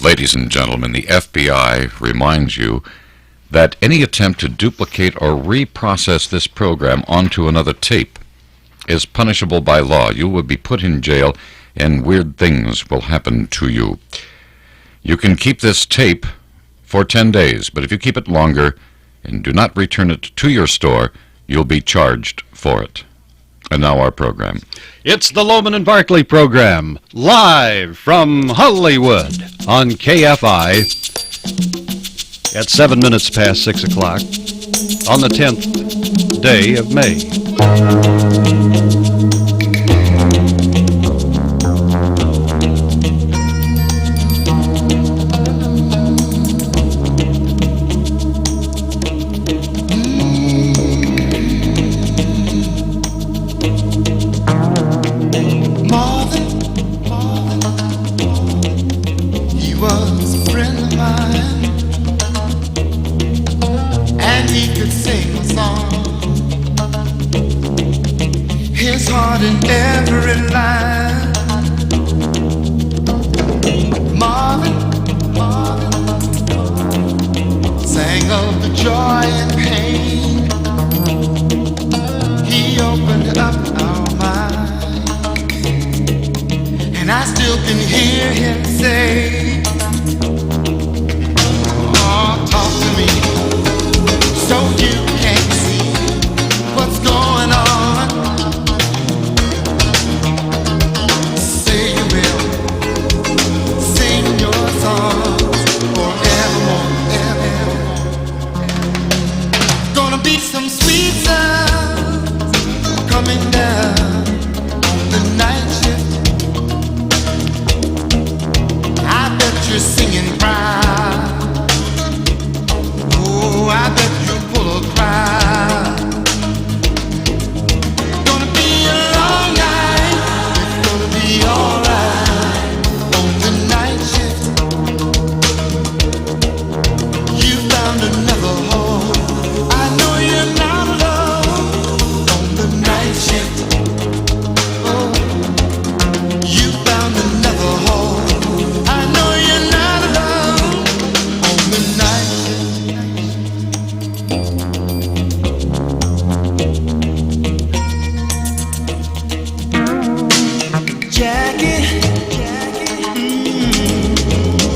Ladies and gentlemen, the FBI reminds you that any attempt to duplicate or reprocess this program onto another tape is punishable by law. You will be put in jail and weird things will happen to you. You can keep this tape for 10 days, but if you keep it longer and do not return it to your store, you'll be charged for it. And now our program. It's the Lohman and Barkley program, live from Hollywood on KFI at 7 minutes past 6 o'clock on the 10th day of May. His heart in every line. Marvin sang of the joy and pain. He opened up our minds, and I still can hear him say, oh, talk to me so you can see what's going on. Some sweet sounds coming down on the night shift. I bet you're singing proud. Oh, I bet you pull a crowd. Gonna be a long night. It's gonna be alright on the night shift. You found another home. I know you're not alone on the night shift. Oh, you found another home. I know you're not alone on the night shift. Jackie,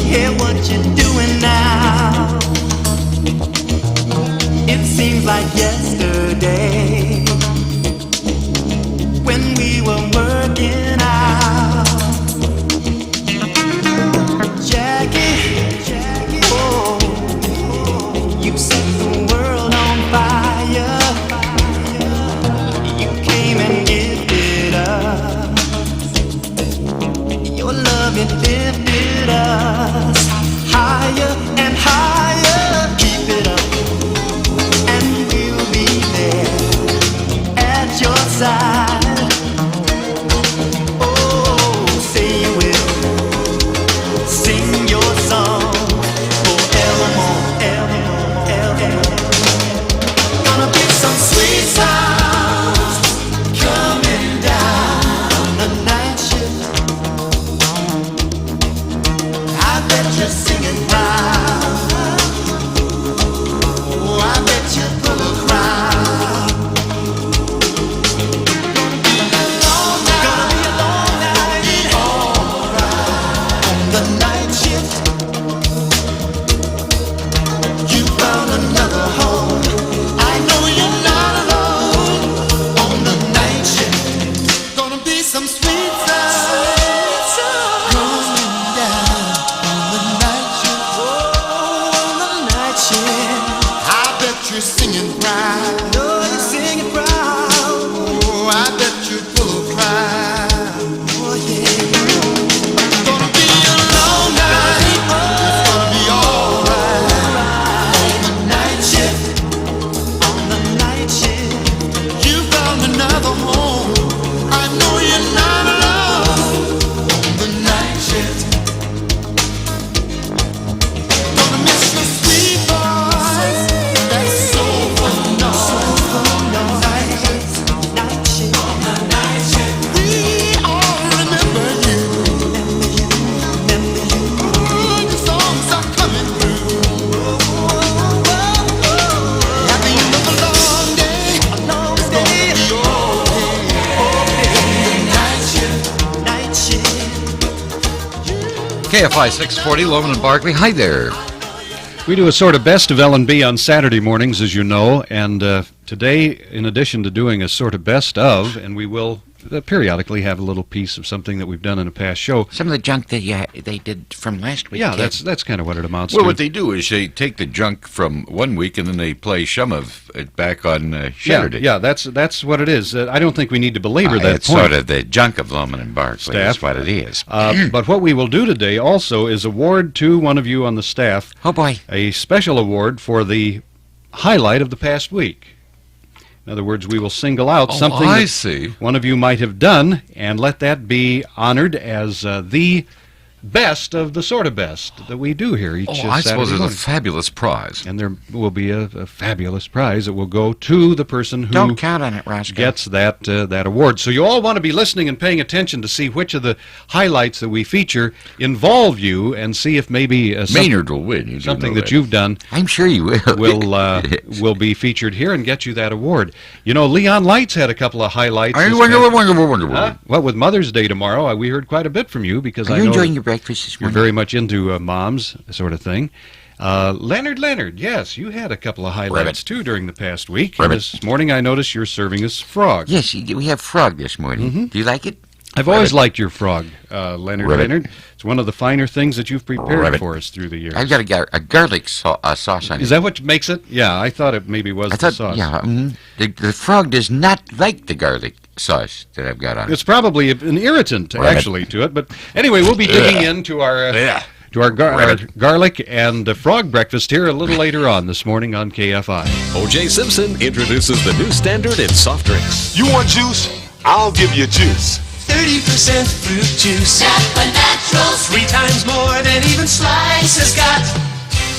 hear what you're doing now. It seems like yesterday when we were working out. Jackie, oh, you set the world on fire. You came and gifted us your love, it lifted us higher and higher. Keep it up, your side. Oh, say you will sing your song forevermore, evermore. Gonna be some sweet sounds coming down the night shift. I bet you're singing proud. Oh, I bet you pull a crowd. Some sweet sounds coming down on the night shift. KFI 640, Lohman and Barkley. Hi there. We do a sort of best of L&B on Saturday mornings, as you know, and today, in addition to doing a sort of best of, and we will periodically have a little piece of something that we've done in a past show. Some of the junk that they did from last week. Yeah, that's kind of what it amounts Well, to. what they do is they take the junk from one week and then they play some of it back on Saturday. Yeah, that's what it is. I don't think we need to belabor that It's point. sort of the junk of Lohman and Barkley. Staff. That's what it is. But what we will do today also is award to one of you on the staff Oh, boy. a special award for the highlight of the past week. In other words, we will single out something I that see. one of you might have done and let that be honored as the best of the sort of best that we do here each Saturday I suppose there's a morning. fabulous prize. And there will be a fabulous prize that will go to the person who Don't count on it, Roscoe. gets that award. So you all want to be listening and paying attention to see which of the highlights that we feature involve you, and see if maybe Maynard will win. You do something know that you've done I'm sure you will. will be featured here and get you that award. You know, Leon Lights had a couple of highlights. I this wonder. Huh? Well, with Mother's Day tomorrow, we heard quite a bit from you because Are I you know enjoying that your breakfast this you're morning? very much into moms sort of thing. Leonard, yes, you had a couple of highlights Ribbit. too during the past week. And Ribbit. this morning I noticed you're serving us frog. Yes, we have frog this morning. Mm-hmm. Do you like it? I've always liked your frog, Leonard. Ribbit. Leonard, it's one of the finer things that you've prepared Ribbit. for us through the years. I've got a garlic sauce on it. Is that what makes it? Yeah, I thought it maybe was I the thought, sauce. yeah. The frog does not like the garlic sauce that I've got on it. It's probably an irritant, Ribbit. actually, to it. But anyway, we'll be digging into our our garlic and frog breakfast here a little later on this morning on KFI. O.J. Simpson introduces the new standard in soft drinks. You want juice? I'll give you juice. 30% fruit juice. Napa Naturals. 3 times more than even Slice has got.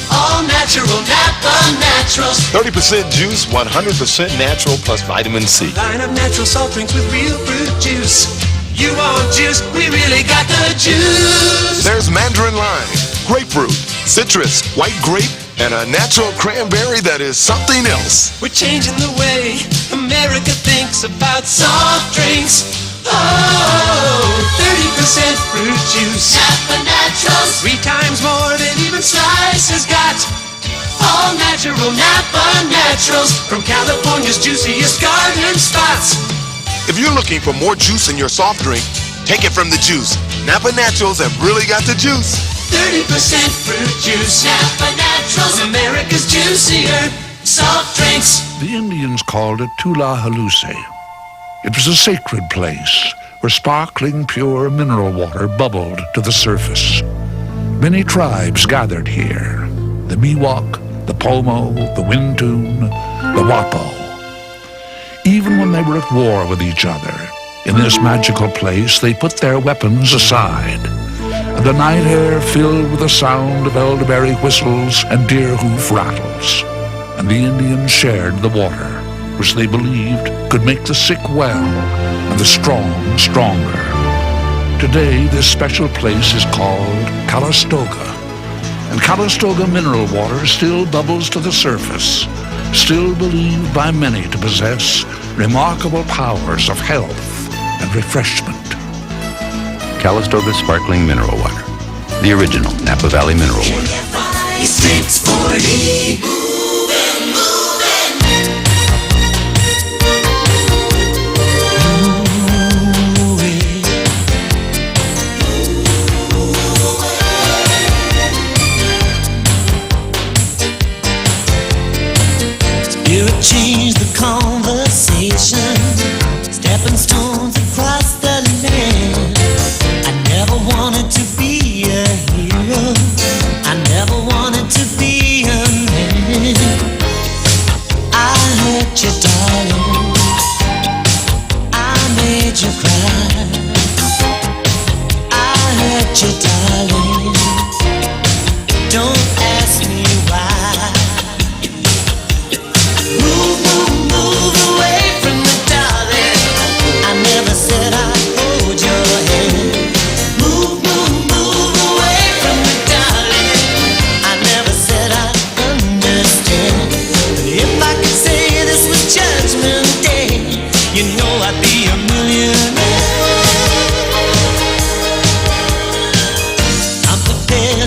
All natural Napa Naturals. 30% juice, 100% natural plus vitamin C. Line of natural salt drinks with real fruit juice. You want juice? We really got the juice. There's mandarin lime, grapefruit, citrus, white grape, and a natural cranberry that is something else. We're changing the way America thinks about soft drinks. Oh, 30% fruit juice. Napa Naturals. 3 times more than even Slice has got. All natural Napa Naturals. From California's juiciest garden spots. If you're looking for more juice in your soft drink, take it from the juice. Napa Naturals have really got the juice. 30% fruit juice. Napa Naturals. America's juicier soft drinks. The Indians called it Tula Haluse. It was a sacred place where sparkling, pure mineral water bubbled to the surface. Many tribes gathered here: the Miwok, the Pomo, the Wintun, the Wapo. Even when they were at war with each other, in this magical place they put their weapons aside. And the night air filled with the sound of elderberry whistles and deer hoof rattles. And the Indians shared the water, which they believed could make the sick well and the strong stronger. Today, this special place is called Calistoga. And Calistoga mineral water still bubbles to the surface, still believed by many to possess remarkable powers of health and refreshment. Calistoga Sparkling Mineral Water, the original Napa Valley mineral water. KFI 640. Spirit changed the conversation, stepping stones across the land. I never wanted to be a hero, I never wanted to be a man.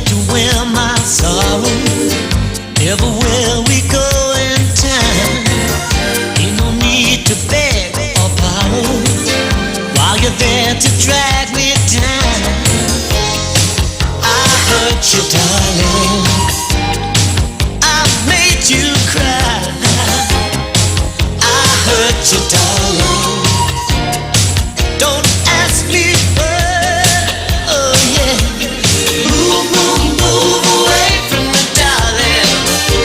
to wear my sorrow. Everywhere we go in time, ain't no need to beg or borrow while you're there to drag me down. I hurt you, darling. I made you cry. I hurt you, darling. Don't ask me why. Oh yeah. Move, move, move away from me, darling.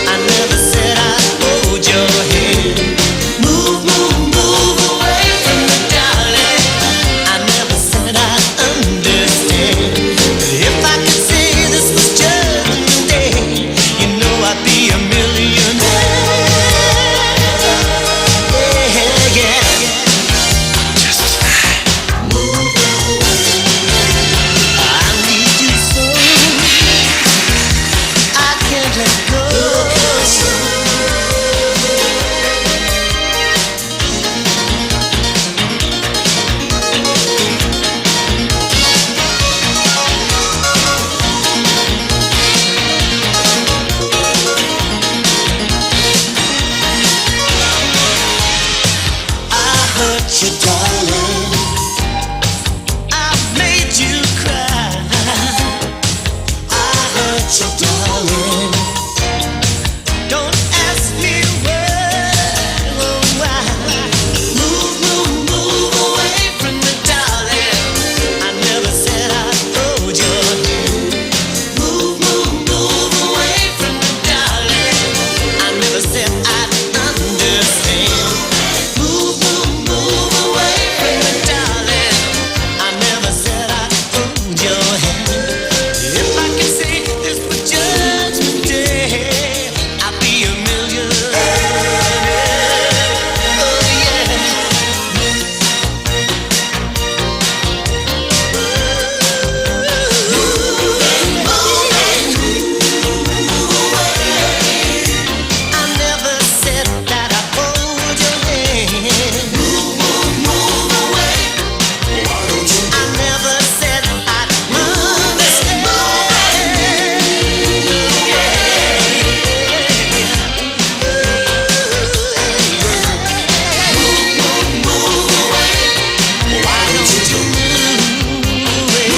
I never said I'd hold your hand. Move, move, move away from me, darling. I never said I'd understand. But if I could say this was just a day, you know I'd be a millionaire. Yeah, yeah. I need you so, I can't let go. I hurt you, darling. I made you cry. I hurt you, darling. Don't ask me why. Move, move, move away from me, darling. I never said I'd hold your hand. Move, move, move away from me, darling. I never said I'd understand. Move, move, move away from me, darling. I never said I'd hold your hand. If I could say this was Judgment Day, I'd be a millionaire. Oh yeah. I never said that I'd hold your hand. Move, move, move away. I never said I'd understand. Move, move away. Why don't you move away?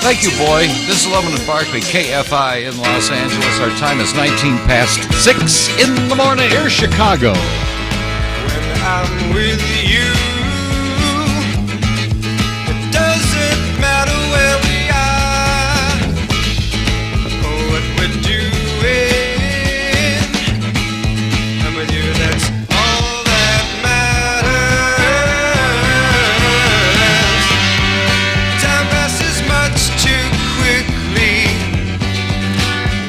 Thank you, boy. This is Lohman Barkley, KFI in Los Angeles. Our time is 19 past 6 in the morning. Here's Chicago. When I'm with you, it doesn't matter where we are or what we're doing. I'm with you, that's all that matters. Time passes much too quickly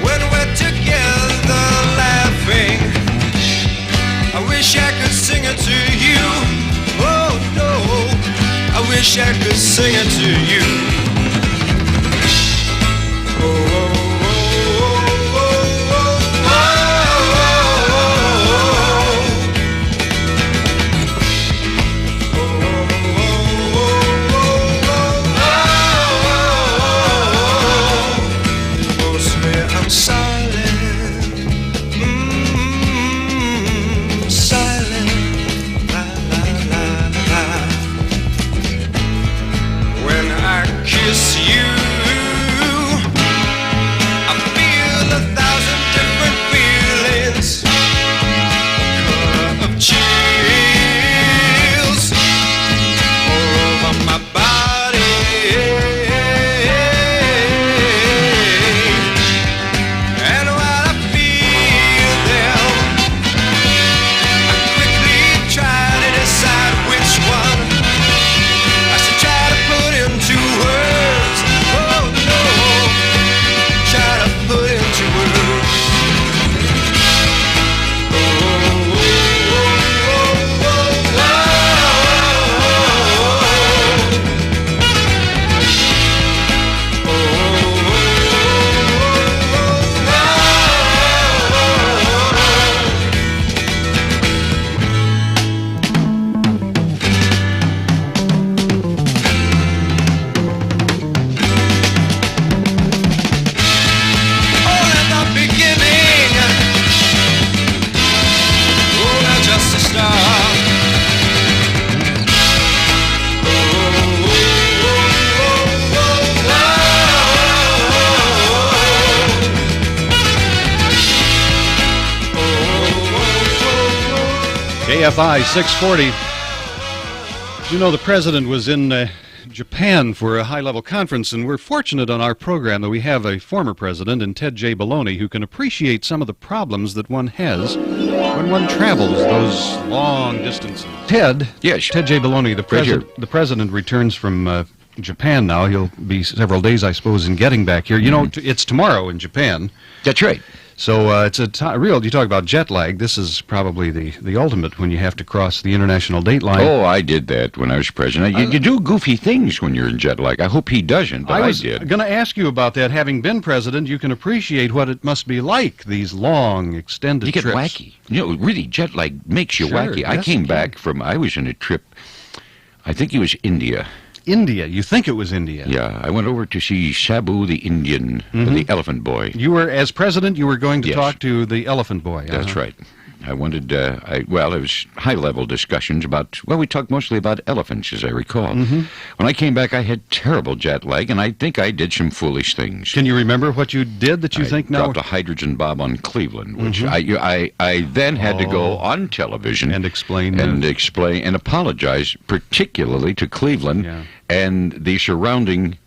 when we're together laughing. I wish I could sing it to you. Oh no, I wish I could sing it to you. Oh, oh, oh, oh, oh, oh, oh. Mostly I'm silent. Silent. La, la, la, la. When I kiss KFI 640. You know, the president was in Japan for a high-level conference, and we're fortunate on our program that we have a former president in Ted J. Baloney who can appreciate some of the problems that one has when one travels those long distances. Ted? Yes. Ted J. Baloney, the president returns from Japan now. He'll be several days, I suppose, in getting back here. You know, it's tomorrow in Japan. That's right. So it's a you talk about jet lag. This is probably the ultimate when you have to cross the international date line. Oh, I did that when I was president. You do goofy things when you're in jet lag. I hope he doesn't, but I did. I was going to ask you about that. Having been president, you can appreciate what it must be like, these long, extended trips. You get wacky. You know, really, jet lag makes you wacky. Yes, I came back I was in a trip, I think it was India. India. You think it was India? Yeah, I went over to see Sabu the Indian, the elephant boy. You were, as president, you were going to talk to the elephant boy. That's right. I wanted, it was high-level discussions about, we talked mostly about elephants, as I recall. When I came back, I had terrible jet lag, and I think I did some foolish things. Can you remember what you did that you think now? I dropped a hydrogen bomb on Cleveland, which I then had to go on television and explain and apologize, particularly to Cleveland and the surrounding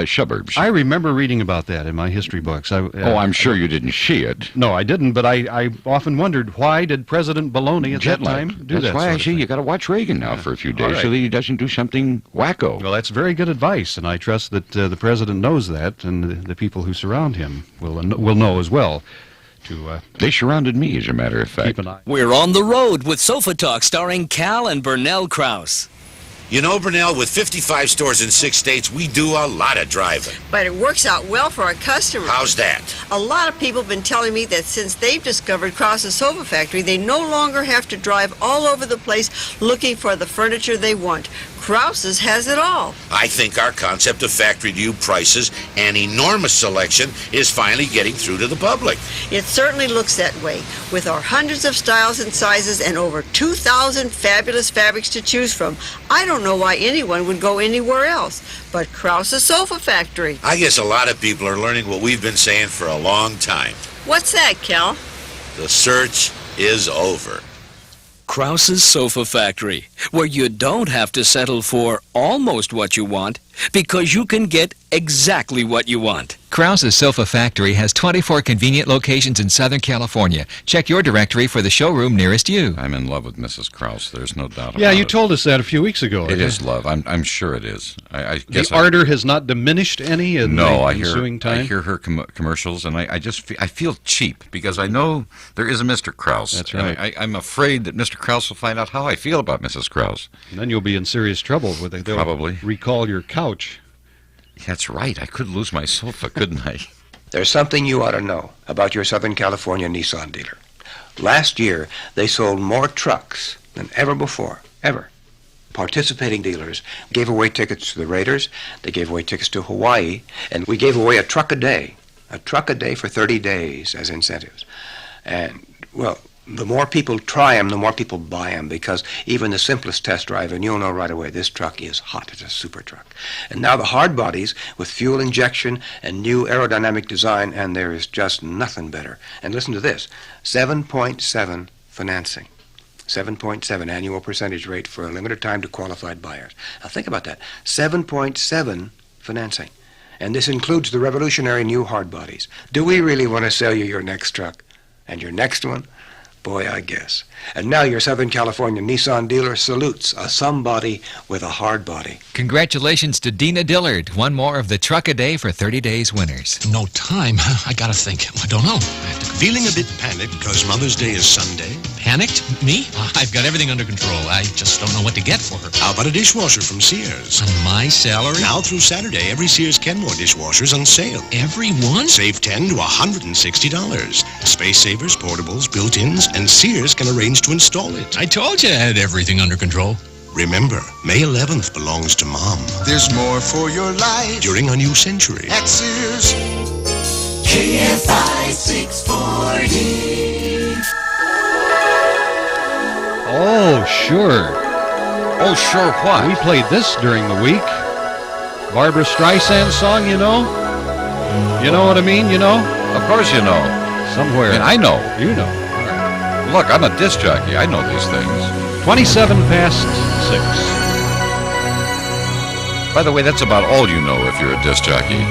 suburbs. I remember reading about that in my history books. I'm sure you didn't see it. No, I didn't, but I often wondered, why did President Baloney at that time do that? That's why I say you got to watch Reagan now for a few days so that he doesn't do something wacko. Well, that's very good advice, and I trust that the president knows that, and the people who surround him will know as well. They surrounded me, as a matter of fact. Keep an eye. We're on the road with Sofa Talk starring Cal and Burnell Krause. You know, Burnell, with 55 stores in 6 states, we do a lot of driving. But it works out well for our customers. How's that? A lot of people have been telling me that since they've discovered Krause's Sofa Factory, they no longer have to drive all over the place looking for the furniture they want. Krause's has it all. I think our concept of factory-to-you prices and enormous selection is finally getting through to the public. It certainly looks that way. With our hundreds of styles and sizes and over 2,000 fabulous fabrics to choose from, I don't know why anyone would go anywhere else but Krause's Sofa Factory. I guess a lot of people are learning what we've been saying for a long time. What's that, Cal? The search is over. Krause's Sofa Factory, where you don't have to settle for almost what you want, because you can get exactly what you want. Krause's Sofa Factory has 24 convenient locations in Southern California. Check your directory for the showroom nearest you. I'm in love with Mrs. Krause. There's no doubt about it. Yeah, you told us that a few weeks ago. It is love. I'm sure it is. I guess the ardor has not diminished any in the ensuing time? I hear her commercials, and I feel cheap, because I know there is a Mr. Krause. That's right. I'm afraid that Mr. Krause will find out how I feel about Mrs. Krause. And then you'll be in serious trouble. They'll probably recall your couch. That's right. I could lose my sofa, couldn't I? There's something you ought to know about your Southern California Nissan dealer. Last year, they sold more trucks than ever before, ever. Participating dealers gave away tickets to the Raiders, they gave away tickets to Hawaii, and we gave away a truck a day for 30 days as incentives. And, well, the more people try them, the more people buy them, because even the simplest test drive, and you'll know right away, this truck is hot. It's a super truck. And now the hard bodies with fuel injection and new aerodynamic design, and there is just nothing better. And listen to this, 7.7 financing. 7.7 annual percentage rate for a limited time to qualified buyers. Now think about that, 7.7 financing. And this includes the revolutionary new hard bodies. Do we really want to sell you your next truck? And your next one? Boy, I guess. And now your Southern California Nissan dealer salutes a somebody with a hard body. Congratulations to Dina Dillard, one more of the Truck a Day for 30 Days winners. No time. I gotta think. I don't know. Feeling a bit panicked because Mother's Day is Sunday? Panicked? Me? I've got everything under control. I just don't know what to get for her. How about a dishwasher from Sears? On my salary? Now through Saturday, every Sears Kenmore dishwasher's on sale. Every one? Save $10 to $160. Space savers, portables, built-ins, and Sears can arrange to install it. I told you I had everything under control. Remember, May 11th belongs to Mom. There's more for your life During a new century. at Sears. KFI 640. Oh, sure. Oh, sure what? We played this during the week. Barbara Streisand song, you know? You know what I mean, you know? Of course you know. Somewhere. And I know. You know. Look, I'm a disc jockey. I know these things. 27 past 6. By the way, that's about all you know if you're a disc jockey.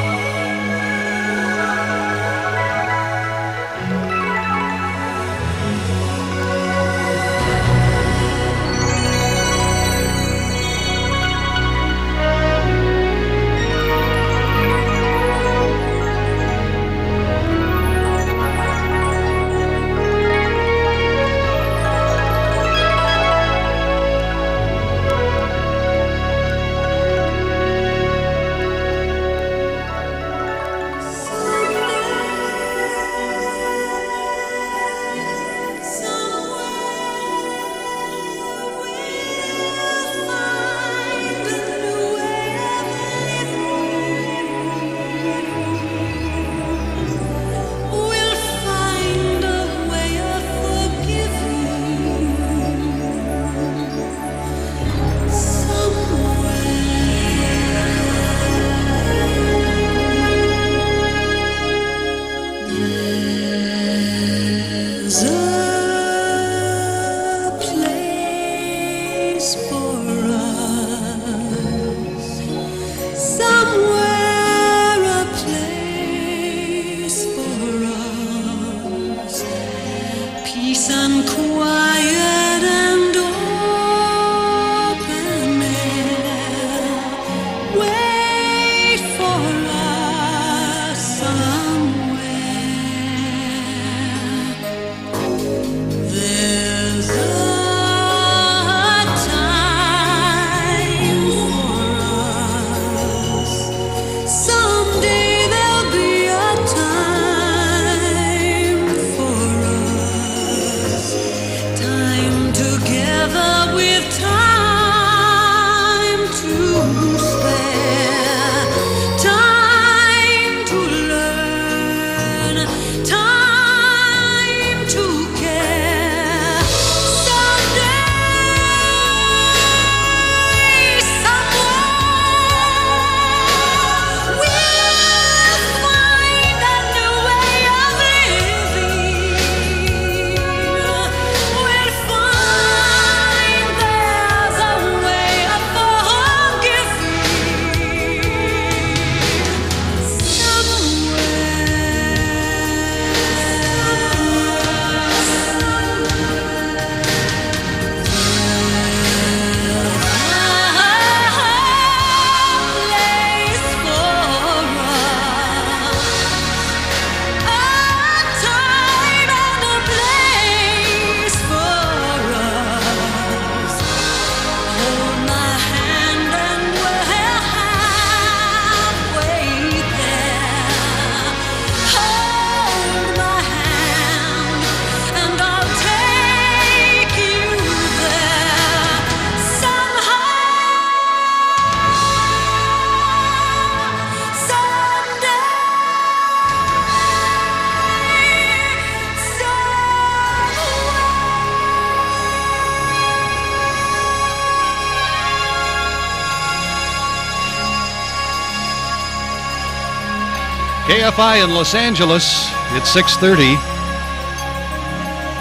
KFI in Los Angeles, it's 6:30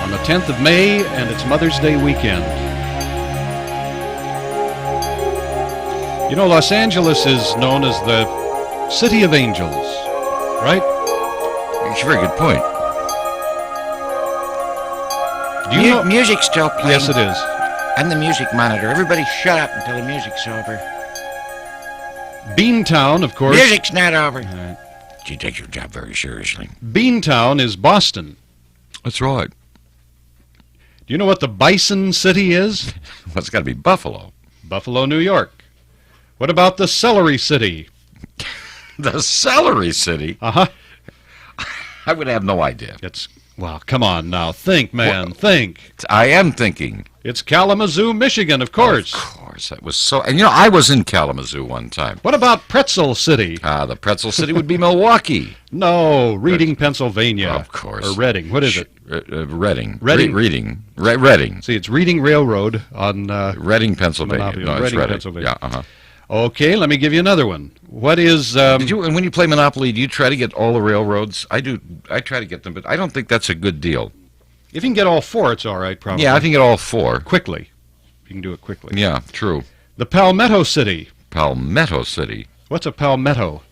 on the 10th of May, and it's Mother's Day weekend. You know, Los Angeles is known as the City of Angels, right? It's a very good point. Do you know? Music's still playing. Yes, it is. And the music monitor. Everybody shut up until the music's over. Beantown, of course. Music's not over. You take your job very seriously. Beantown is Boston. That's right. Do you know what the Bison City is? Well, it's got to be Buffalo. Buffalo, New York. What about the Celery City? The Celery City? Uh-huh. I would have no idea. Well, come on now. Think, man. Think. I am thinking. It's Kalamazoo, Michigan, of course. Of course. That was so... And, you know, I was in Kalamazoo one time. What about Pretzel City? The Pretzel City would be Milwaukee. No, Reading, Pennsylvania. Of course. Or Reading. What is it? Reading. Reading. Reading. See, it's Reading Railroad on... Reading, Pennsylvania. Monopoly. No, it's Reading, Reading. Pennsylvania. Yeah, uh-huh. Okay, let me give you another one. What is... And when you play Monopoly, do you try to get all the railroads? I do. I try to get them, but I don't think that's a good deal. If you can get all four, it's all right, probably. Yeah, I can get all four. Quickly. You can do it quickly. Yeah, true. The Palmetto City. Palmetto City. What's a palmetto?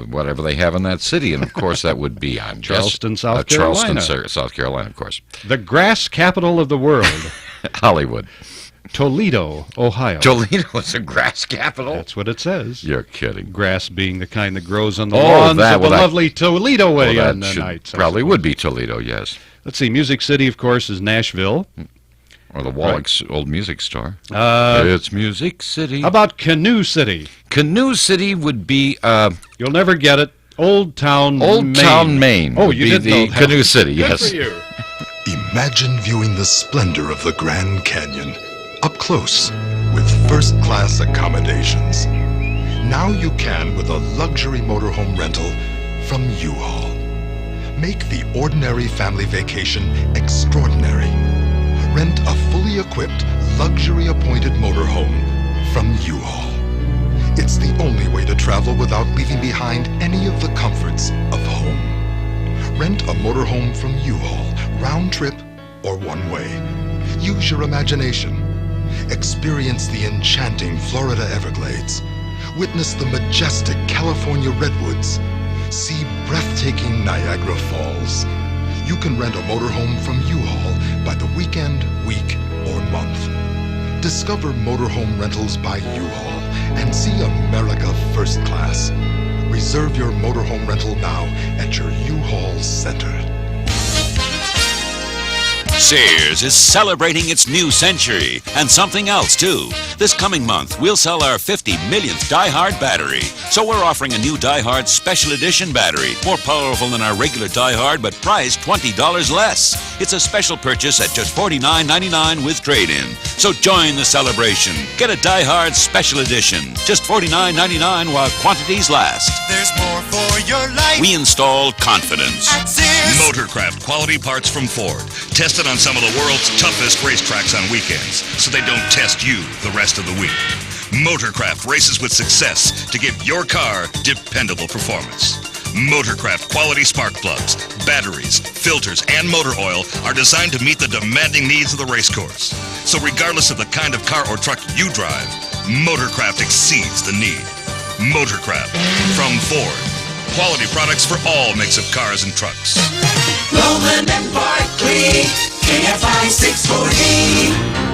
Whatever they have in that city, and of course that would be Charleston, South Carolina. Charleston, South Carolina, of course. The grass capital of the world. Hollywood. Toledo, Ohio. Toledo is a grass capital? That's what it says. You're kidding. Grass being the kind that grows on the lawns of the lovely Toledo way on the nights. Probably would be Toledo, yes. Let's see. Music City, of course, is Nashville. Or the Wallach's old music store. It's Music City. How about Canoe City? Canoe City would be... You'll never get it. Old Town, Maine. Oh, you did know that. Canoe City, yes. Good for you. Imagine viewing the splendor of the Grand Canyon up close with first-class accommodations. Now you can with a luxury motorhome rental from U-Haul. Make the ordinary family vacation extraordinary. Rent a fully equipped, luxury-appointed motorhome from U-Haul. It's the only way to travel without leaving behind any of the comforts of home. Rent a motorhome from U-Haul, round trip or one way. Use your imagination. Experience the enchanting Florida Everglades. Witness the majestic California redwoods. See breathtaking Niagara Falls. You can rent a motorhome from U-Haul by the weekend, week, or month. Discover motorhome rentals by U-Haul and see America first class. Reserve your motorhome rental now at your U-Haul center. Sears is celebrating its new century, and something else too. This coming month, we'll sell our 50 millionth Die-Hard battery. So we're offering a new Die-Hard Special Edition battery, more powerful than our regular Die-Hard, but priced $20 less. It's a special purchase at just $49.99 with trade-in. So join the celebration. Get a Die-Hard Special Edition, just $49.99 while quantities last. There's more for your life. We install confidence. At Sears. Motorcraft quality parts from Ford. Tested on some of the world's toughest racetracks on weekends, so they don't test you the rest of the week. Motorcraft races with success to give your car dependable performance. Motorcraft quality spark plugs, batteries, filters, and motor oil are designed to meet the demanding needs of the race course. So regardless of the kind of car or truck you drive, Motorcraft exceeds the need. Motorcraft from Ford. Quality products for all makes of cars and trucks. Lohman Barkley, KFI 640.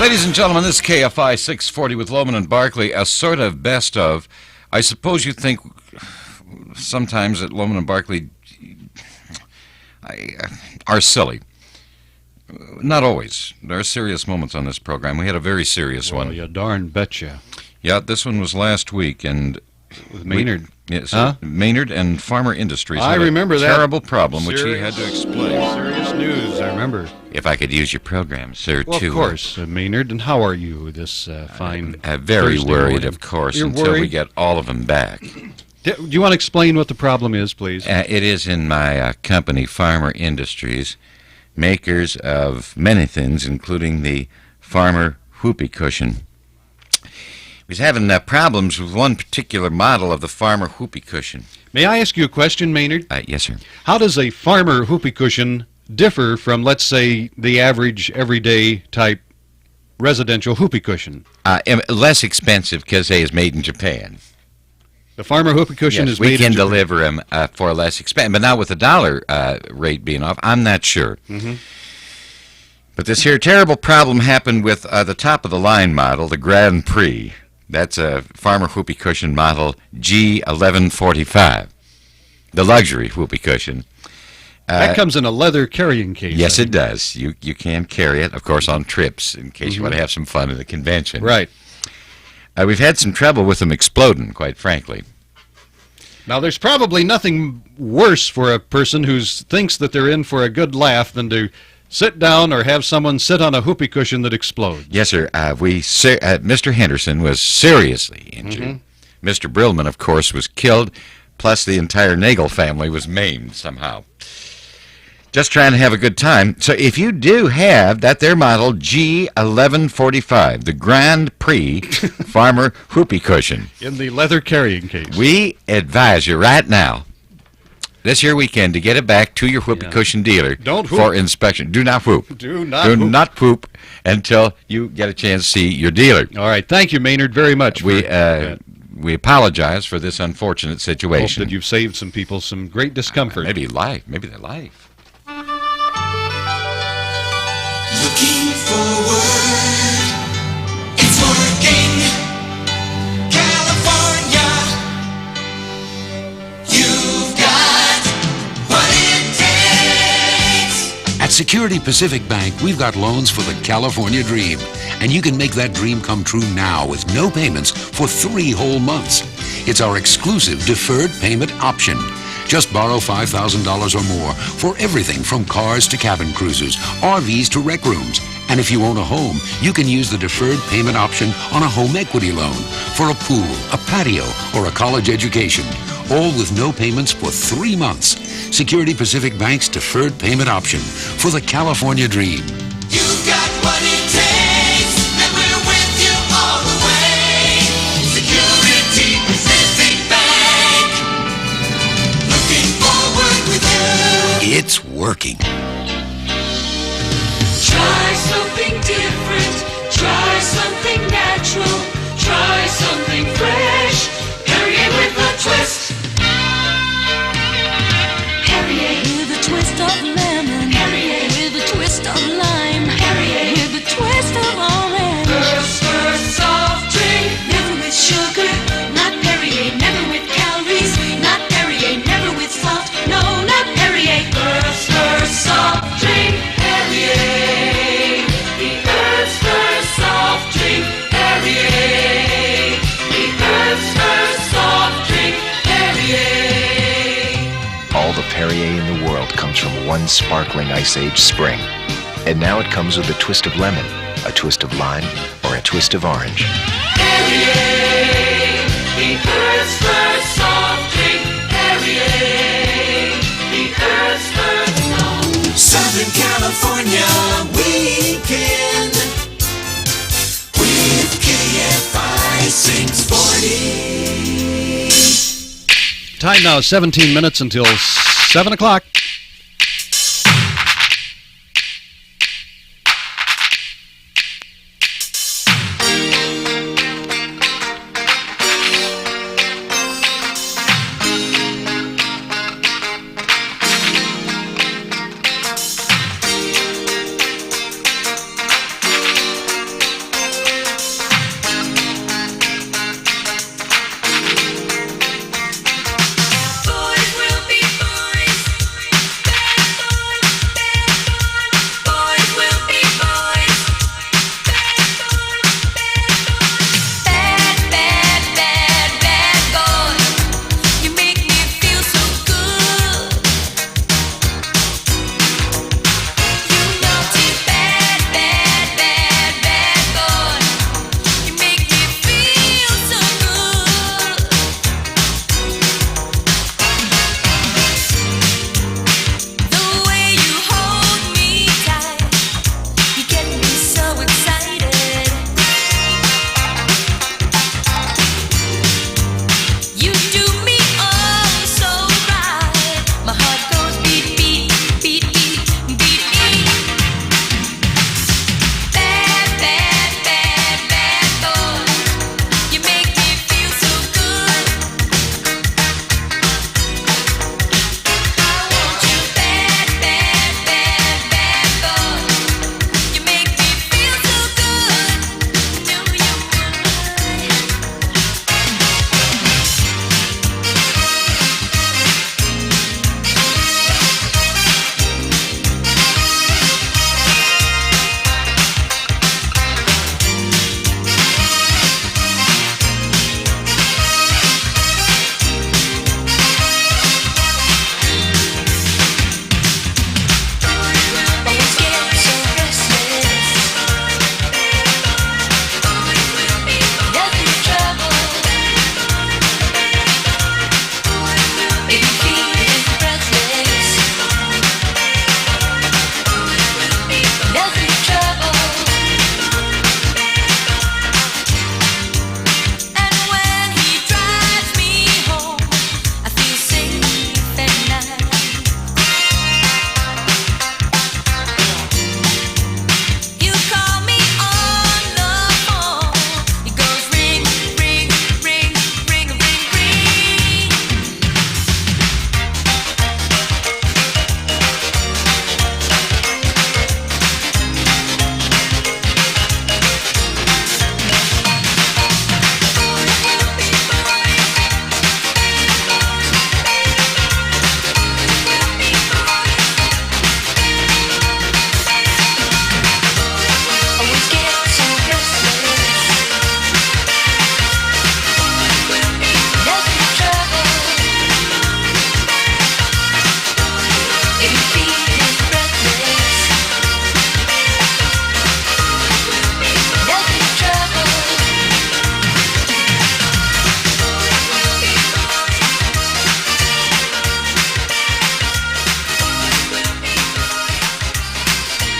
Ladies and gentlemen, this is KFI 640 with Lohman and Barkley, a sort of best of. I suppose you think sometimes that Lohman and Barkley are silly. Not always. There are serious moments on this program. We had a very serious one. Well, you darn betcha. Yeah, this one was last week, and with Maynard. Yes, Huh? Maynard and Farmer Industries. I had remember a that. terrible problem, which he had to explain. Serious news, I remember. If I could use your program, sir, Well, too. of course, Maynard. And how are you this fine Very Thursday worried, morning? of course, You're until we worried? get all of them back. Do you want to explain what the problem is, please? It is in my company, Farmer Industries, makers of many things, including the Farmer Whoopee Cushion. We was having problems with one particular model of the Farmer Whoopee Cushion. May I ask you a question, Maynard? Yes, sir. How does a Farmer Whoopee Cushion differ from, let's say, the average, everyday type residential whoopee cushion? Less expensive because they is made in Japan. The Farmer Whoopee Cushion Yes, is made we in can Japan. deliver them for less expense, but not with the dollar rate being off. I'm not sure. Mm-hmm. But this here terrible problem happened with the top-of-the-line model, the Grand Prix. That's a Farmer Whoopee Cushion model G1145, the luxury whoopee cushion. That comes in a leather carrying case. Yes, it does. You can carry it, of course, on trips in case you Mhm. want to have some fun at a convention. Right. We've had some trouble with them exploding, quite frankly. Now, there's probably nothing worse for a person who thinks that they're in for a good laugh than to sit down or have someone sit on a whoopee cushion that explodes. Yes, sir. Mr. Henderson was seriously injured. Mr. Brillman, of course, was killed, plus the entire Nagel family was maimed somehow. Just trying to have a good time. So if you do have that there model G1145, the Grand Prix Farmer Whoopee Cushion, In the leather carrying case. we advise you right now, this here weekend, to get it back to your whoopee cushion dealer Don't whoop. for inspection. Do not whoop. Do not Do whoop. not whoop until you get a chance to see your dealer. All right. Thank you, Maynard, very much. We apologize for this unfortunate Hope situation. that you've saved some people some great discomfort. Maybe life. Maybe their life. Looking forward, it's working. California, you've got what it takes. At Security Pacific Bank, we've got loans for the California dream. And you can make that dream come true now with no payments for 3 whole months. It's our exclusive deferred payment option. Just borrow $5,000 or more for everything from cars to cabin cruisers, RVs to rec rooms. And if you own a home, you can use the deferred payment option on a home equity loan for a pool, a patio, or a college education. All with no payments for 3 months. Security Pacific Bank's deferred payment option for the California dream. You've got what it takes, and we're with you all the way. Security Pacific Bank, looking forward with you. It's working. Try something different, try something natural, try something fresh. Perrier with a twist. Perrier with a twist of lemon. Perrier with a twist of lime. Perrier with a twist of orange. First soft drink, Never with sugar, not Perrier. Never with calories, not Perrier. Never with salt, no, not Perrier. first soft drink, Perrier. The Earth's first soft drink, Perrier. The Earth's first soft drink, Perrier. All the Perrier in the world comes from one sparkling Ice Age spring. And now it comes with a twist of lemon, a twist of lime, or a twist of orange. Perrier, the Earth's first soft drink, Perrier. The Earth's first soft. Southern California weekend with KFI 640. Time now, 17 minutes until 7 o'clock.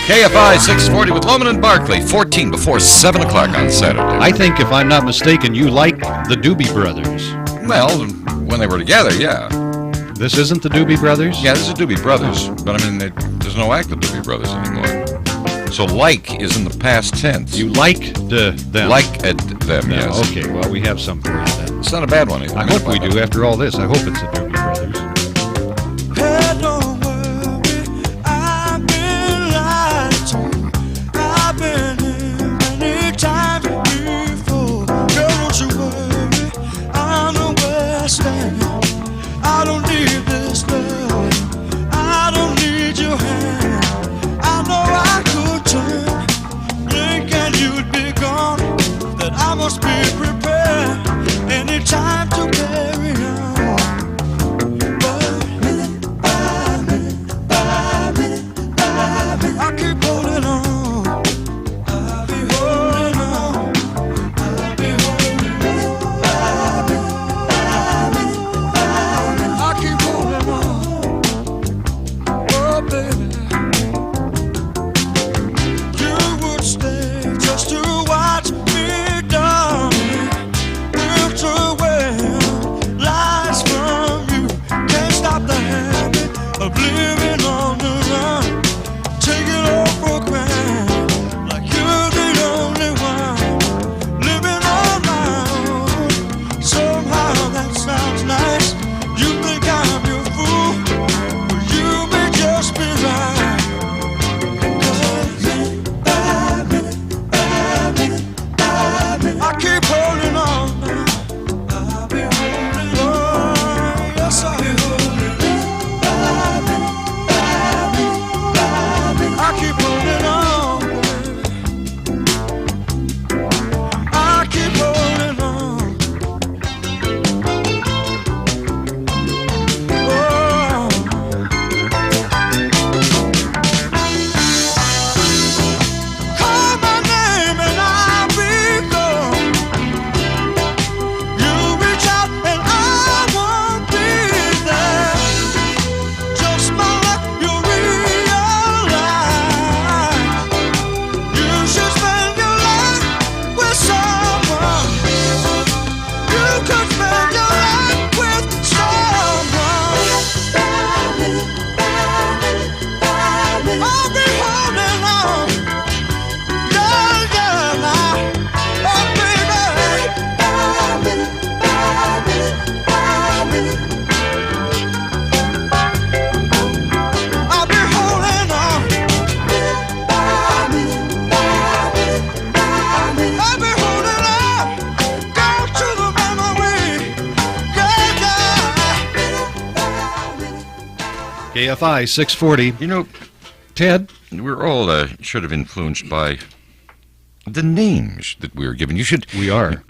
KFI 640 with Lohman Barkley, 14 before 7 o'clock on Saturday. I think, if I'm not mistaken, you like the Doobie Brothers. Well, when they were together, yeah. This isn't the Doobie Brothers? Yeah, this is Doobie Brothers, but I mean, there's no act of Doobie Brothers anymore. So like is in the past tense. You liked them? Liked them, yes. Okay, well, we have some for you then. It's not a bad one either. I hope we do after all this. I hope it's the Doobie Brothers. Hey, don't worry, I've been lied to. I've been here many times before. Girl, don't you worry, I know where I stand. I don't need this love, I don't need your hand. I know I could turn, blink and you'd be gone. That I must be prepared anytime to carry on. I keep holding on. I'll be holding on. I'll be holding on. I keep holding on. Oh, baby. You would stay just to watch me down. Filter well lies from you. Can't stop the habit of living on the run. Take it all for granted, like you're the only one living on my own. Somehow that sounds nice. You think I'm your fool, but you may just be right. 'Cause minute by minute by minute by minute, I keep holding on now. I'll be holding on. Yes, I'll be holding on. By minute by minute by minute, I keep holding on, baby. I keep holding on. Oh. Call my name and I'll be gone. You reach out and I won't be there. Just my luck, you realize you should spend your life with someone. You could spend your life with someone. I'll be holding on. Yeah, yeah, now. Oh, baby. I'll be holding on. I'll be holding on. Down to the memory. Yeah, KFI 640. You know, Ted? we're all sort of influenced by the names that we are given. You should. We are.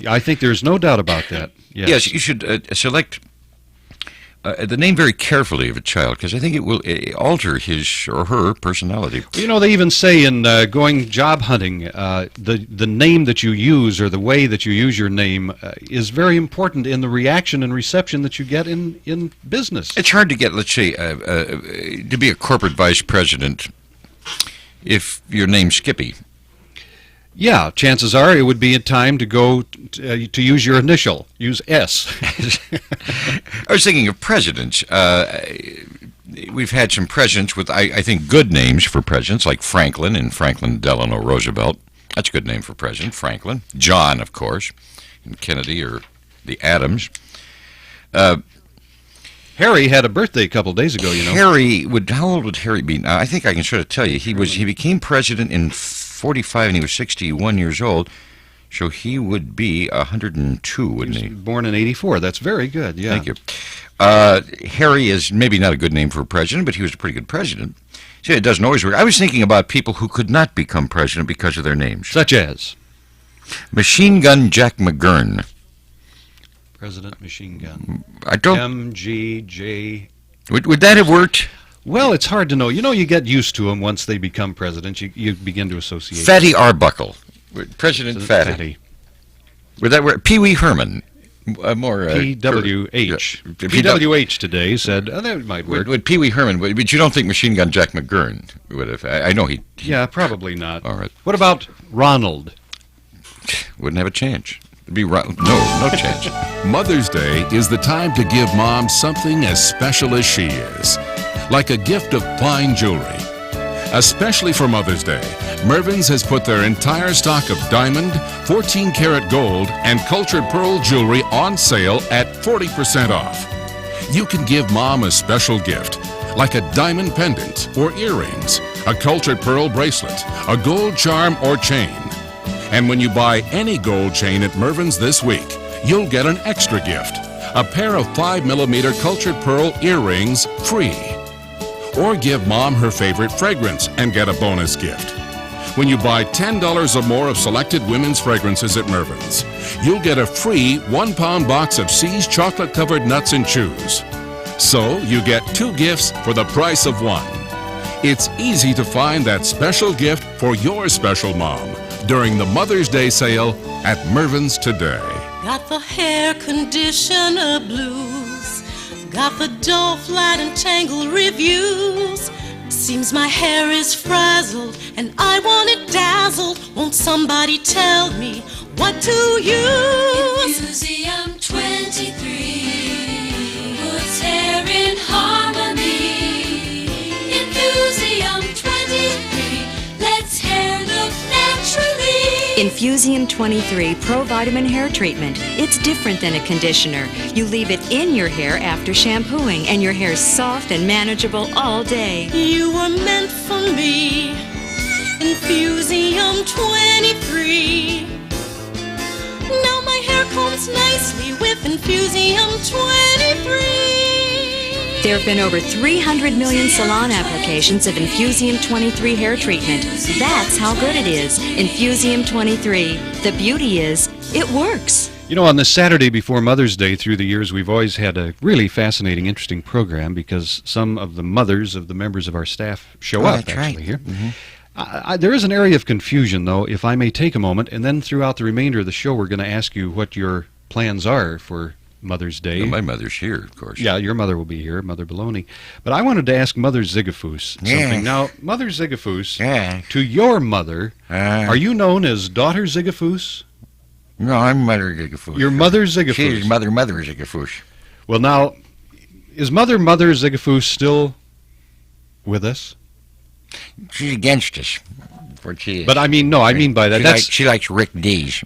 I think there's no doubt about that. Yes, you should select the name very carefully of a child, because I think it will alter his or her personality. You know, they even say in going job hunting, the name that you use, or the way that you use your name, is very important in the reaction and reception that you get in business. It's hard to get, let's say, to be a corporate vice president if your name's Skippy. Yeah, chances are it would be a time to go to use your initial. Use S. I was thinking of presidents. We've had some presidents with, I think, good names for presidents, like Franklin and Franklin Delano Roosevelt. That's a good name for president, Franklin. John, of course, and Kennedy, or the Adams. Harry had a birthday a couple days ago, you know. How old would Harry be? I think I can sort of tell you. He became president in 45, and he was 61 years old, so he would be 102, wouldn't he? Born in 84. That's very good, yeah. Thank you. Harry is maybe not a good name for a president, but he was a pretty good president. See, it doesn't always work. I was thinking about people who could not become president because of their names. Such as? Machine Gun Jack McGurn. President Machine Gun. I don't... MGJ... Would that have worked? Well, it's hard to know. You know, you get used to them once they become president. You begin to associate. Fatty Arbuckle. President Fatty. Would that work? Pee Wee Herman. More PWH. PWH today said that might work. Would Pee Wee Herman? But you don't think Machine Gun Jack McGurn would have? I know he. Yeah, probably not. All right. What about Ronald? Wouldn't have a chance. It'd be no chance. Mother's Day is the time to give Mom something as special as she is, like a gift of fine jewelry. Especially for Mother's Day, Mervyn's has put their entire stock of diamond, 14-karat gold, and cultured pearl jewelry on sale at 40% off. You can give Mom a special gift, like a diamond pendant or earrings, a cultured pearl bracelet, a gold charm or chain. And when you buy any gold chain at Mervyn's this week, you'll get an extra gift, a pair of 5mm cultured pearl earrings free. Or give Mom her favorite fragrance and get a bonus gift. When you buy $10 or more of selected women's fragrances at Mervyn's, you'll get a free 1-pound box of See's chocolate-covered nuts and chews. So you get 2 gifts for the price of 1. It's easy to find that special gift for your special mom during the Mother's Day sale at Mervyn's today. Got the hair conditioner blues. Got the dull, flat, and tangled reviews. Seems my hair is frazzled and I want it dazzled. Won't somebody tell me what to use? Infusium 23 puts hair in harmony. Infusium 23 lets hair look naturally. Infusium 23 Pro Vitamin Hair Treatment. It's different than a conditioner. You leave it in your hair after shampooing, and your hair's soft and manageable all day. You were meant for me. Infusium 23. Now my hair combs nicely with Infusium 23. There have been over 300 million salon applications of Infusium 23 hair treatment. That's how good it is. Infusium 23. The beauty is, it works. You know, on this Saturday before Mother's Day through the years, we've always had a really fascinating, interesting program because some of the mothers of the members of our staff show up that's actually right. here. Mm-hmm. There is an area of confusion, though, if I may take a moment, and then throughout the remainder of the show, we're going to ask you what your plans are for Mother's Day. Well, my mother's here, of course. Yeah, your mother will be here, Mother Baloney. But I wanted to ask Mother Zigafoos something. Yeah. Now, Mother Zigafoos, Yeah. to your mother, are you known as Daughter Zigafoos? No, I'm Mother Zigafoos. Your Mother Zigafoos. She's Mother Zigafoos. Well, now, is Mother Zigafoos still with us? She's against us. What she is. But I mean, no, I mean by that, She likes Rick Dees.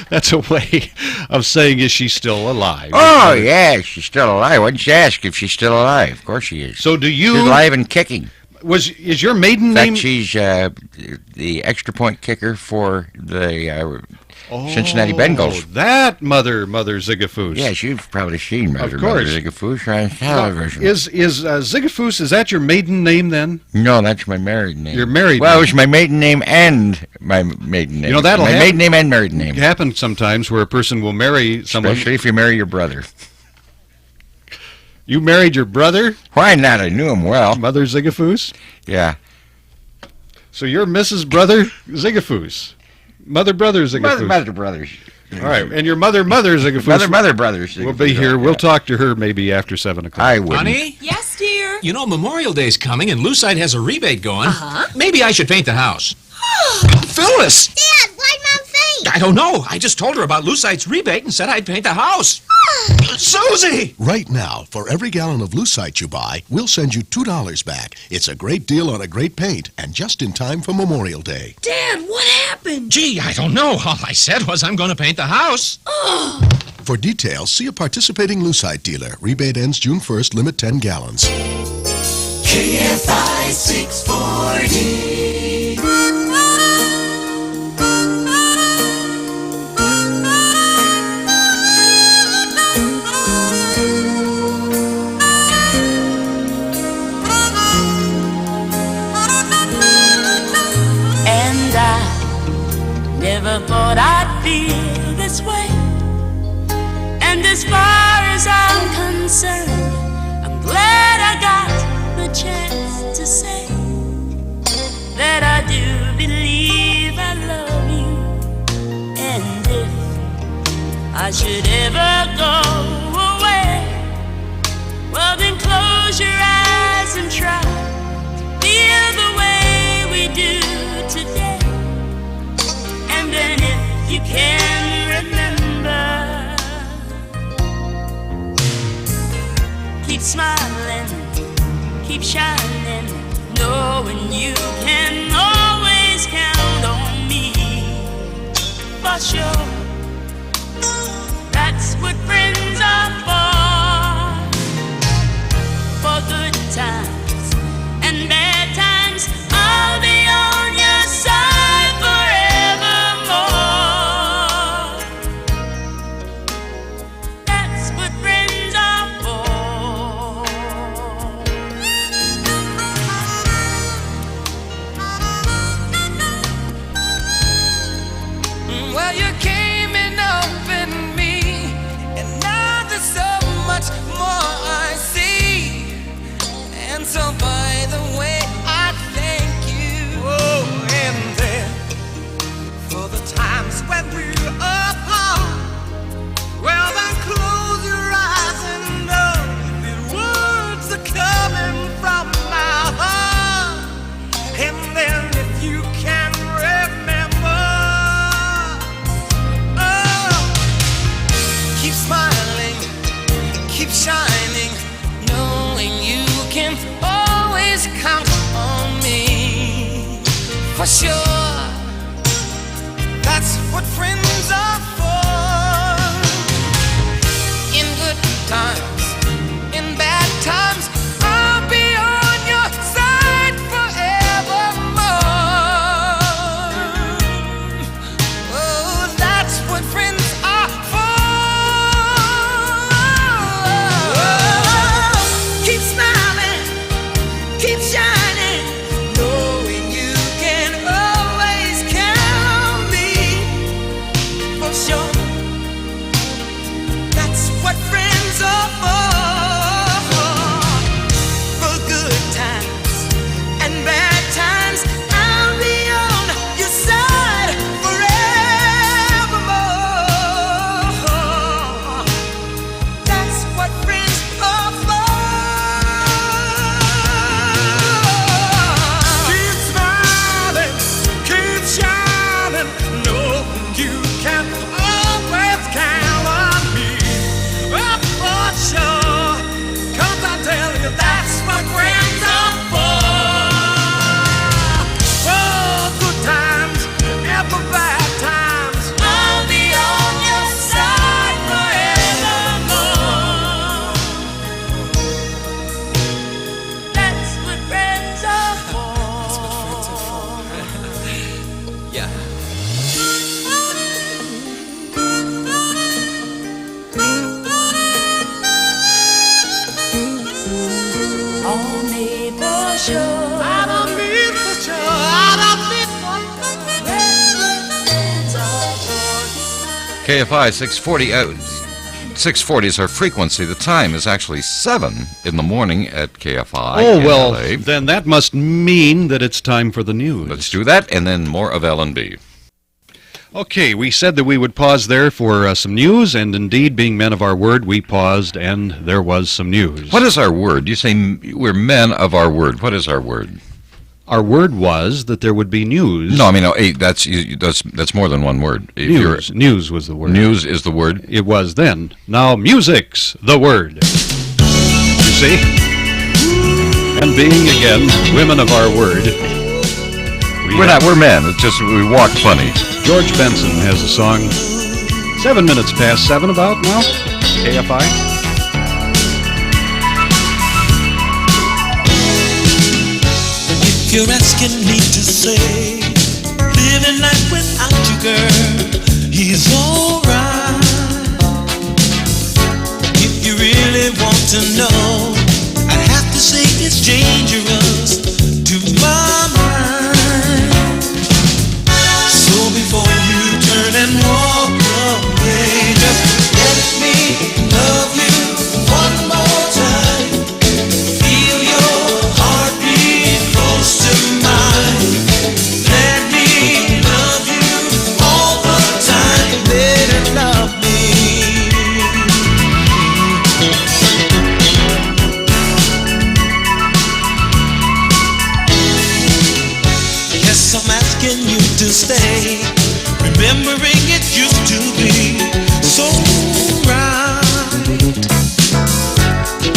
That's a way of saying, is she still alive? Oh, yeah, she's still alive. Why didn't you ask if she's still alive? Of course she is. So do you... She's alive and kicking. Is your maiden name... In fact, she's the extra point kicker for the Cincinnati Bengals. That Mother Zigafoos. Yes, you've probably seen Mother Of course. Zigafoos on television. Is Zigafoos, is that your maiden name then? No, that's my married name. Your married Well, name. it was my maiden name and my maiden name. You know, that'll my happen. maiden name and married name. Happen sometimes where a person will marry someone... Especially if you marry your brother. You married your brother? Why not? I knew him well. Mother Zigafoos? Yeah. So you're Mrs. Brother Zigafoos. Mother Brother Zigafoos. Mother Brothers. All right, and your Mother Zigafoos. Mother Brothers. We'll be here. We'll talk to her maybe after 7 o'clock. I wouldn't. Honey? Yes, dear. You know, Memorial Day's coming and Lucite has a rebate going. Maybe I should paint the house. Phyllis! Dad, why'd Mom faint? I don't know. I just told her about Lucite's rebate and said I'd paint the house. Susie! Right now, for every gallon of Lucite you buy, we'll send you $2 back. It's a great deal on a great paint, and just in time for Memorial Day. Dad, what happened? Gee, I don't know. All I said was I'm going to paint the house. For details, see a participating Lucite dealer. Rebate ends June 1st, limit 10 gallons. KFI 640. And I never thought I'd feel this way. And as far as I'm concerned, I'm glad I got the chance to say that should ever go away, well then close your eyes and try to feel the way we do today. And then if you can remember, keep smiling, keep shining, knowing you can always count on me. For sure, that's what friends are for good times and bad times. I'll be on your side forevermore. That's what friends are for. Well, you came in open me, and now there's so much more I see. And so by the way, I thank you. Oh, and then for the times when we're apart, well then close your eyes and know the words are coming from my heart. And then if you can remember, keep smiling, keep shining, knowing you can always count on me. For sure, that's what friends are for. In good times, in bad times, I'll be on your side forevermore. Oh, that's what friends are for. Keep smiling, keep shining, knowing you can always count on me. For sure, that's what friends are for. For good times and bad times, I'll be on your side forevermore. That's what friends are for. Keep smiling, keep shining, know you can always count on me. Oh, for sure, 'cause I tell you that's what friends are for. For good times and for bad times, I'll be on your side forevermore. That's what friends are for. Yeah. On Maple Shore, I don't mean for sure, I don't mean for that's what friends are for. KFI 640. 640 is our frequency. The time is actually 7 in the morning at KFI. Oh, in well, LA. then that must mean that it's time for the news. Let's do that, and then more of L&B. Okay, we said that we would pause there for some news, and indeed, being men of our word, we paused, and there was some news. What is our word? You say we're men of our word. What is our word? Our word was that there would be news. No, I mean, that's more than one word. News was the word. News is the word. It was then. Now, music's the word. You see? And being, again, women of our word. We're men. It's just we walk funny. George Benson has a song. 7 minutes past 7 about now. KFI. If you're asking me to say, living life without you, girl, he's alright. If you really want to know, I'd have to say it's dangerous to my mind. So before you turn and walk away, just let me love you one more time. Feel your heartbeat close to mine. Let me love you all the time. Let it love me. stay. Remembering it used to be so right.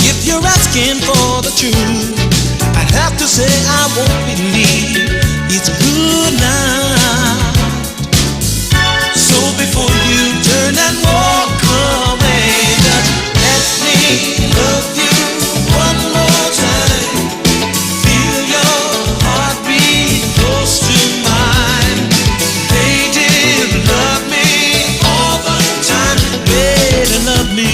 If you're asking for the truth, I'd have to say I won't believe it's good night. So before you turn and walk away, just let me love you one more time. Feel your heartbeat close to mine. Lady, love me all the time. Lady, love me.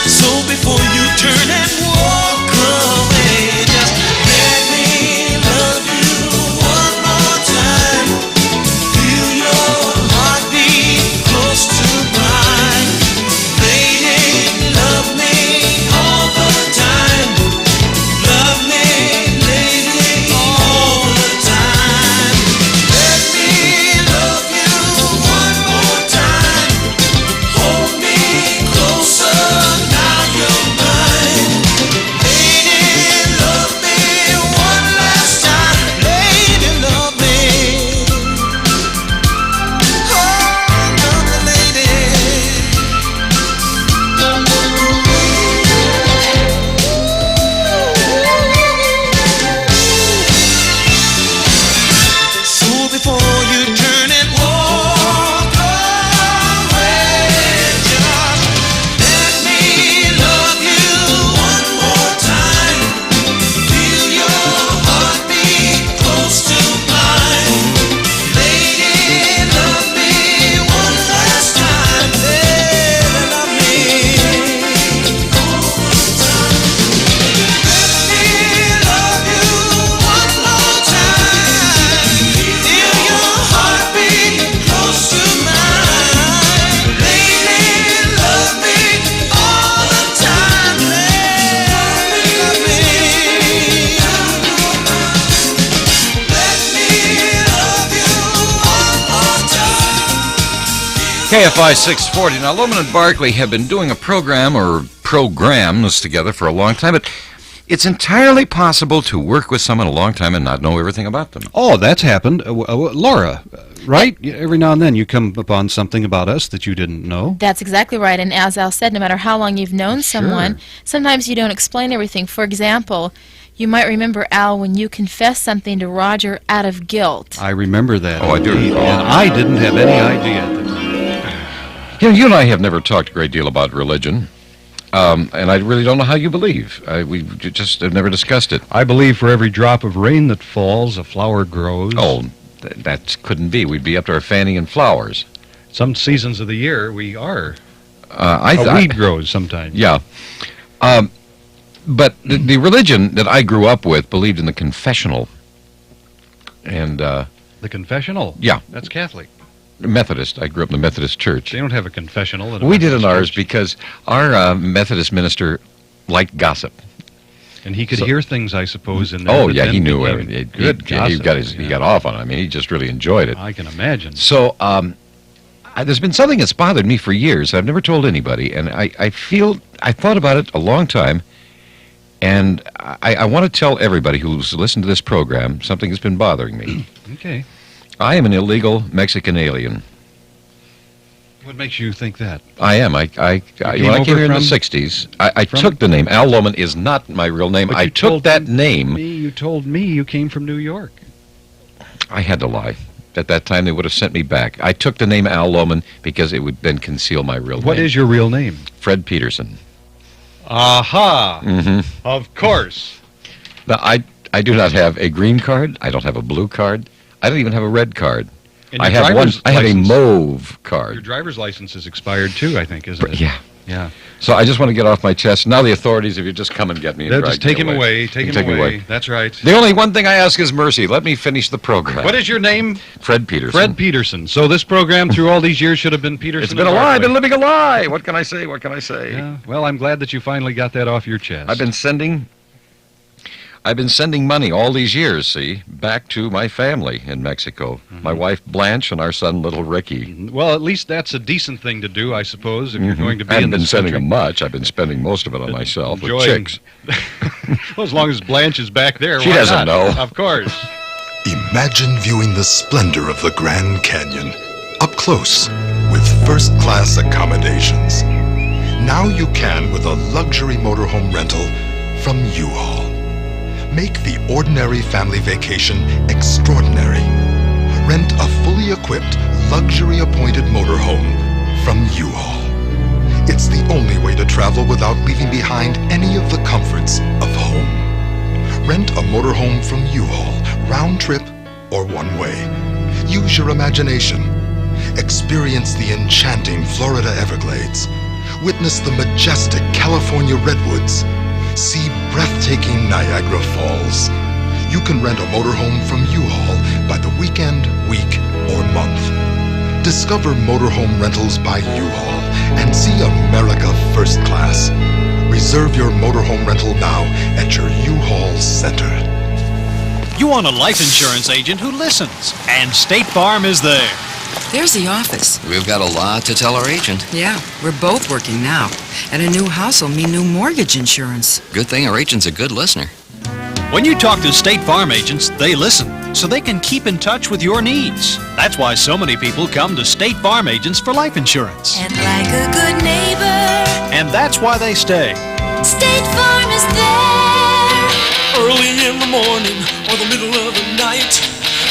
So before you turn and walk away, just let me love you one more time. Feel your heartbeat close to mine. Lady, love me all the time. Love me, lady, all the time. Let me love you one more time. Hold me closer, now you're mine. Lady, love me one last time. Lady, love me. Oh, love the lady. So before you turn and walk away, just let me love you one more time. Feel your heartbeat close to mine. Lady, love me one last time. Lady, love me all the time. Let me love you one more time. Feel your heartbeat close to mine. Lady, love me all the time. Lady, love me. Let me love you one more time. KFI 640. Now, Lohman and Barkley have been doing a program or programs together for a long time, but it's entirely possible to work with someone a long time and not know everything about them. Oh, that's happened. Laura, right? Every now and then you come upon something about us that you didn't know. That's exactly right. And as Al said, no matter how long you've known someone, sometimes you don't explain everything. For example, you might remember, Al, when you confessed something to Roger out of guilt. I remember that. Oh, I do. And I didn't have any idea at the time. You and I have never talked a great deal about religion, and I really don't know how you believe. We just have never discussed it. I believe for every drop of rain that falls, a flower grows. Oh, that couldn't be. We'd be up to our fanning in flowers. Some seasons of the year we are. A weed grows sometimes. Yeah. But the religion that I grew up with believed in the confessional. And the confessional? Yeah. That's Catholic. Methodist. I grew up in the Methodist church. They don't have a confessional. We did in ours because our Methodist minister liked gossip. And he could hear things, I suppose, in there. Oh, yeah, he knew everything. Good gossip. He got off on it. I mean, he just really enjoyed it. I can imagine. So, there's been something that's bothered me for years. I've never told anybody, and I thought about it a long time, and I want to tell everybody who's listened to this program something that's been bothering me. Okay. I am an illegal Mexican alien. What makes you think that? I am. When I came here in the 60s, I took the name. Al Lohman is not my real name. I took that name. You told me you came from New York. I had to lie. At that time, they would have sent me back. I took the name Al Lohman because it would then conceal my real name. What is your real name? Fred Peterson. Aha! Mm-hmm. Of course. Now, I do not have a green card. I don't have a blue card. I don't even have a red card. And I have a mauve card. Your driver's license is expired too, I think, isn't it? Yeah. Yeah. So I just want to get off my chest. Now the authorities, if you just come and get me and They'll drag just take me him away. Take him away. That's right. The only one thing I ask is mercy. Let me finish the program. What is your name? Fred Peterson. Fred Peterson. So this program through all these years should have been Peterson. It's been a lie. I've been living a lie. What can I say? What can I say? Yeah. Well, I'm glad that you finally got that off your chest. I've been sending money all these years, see, back to my family in Mexico. My wife Blanche and our son little Ricky. Well, at least that's a decent thing to do, I suppose, if you're going to be I haven't in been this sending country. them much. I've been spending most of it on myself with Enjoying- chicks. Well, as long as Blanche is back there, She why doesn't not? know. Of course. Imagine viewing the splendor of the Grand Canyon up close with first-class accommodations. Now you can with a luxury motorhome rental from U-Haul. Make the ordinary family vacation extraordinary. Rent a fully equipped, luxury-appointed motorhome from U-Haul. It's the only way to travel without leaving behind any of the comforts of home. Rent a motorhome from U-Haul, round trip or one way. Use your imagination. Experience the enchanting Florida Everglades. Witness the majestic California redwoods. See breathtaking Niagara Falls. You can rent a motorhome from U-Haul by the weekend, week, or month. Discover motorhome rentals by U-Haul and see America first class. Reserve your motorhome rental now at your U-Haul center. You want a life insurance agent who listens, and State Farm is there. There's the office. We've got a lot to tell our agent. Yeah, we're both working now. And a new house will mean new mortgage insurance. Good thing our agent's a good listener. When you talk to State Farm agents, they listen, so they can keep in touch with your needs. That's why so many people come to State Farm agents for life insurance. And like a good neighbor, And that's why they stay. State Farm is there. Early in the morning or the middle of the night,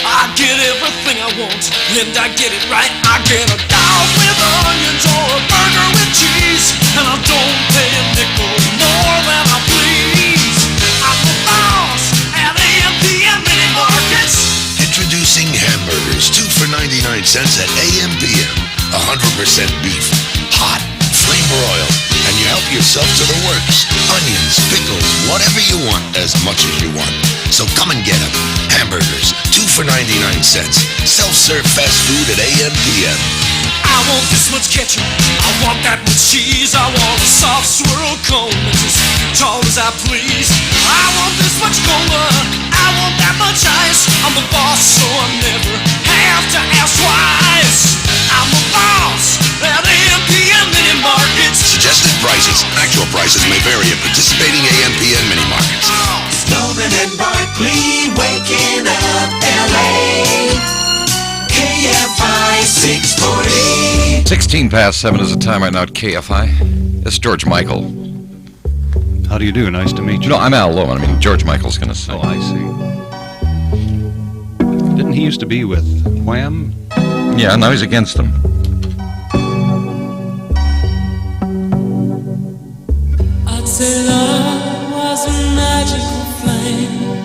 I get everything I want, and I get it right. I get a dog with onions or a burger with cheese, and I don't pay a nickel more than I please. I'm the boss at AM/PM Mini Markets. Introducing hamburgers, 2 for 99 cents at AM/PM. 100% beef, hot, flame broiled, and you help yourself to the works. Onions, pickles, whatever you want, as much as you want. So come and get them. Hamburgers, 2 for 99 cents. Self-serve fast food at AM/PM. I want this much ketchup, I want that much cheese, I want a soft swirl cone that's as tall as I please. I want this much cola, I want that much ice. I'm the boss, so I never have to ask twice. I'm the boss at AM/PM Mini Markets. Suggested prices. Actual prices may vary at participating AM/PM mini markets. Lohman and Barkley, waking up LA. KFI 640. 16 past 7 is the time right now at KFI. It's George Michael. How do you do? Nice to meet you. No, I'm Al Lohman. I mean, George Michael's going to sing. Oh, I see. Didn't he used to be with Wham? Yeah, now he's against them. I'd say love was a magical flame.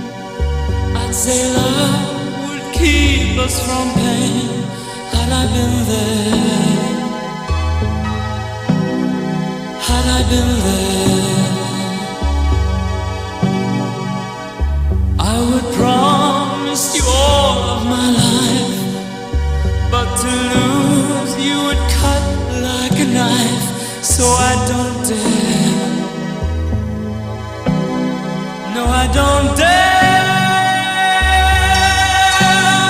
I'd say love would keep us from pain. Had I been there, had I been there, I would promise you all of my life. But to lose you would cut like a knife. So I don't dare. No, I don't dare.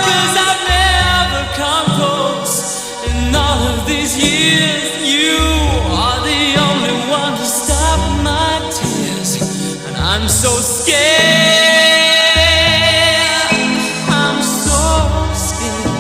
'Cause I've never come close. In all of these years, you are the only one to stop my tears. And I'm so scared. I'm so scared.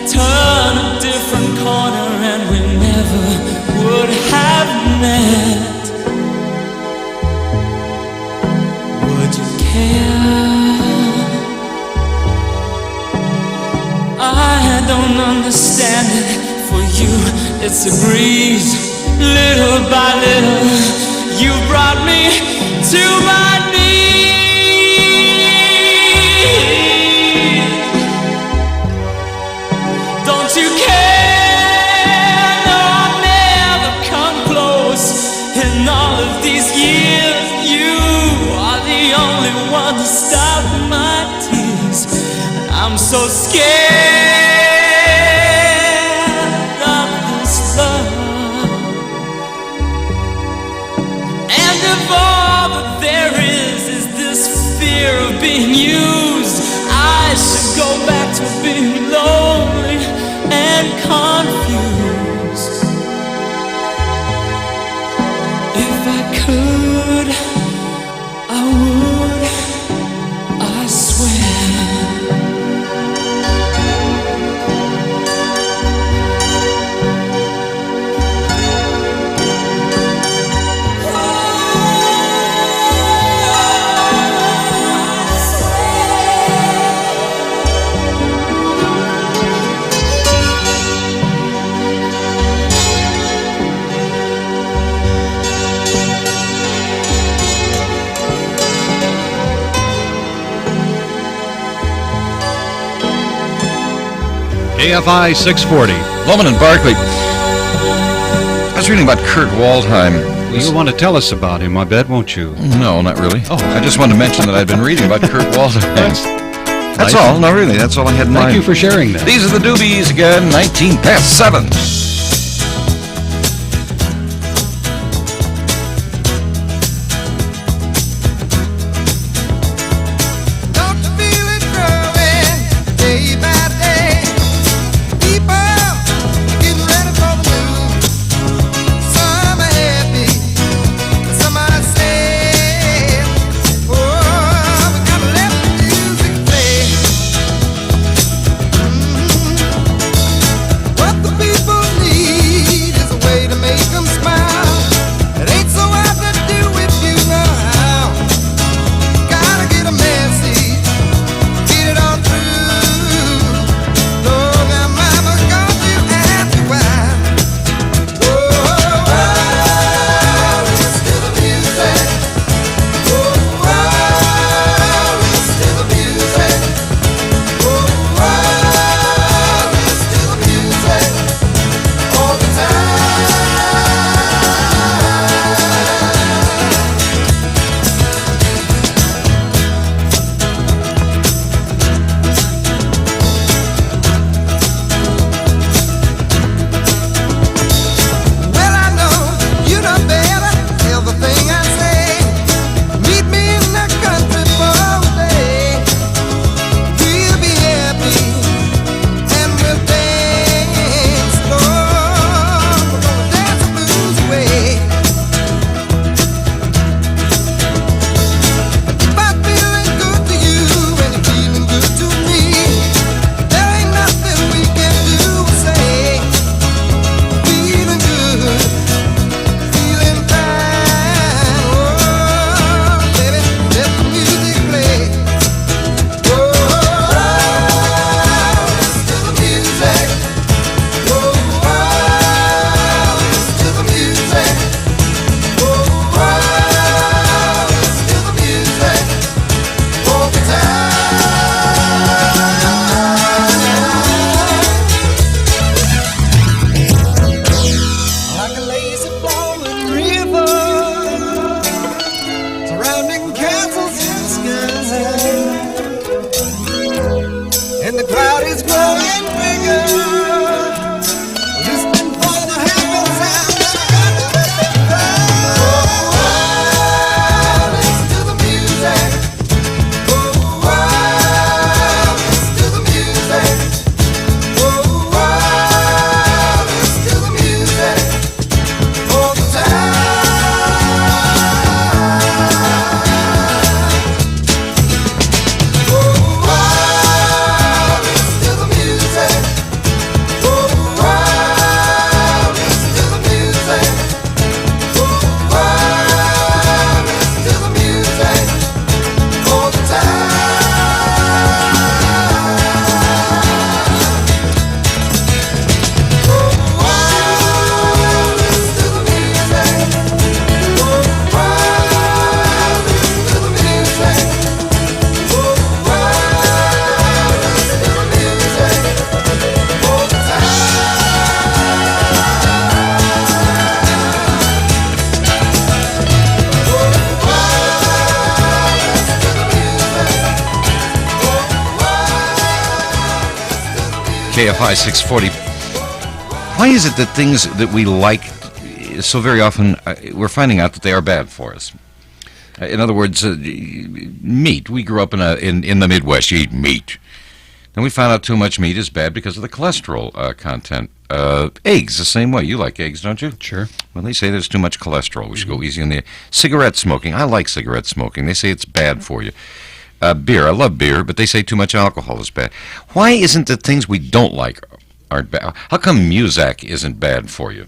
turn a different corner and we never would have met. Would you care? I don't understand it. For you, it's a breeze. Little by little, you brought me to my knees. Don't you care? No, I'll never come close. In all of these years, you are the only one to stop my tears. And I'm so scared. Fear of being used, I should go back to being lonely and confused. If I could, I would, I swear. KFI 640. Lohman and Barkley. I was reading about Kurt Waldheim. You'll want to tell us about him, I bet, won't you? No, not really. Oh. I just wanted to mention that I'd been reading about Kurt Waldheim. That's nice. all. No, really. That's all I had in mind. Thank you for sharing that. These are the Doobies again, 19 past 7. What the people need. KFI 640. Why is it that things that we like so very often, we're finding out that they are bad for us? In other words, meat. We grew up in the Midwest. You eat meat. Then we found out too much meat is bad because of the cholesterol content. Eggs, the same way. You like eggs, don't you? Sure. Well, they say there's too much cholesterol. We should go easy on the cigarette smoking. I like cigarette smoking. They say it's bad for you. Beer. I love beer, but they say too much alcohol is bad. Why isn't the things we don't like aren't bad? How come Muzak isn't bad for you?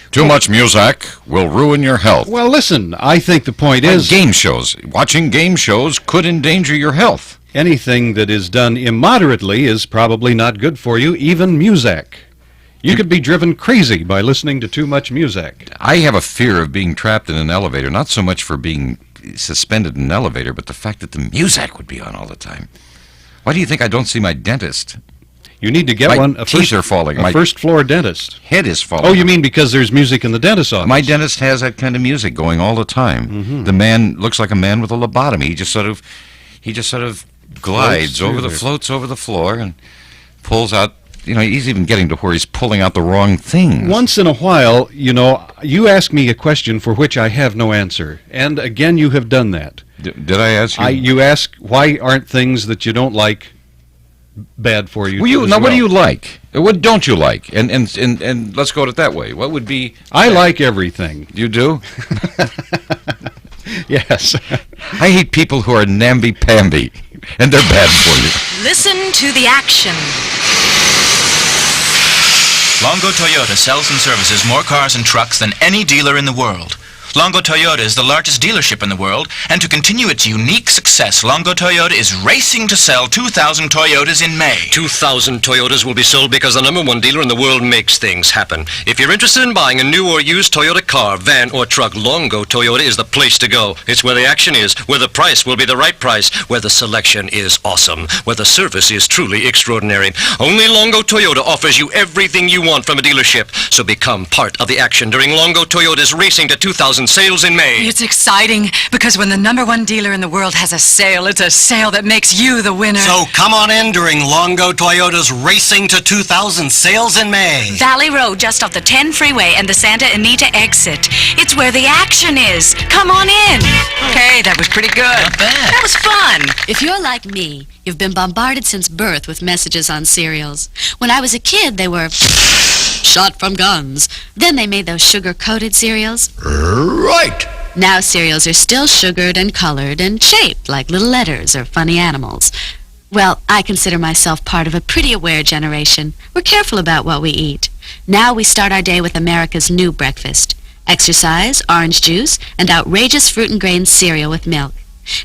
Too much Muzak will ruin your health. Well, listen, I think the point is... game shows. Watching game shows could endanger your health. Anything that is done immoderately is probably not good for you, even Muzak. You could be driven crazy by listening to too much Muzak. I have a fear of being trapped in an elevator, not so much for being suspended in an elevator, but the fact that the Muzak would be on all the time. Why do you think I don't see my dentist? You need to get my one. Teeth are falling. My first-floor dentist. Head is falling. Oh, you mean because there's music in the dentist's office? My dentist has that kind of music going all the time. Mm-hmm. The man looks like a man with a lobotomy. He just sort of glides floats over the floor and pulls out. You know, he's even getting to where he's pulling out the wrong things. Once in a while, you know, you ask me a question for which I have no answer. And again, you have done that. Did I ask you? You ask, why aren't things that you don't like bad for you? What do you like? What don't you like? And let's go at it that way. What would be... I like everything. You do? Yes. I hate people who are namby-pamby, and they're bad for you. Listen to the action. Longo Toyota sells and services more cars and trucks than any dealer in the world. Longo Toyota is the largest dealership in the world, and to continue its unique success, Longo Toyota is racing to sell 2,000 Toyotas in May. 2,000 Toyotas will be sold because the #1 dealer in the world makes things happen. If you're interested in buying a new or used Toyota car, van, or truck, Longo Toyota is the place to go. It's where the action is, where the price will be the right price, where the selection is awesome, where the service is truly extraordinary. Only Longo Toyota offers you everything you want from a dealership. So become part of the action during Longo Toyota's Racing to 2,000 sales in May. It's exciting because when the #1 dealer in the world has a sale, it's a sale that makes you the winner. So come on in during Longo Toyota's Racing to 2,000 sales in May. Valley Road, just off the 10 freeway and the Santa Anita exit. It's where the action is. Come on in. Okay, that was pretty good. Not bad. That was fun. If you're like me, you've been bombarded since birth with messages on cereals. When I was a kid, they were shot from guns. Then they made those sugar-coated cereals. Right. Now cereals are still sugared and colored and shaped like little letters or funny animals. Well, I consider myself part of a pretty aware generation. We're careful about what we eat. Now we start our day with America's new breakfast. Exercise, orange juice, and outrageous fruit and grain cereal with milk.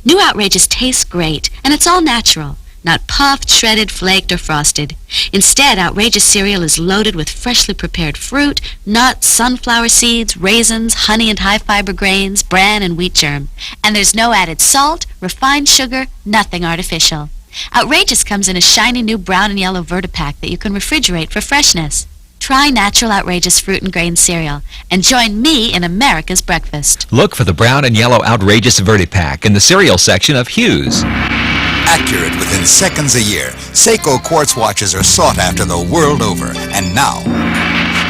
New Outrageous tastes great, and it's all natural. Not puffed, shredded, flaked, or frosted. Instead, Outrageous cereal is loaded with freshly prepared fruit, nuts, sunflower seeds, raisins, honey and high-fiber grains, bran and wheat germ. And there's no added salt, refined sugar, nothing artificial. Outrageous comes in a shiny new brown and yellow Vertipack that you can refrigerate for freshness. Try natural Outrageous fruit and grain cereal and join me in America's breakfast. Look for the brown and yellow Outrageous Vertipack in the cereal section of Hughes. Accurate within seconds a year, Seiko quartz watches are sought after the world over. And now,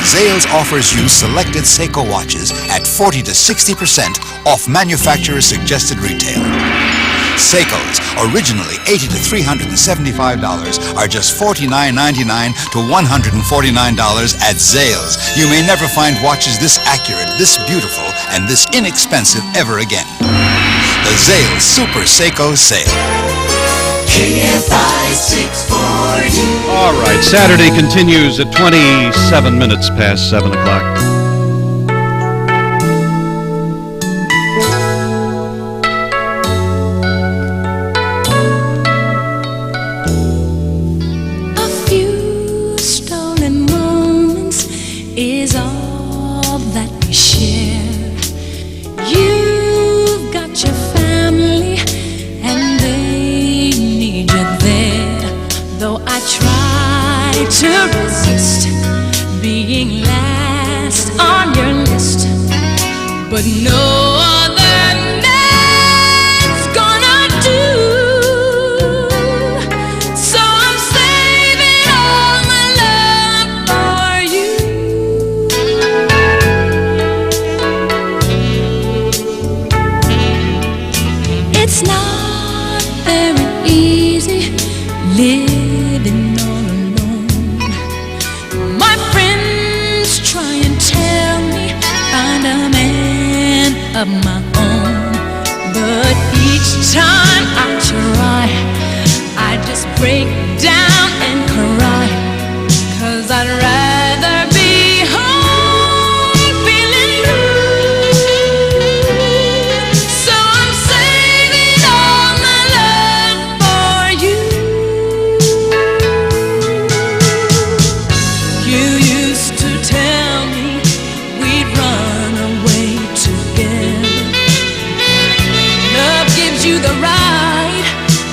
Zales offers you selected Seiko watches at 40 to 60% off manufacturer's suggested retail. Seikos, originally $80 to $375, are just $49.99 to $149 at Zales. You may never find watches this accurate, this beautiful, and this inexpensive ever again. The Zales Super Seiko Sale. KFI 640. All right, Saturday continues at 27 minutes past 7 o'clock. A few stolen moments is all that we share. You've got your family and they need you there. Though I try to resist being last on your list, but no other man's gonna do. So I'm saving all very easy living all alone. My friends try and tell me find a man of my own, but each time I try, I just break down and cry, 'cause I'd rather be home feeling blue. So I'm saving all my love for you. You used to tell me we'd run away together. Love gives you the right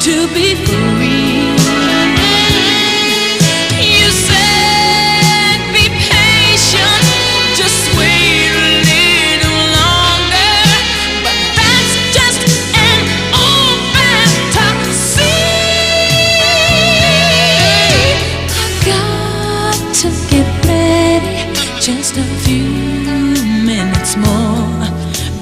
to be free. You said be patient, just wait a little longer, but that's just an old fantasy. I got to get ready, just a few minutes more.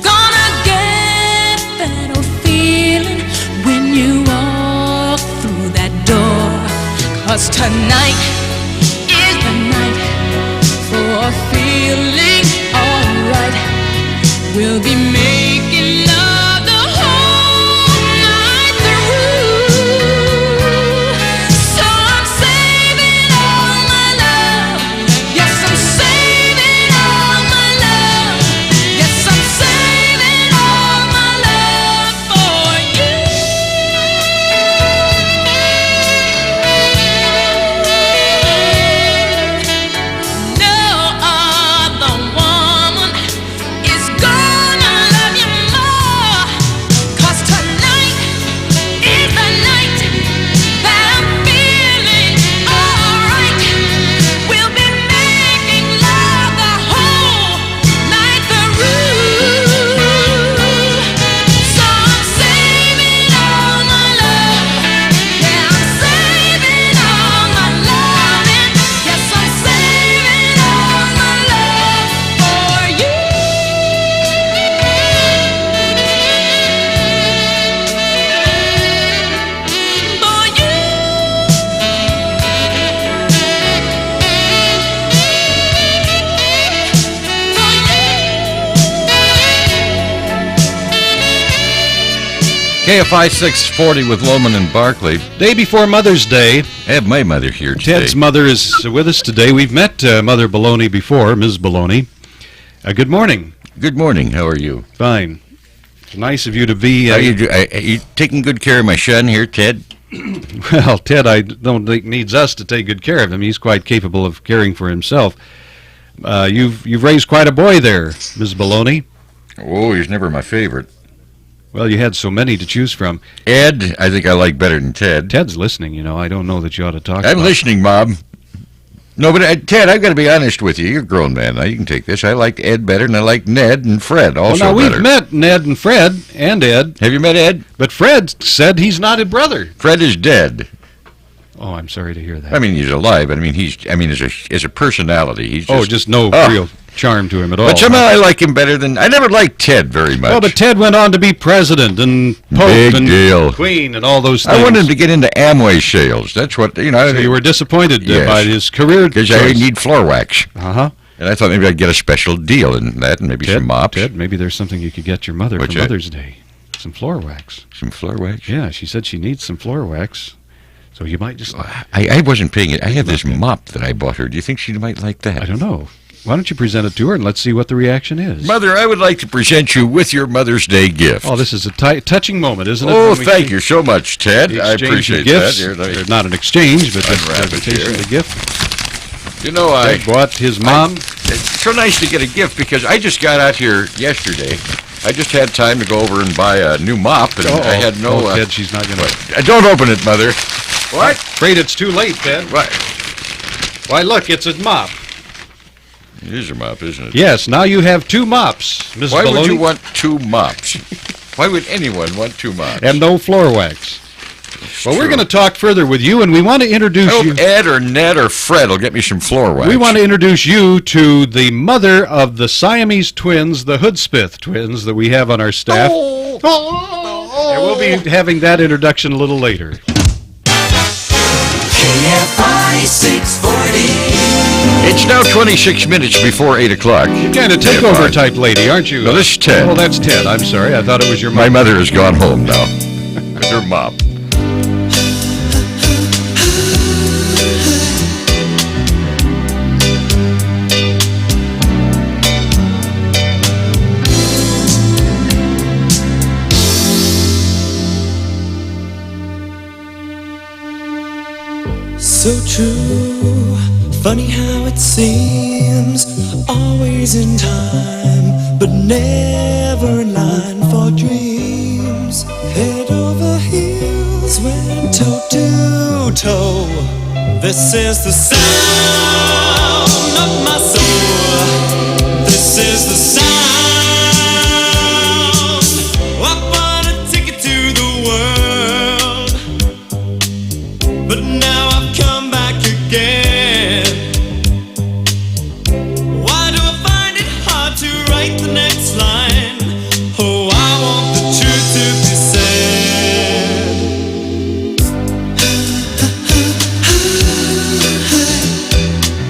Gonna get that old feeling when you walk through that door. 'Cause tonight is the night for feeling alright. We'll be making love the whole night through. So I'm saving all my love. Yes, I'm saving all my love. Yes, I'm saving all my love for you. No other woman is gonna love you more, 'cause tonight is the night that I'm feeling alright. We'll be making love the whole night through. So I'm saving all my love. Yeah, I'm saving all my loving. Yes, I'm saving all my love for you. For you. KFI 640 with Lohman and Barkley. Day before Mother's Day. I have my mother here today. Ted's mother is with us today. We've met Mother Baloney before, Ms. Baloney. Good morning. Good morning. How are you? Fine. It's nice of you to be... Are you taking good care of my son here, Ted? Well, Ted, I don't think needs us to take good care of him. He's quite capable of caring for himself. You've raised quite a boy there, Ms. Baloney. Oh, he's never my favorite. Well, you had so many to choose from. Ed, I think I like better than Ted. Ted's listening, you know. I don't know that you ought to talk I'm about listening, Mom. No, but Ted, I've got to be honest with you. You're a grown man now. You can take this. I liked Ed better, and I like Ned and Fred also well, now, better. we've met Ned and Fred and Ed. Have you met Ed? But Fred said he's not a brother. Fred is dead. Oh, I'm sorry to hear that. I mean, he's alive, but as a personality, he's just... just no real charm to him at all. But somehow I like him better than... I never liked Ted very much. Well, but Ted went on to be president and Pope Big and deal. Queen and all those things. I wanted him to get into Amway sales. That's what, you know... So you were disappointed by his career because I need floor wax. Uh-huh. And I thought maybe I'd get a special deal in that and maybe some mops. Ted, maybe there's something you could get your mother for Mother's Day. Some floor wax. Some floor wax? Yeah, she said she needs some floor wax. So you might just... I wasn't paying it. I have this mop that I bought her. Do you think she might like that? I don't know. Why don't you present it to her and let's see what the reaction is? Mother, I would like to present you with your Mother's Day gift. Oh, this is a touching moment, isn't it? Oh, thank you so much, Ted. I appreciate gifts. that. They're not an exchange, but unwrap a it here. the gift. You know, I bought his mom. It's so nice to get a gift because I just got out here yesterday. I just had time to go over and buy a new mop, and I had no... Ted, she's not going to... Don't open it, Mother. What? Afraid it's too late, Ted. What? Why, look, it's a mop. It is a mop, isn't it? Yes, now you have two mops, Mrs. Why Baloney. would you want two mops? Why would anyone want two mops? And no floor wax. Well, we're going to talk further with you, and we want to introduce I you... hope Ed or Ned or Fred will get me some floor wax. We want to introduce you to the mother of the Siamese twins, the Hudspeth twins that we have on our staff. And we'll be having that introduction a little later. KFI 640. It's now 26 minutes before 8 o'clock. You're kind of takeover type lady, aren't you? No, this is Ted. Oh, that's Ted. I'm sorry. I thought it was your mom. My mother has gone home now with her mom. So true, funny how it seems, always in time, but never in line for dreams. Head over heels, went toe to toe. This is the sound of my soul. This is the sound. I bought a ticket to the world, but now I've come back again. Why do I find it hard to write the next line? Oh, I want the truth to be said.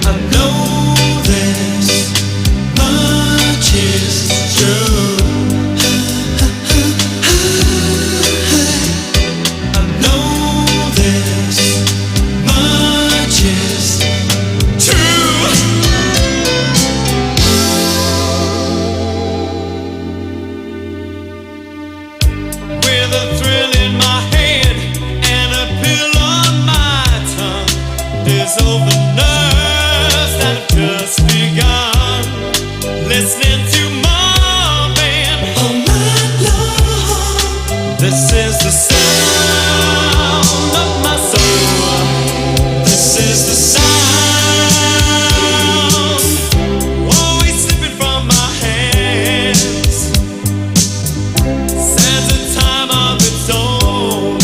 I know this much is true. I know this much is true. With a thrill in my head and a pill on my tongue, dissolve the nerves that have just begun. Listening to Marvin all night long. This is the sound of my soul. This is the sound, always slipping from my hands. Sands a time of its own.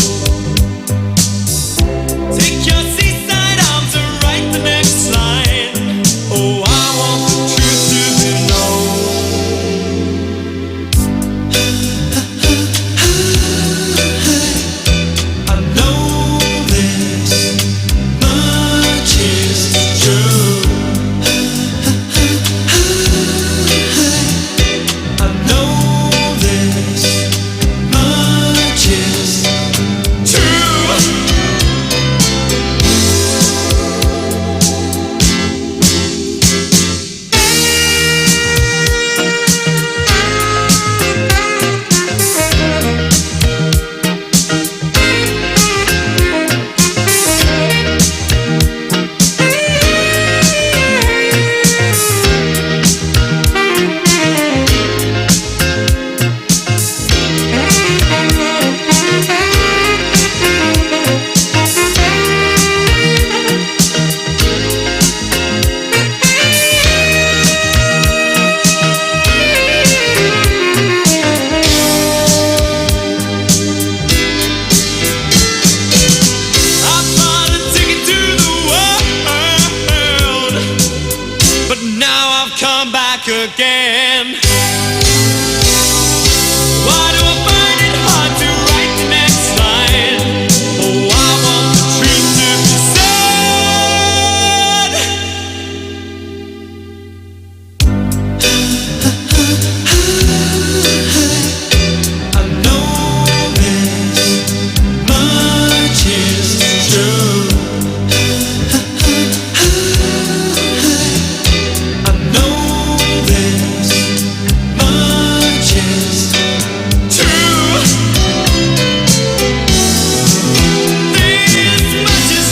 Take your seaside arms and write the next line. Oh, I want the truth to be known. I know this much is true. I know this much is true. I bought a ticket to the world, but now I've come back again. Why do I find it hard to write the next line? Oh, I want the truth to be said. I know this much is true. I know this much is true.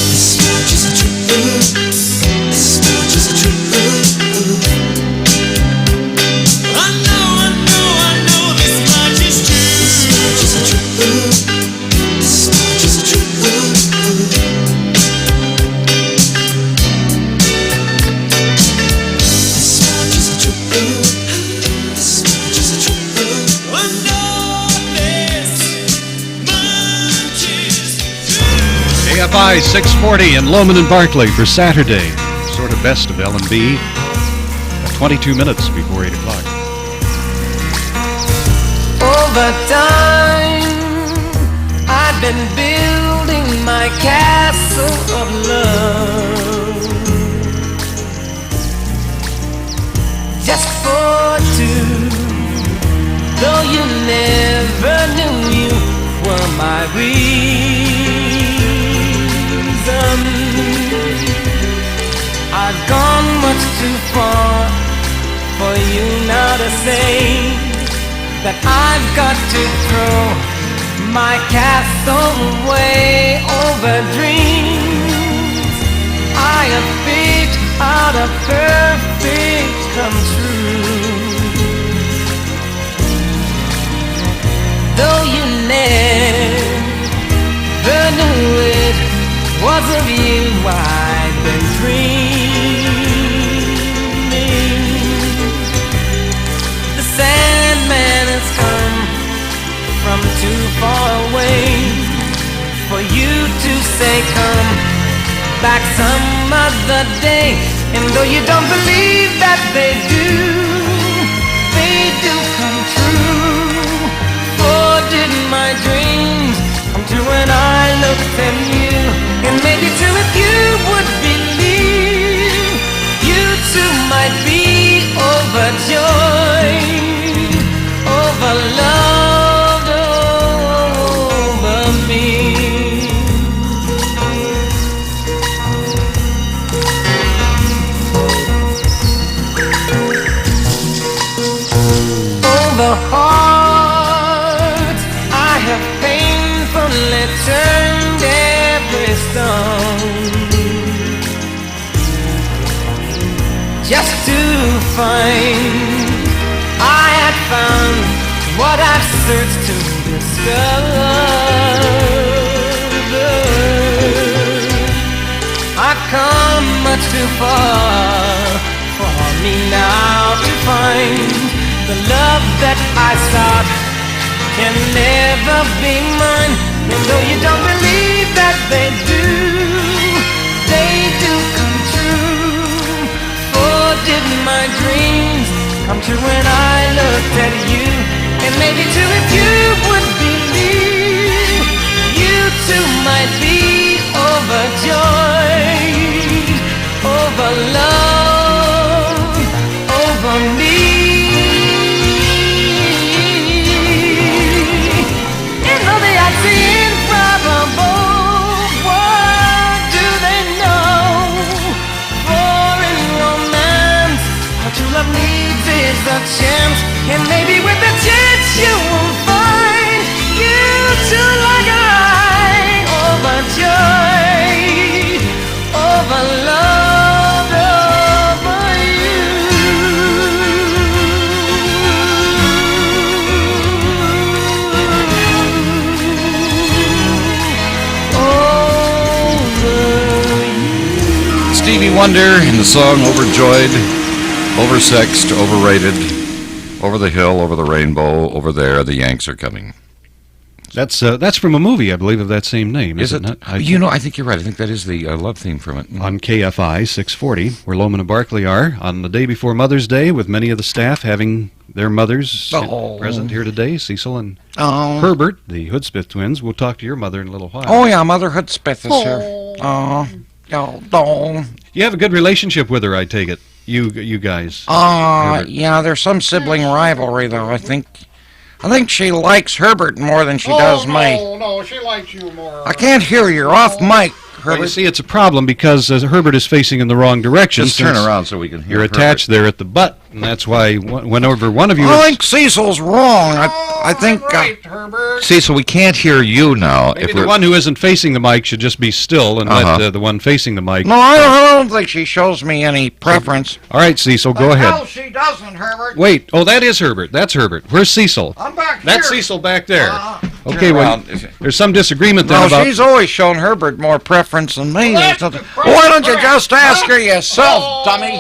This much is true. This much is true. This much is true. I know this much is true. This much is true. This much is true. This much is true. This much is true. I know this much is true. KFI 640 and Lohman and Barkley for Saturday. Sort of best of L&B. 22 minutes before 8 o'clock. Over time, I've been building my castle of love, just for two. Though you never knew you were my reason, I've gone much too far for you now to say that I've got to throw my castle away over dreams I have picked out a perfect come true. Though you never knew it was of you I've been dreaming. The Sandman has come from too far away for you to say come back some other day. And though you don't believe that they do come true. For did my dreams come true when I looked at you? And maybe too if you would believe, you too might be overjoyed, overloved over me. Over hearts I have painfully turned every stone, just to find I had found what I've searched to discover. I've come much too far for me now to find the love that I sought can never be mine. And though you don't believe that they do come true. For did my dreams come true when I looked at you? And maybe too if you would believe, you too might be overjoyed, overloved, over me. And though they are improbable, what do they know? For in romance, what true love needs is a chance. And maybe with a chance you will find you too like I, overjoyed, overloved over you. Stevie Wonder in the song Overjoyed, Oversexed, Overrated, Over the Hill, Over the Rainbow, Over There, the Yanks Are Coming. That's from a movie, I believe, of that same name. Is it not? I think you're right. I think that is the love theme from it. On KFI 640, where Lohman and Barkley are, on the day before Mother's Day, with many of the staff having their mothers present here today, Cecil and Herbert, the Hoodspeth twins. We'll talk to your mother in a little while. Oh, yeah, Mother Hoodspeth is here. Oh. You have a good relationship with her, I take it. You guys. Yeah, there's some sibling rivalry, though. I think she likes Herbert more than she does me. No, she likes you more. I can't hear you. You're off mic, Herbert. Well, you see, it's a problem because Herbert is facing in the wrong direction. Just turn around so we can hear You're attached there at the butt, and that's why whenever one of you... I think Cecil's wrong. I think... Cecil, we can't hear you now. Maybe the one who isn't facing the mic should just be still and let the one facing the mic... No, I don't think she shows me any preference. All right, Cecil, go ahead. No, she doesn't, Herbert. Wait, that is Herbert. That's Herbert. Where's Cecil? I'm back That's here. Cecil back there. Okay, well, there's some disagreement there No, about... she's always shown Herbert more preference than me. Why don't you just ask her yourself, dummy?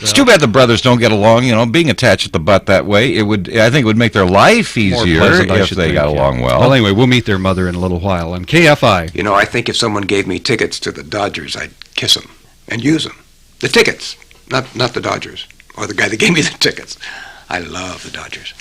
It's too bad the brothers don't get along. You know, being attached at the butt that way, I think it would make their life easier if they got along well. Well, anyway, we'll meet their mother in a little while on KFI. You know, I think if someone gave me tickets to the Dodgers, I'd kiss them and use them. The tickets, Not the Dodgers, or the guy that gave me the tickets. I love the Dodgers.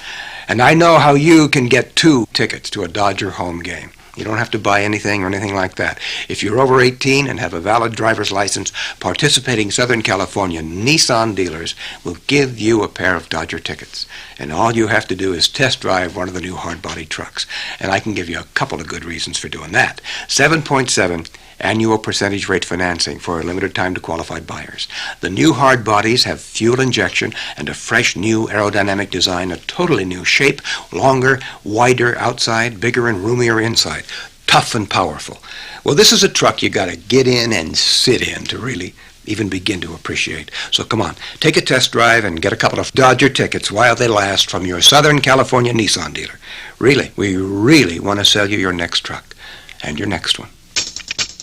And I know how you can get 2 tickets to a Dodger home game. You don't have to buy anything or anything like that. If you're over 18 and have a valid driver's license, participating Southern California Nissan dealers will give you a pair of Dodger tickets. And all you have to do is test drive one of the new hard-body trucks. And I can give you a couple of good reasons for doing that. 7.7 annual percentage rate financing for a limited time to qualified buyers. The new hard bodies have fuel injection and a fresh new aerodynamic design, a totally new shape, longer, wider outside, bigger and roomier inside, tough and powerful. Well, this is a truck you got to get in and sit in to really even begin to appreciate. So come on, take a test drive and get a couple of Dodger tickets while they last from your Southern California Nissan dealer. Really, we really want to sell you your next truck and your next one.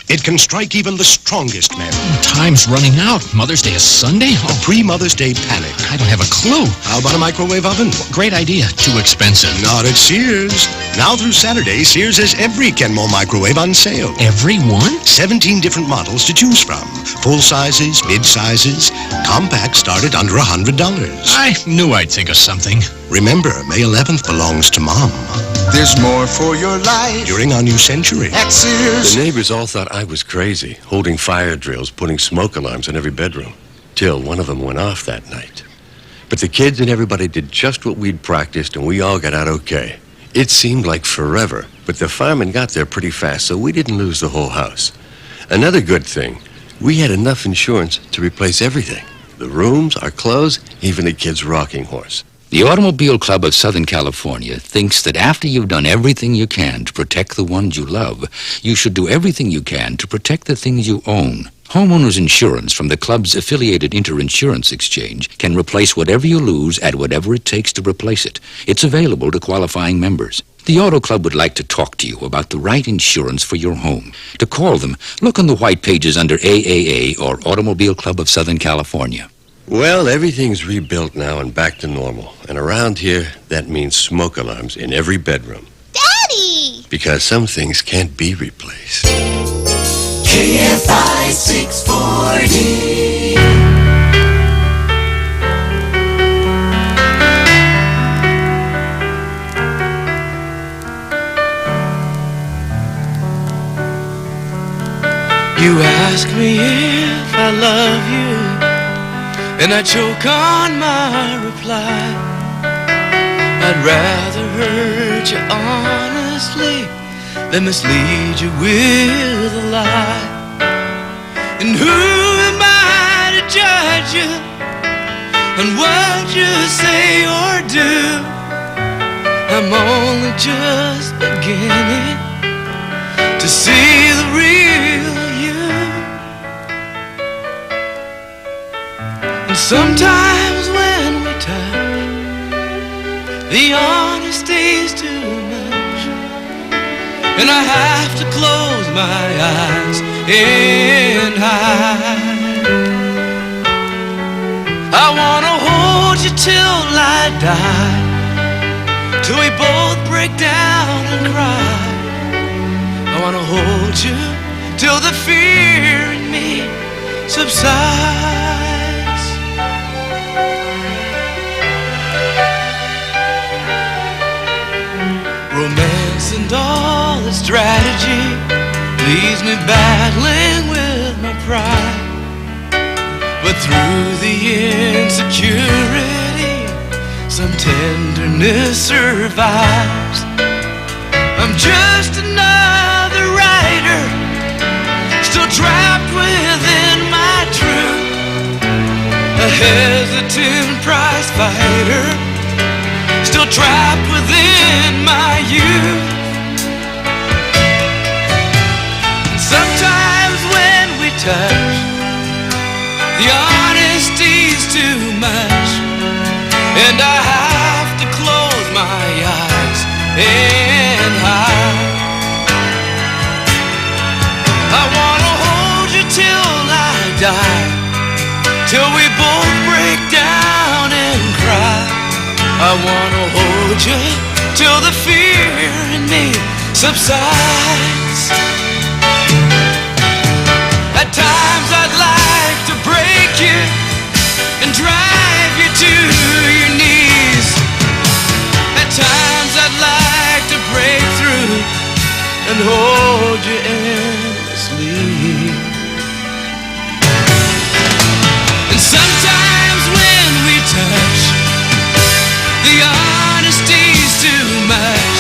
It can strike even the strongest men. Time's running out. Mother's Day is Sunday? The pre-Mother's Day panic. I don't have a clue. How about a microwave oven? Great idea. Too expensive. Not at Sears. Now through Saturday, Sears has every Kenmore microwave on sale. Every one? 17 different models to choose from. Full sizes, mid sizes. Compact start at under $100. I knew I'd think of something. Remember, May 11th belongs to Mom. There's more for your life During our new century. at Sears. The neighbors all thought I was crazy, holding fire drills, putting smoke alarms in every bedroom, till one of them went off that night. But the kids and everybody did just what we'd practiced, and we all got out okay. It seemed like forever, but the firemen got there pretty fast, so we didn't lose the whole house. Another good thing, we had enough insurance to replace everything. The rooms, our clothes, even the kids' rocking horse. The Automobile Club of Southern California thinks that after you've done everything you can to protect the ones you love, you should do everything you can to protect the things you own. Homeowners insurance from the club's affiliated Inter-Insurance Exchange can replace whatever you lose at whatever it takes to replace it. It's available to qualifying members. The Auto Club would like to talk to you about the right insurance for your home. To call them, look on the white pages under AAA or Automobile Club of Southern California. Well, everything's rebuilt now and back to normal. And around here, that means smoke alarms in every bedroom. Daddy! Because some things can't be replaced. KFI 640. You ask me if I love you, and I choke on my reply. I'd rather hurt you honestly than mislead you with a lie. And who am I to judge you on what you say or do? I'm only just beginning to see the real you. And sometimes when we touch, the honesty's too much, and I have to close my eyes and hide. I wanna hold you till I die, till we both break down and cry. I wanna hold you till the fear in me subsides. Romance and all its strategy leaves me battling with my pride. But through the insecurity, some tenderness survives. I'm just another writer, still trapped within my truth. A hesitant prize fighter, still trapped within my youth. And sometimes when we touch, the honesty's too much, and I have to close my eyes and hide. I wanna hold you till I die, till we both break down and cry. I wanna hold you till the fear in me subsides. At times I'd like to break you, and hold you endlessly. And sometimes when we touch, the honesty's too much,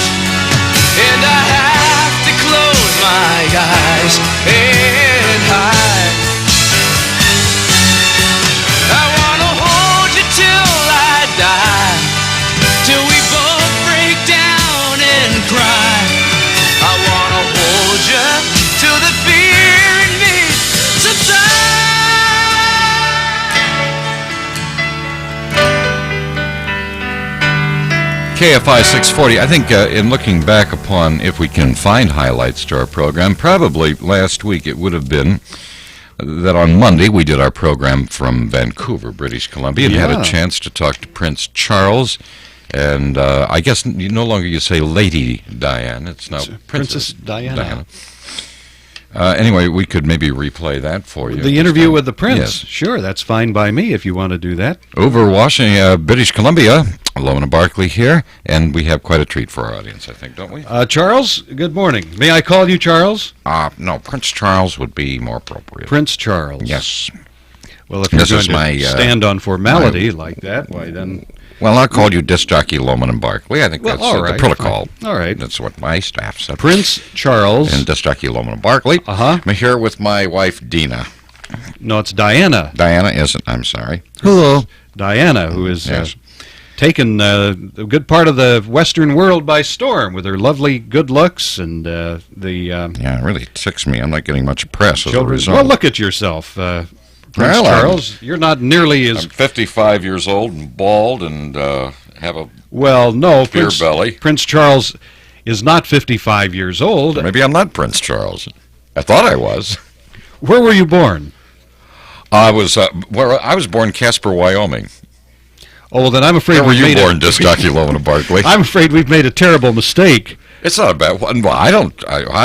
and I have to close my eyes and hide. I wanna hold you till I die, till we both break down and cry. I wanna hold you till the fear in me subsides. KFI 640, I think in looking back upon if we can find highlights to our program, probably last week it would have been that on Monday we did our program from Vancouver, British Columbia, and had a chance to talk to Prince Charles. And I guess no longer you say Lady Diane, it's now Princess Diana. Anyway, we could maybe replay that for you. The interview with the Prince. Yes. Sure, that's fine by me if you want to do that. Over Washington, British Columbia, Lohman Barkley here, and we have quite a treat for our audience, I think, don't we? Charles, good morning. May I call you Charles? No, Prince Charles would be more appropriate. Prince Charles. Yes. Well, if you're going to stand on formality like that, why then... Well, I'll call you Disc Jockey Lohman and Barkley. I think that's the protocol. Fine. All right. That's what my staff said. Prince Charles. And Disc Jockey Lohman and Barkley. Uh-huh. I'm here with my wife, Dina. No, it's Diana. Diana isn't. I'm sorry. Hello. Diana, who is taken a good part of the Western world by storm with her lovely good looks and the... yeah, it really ticks me. I'm not getting much press as a result. Well, look at yourself. Prince Charles, you're not nearly as... I'm 55 years old and bald and have a beer belly. Prince Charles is not 55 years old. Maybe I'm not Prince Charles. I thought I was. Where were you born? I was born Casper, Wyoming. Oh, well, then I'm afraid Where were you born, Disc Jockey Lohman and Barkley? I'm afraid we've made a terrible mistake. It's not a bad one. Well,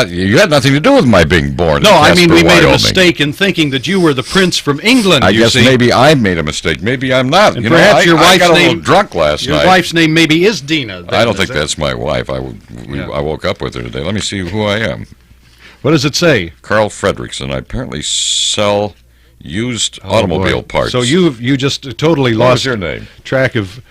you had nothing to do with my being born. No, I mean, we made Wyoming. a mistake in thinking that you were the prince from England. I guess maybe I made a mistake. Maybe I'm not. And perhaps your wife's I got a name, little drunk last night. Your wife's name maybe is Dina. I don't think that's my wife. I woke up with her today. Let me see who I am. What does it say? Carl Fredrickson. I apparently sell used automobile parts. So you just totally lost your name? Track of...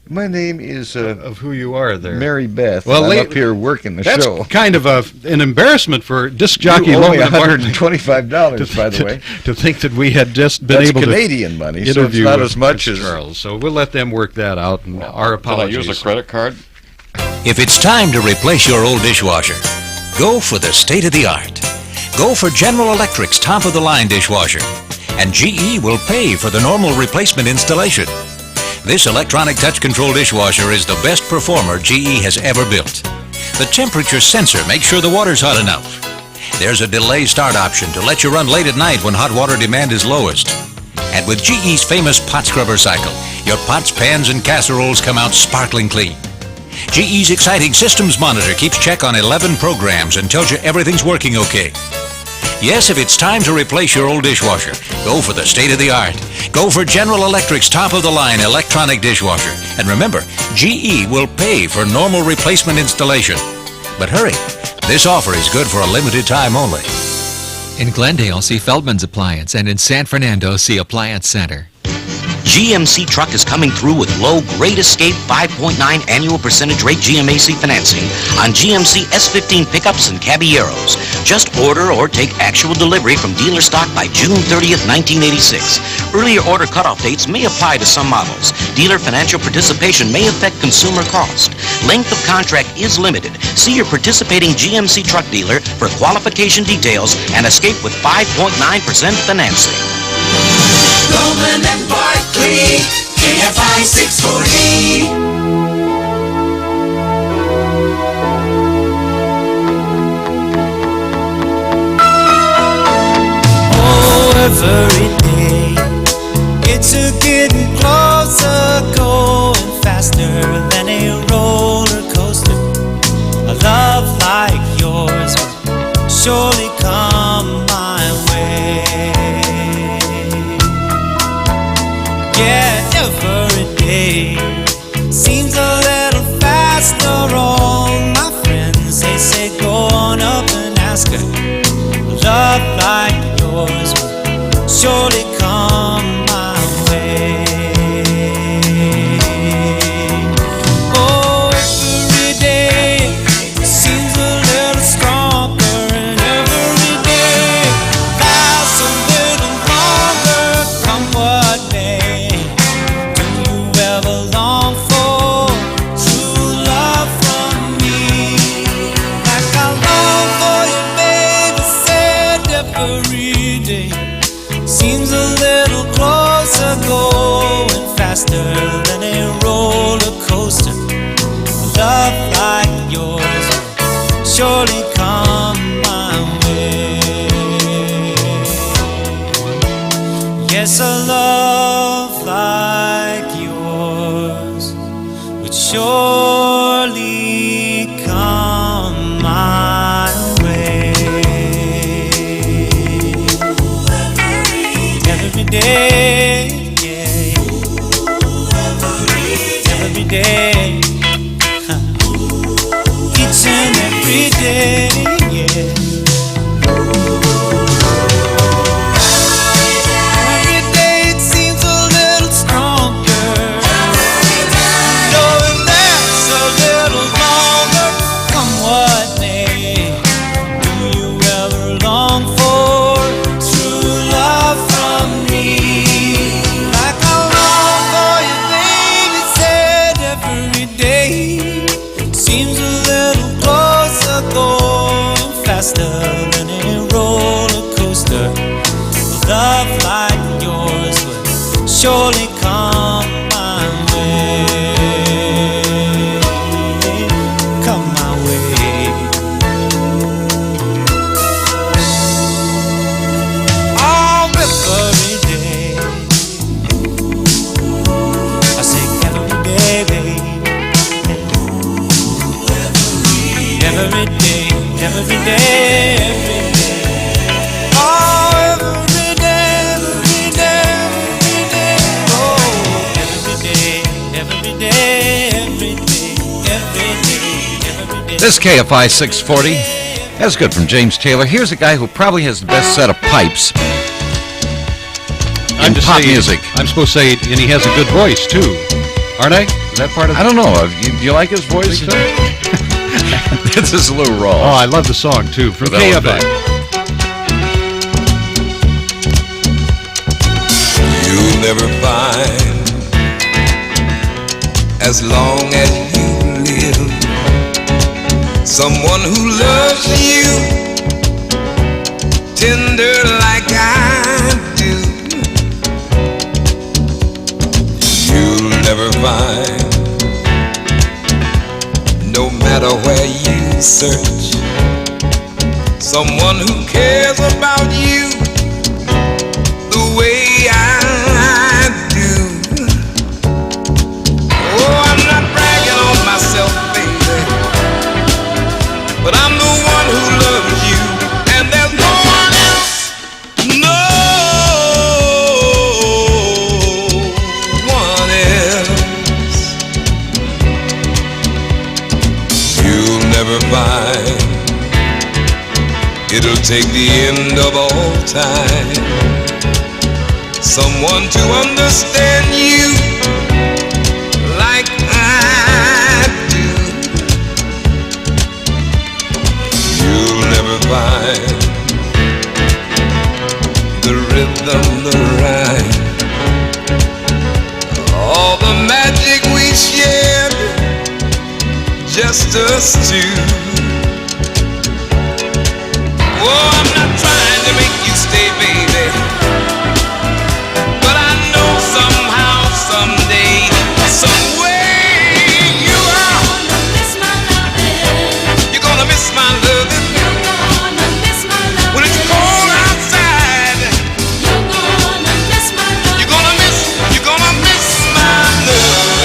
My name is of who you are there. Mary Beth. Well, I'm up here working the show. That's kind of an embarrassment for Disc Jockey Lohman Lohman $125, by the way. To think that we had just been able Canadian to money, interview so it's not with as much Prince as Charles. So we'll let them work that out. And our apologies. Can I use a credit card? If it's time to replace your old dishwasher, go for the state-of-the-art. Go for General Electric's top-of-the-line dishwasher, and GE will pay for the normal replacement installation. This electronic touch control dishwasher is the best performer GE has ever built. The temperature sensor makes sure the water's hot enough. There's a delay start option to let you run late at night when hot water demand is lowest. And with GE's famous pot scrubber cycle, your pots, pans, and casseroles come out sparkling clean. GE's exciting systems monitor keeps check on 11 programs and tells you everything's working okay. Yes, if it's time to replace your old dishwasher, go for the state-of-the-art. Go for General Electric's top-of-the-line electronic dishwasher. And remember, GE will pay for normal replacement installation. But hurry, this offer is good for a limited time only. In Glendale, see Feldman's Appliance, and in San Fernando, see Appliance Center. GMC Truck is coming through with low Great Escape 5.9 annual percentage rate GMAC financing on GMC S15 pickups and Caballeros. Just order or take actual delivery from dealer stock by June 30th, 1986. Earlier order cutoff dates may apply to some models. Dealer financial participation may affect consumer cost. Length of contract is limited. See your participating GMC Truck dealer for qualification details and escape with 5.9% financing. Lohman and Barkley, KFI 640. Oh, every day it's a getting closer, going faster than a roller coaster. A love like yours will surely come my way. Yeah, every day seems a little faster. All my friends, they say go on up and ask her. Love like yours will surely come my way. Oh, every day seems a little stronger, and every day lasts a little longer. Come what may, do you ever long for true love from me? Like I long for you, baby, said every day seems a little closer, going faster than a roller coaster. Love like yours will surely come my way. Yes, a love like yours would surely come my way. Every day, yeah. Every day, each and every day, yeah. Every day it seems a little stronger, knowing that's a little longer. Come what may, do you ever long for true love from me? Like I long for you, baby, said every day seems a little closer, going faster than a roller coaster. Love like yours would surely come my way. Come my way. Oh, every day. I say every day, baby. Every day, every day, every day. Oh, every day, every day, every day. Oh, every day, every day, every day, every day, every day. This KFI 640, that's good from James Taylor. Here's a guy who probably has the best set of pipes in just pop saying, music. I'm supposed to say, and he has a good voice, too. Aren't I? Is that part of I don't know. Do you like his voice? This is Lou Rawls. Oh, I love the song, too, from For that one KFI. You'll never find, as long as you live, someone who loves you tender like I do. You'll never find, no matter where you search, someone who cares about you the way I do. Oh, I'm not bragging on myself, baby, but I'm the one who loves you, and there's no one else, no one else. You'll never find, it'll take the end of all time, someone to understand you like I do. You'll never find the rhythm, the rhyme, all the magic we shared, just us two. Oh, I'm not trying to make you stay, baby, but I know somehow, someday, some way you are gonna miss my loving. You're gonna miss my loving. You're gonna miss my loving. When it's cold outside, you're gonna miss my loving. You're gonna miss my love.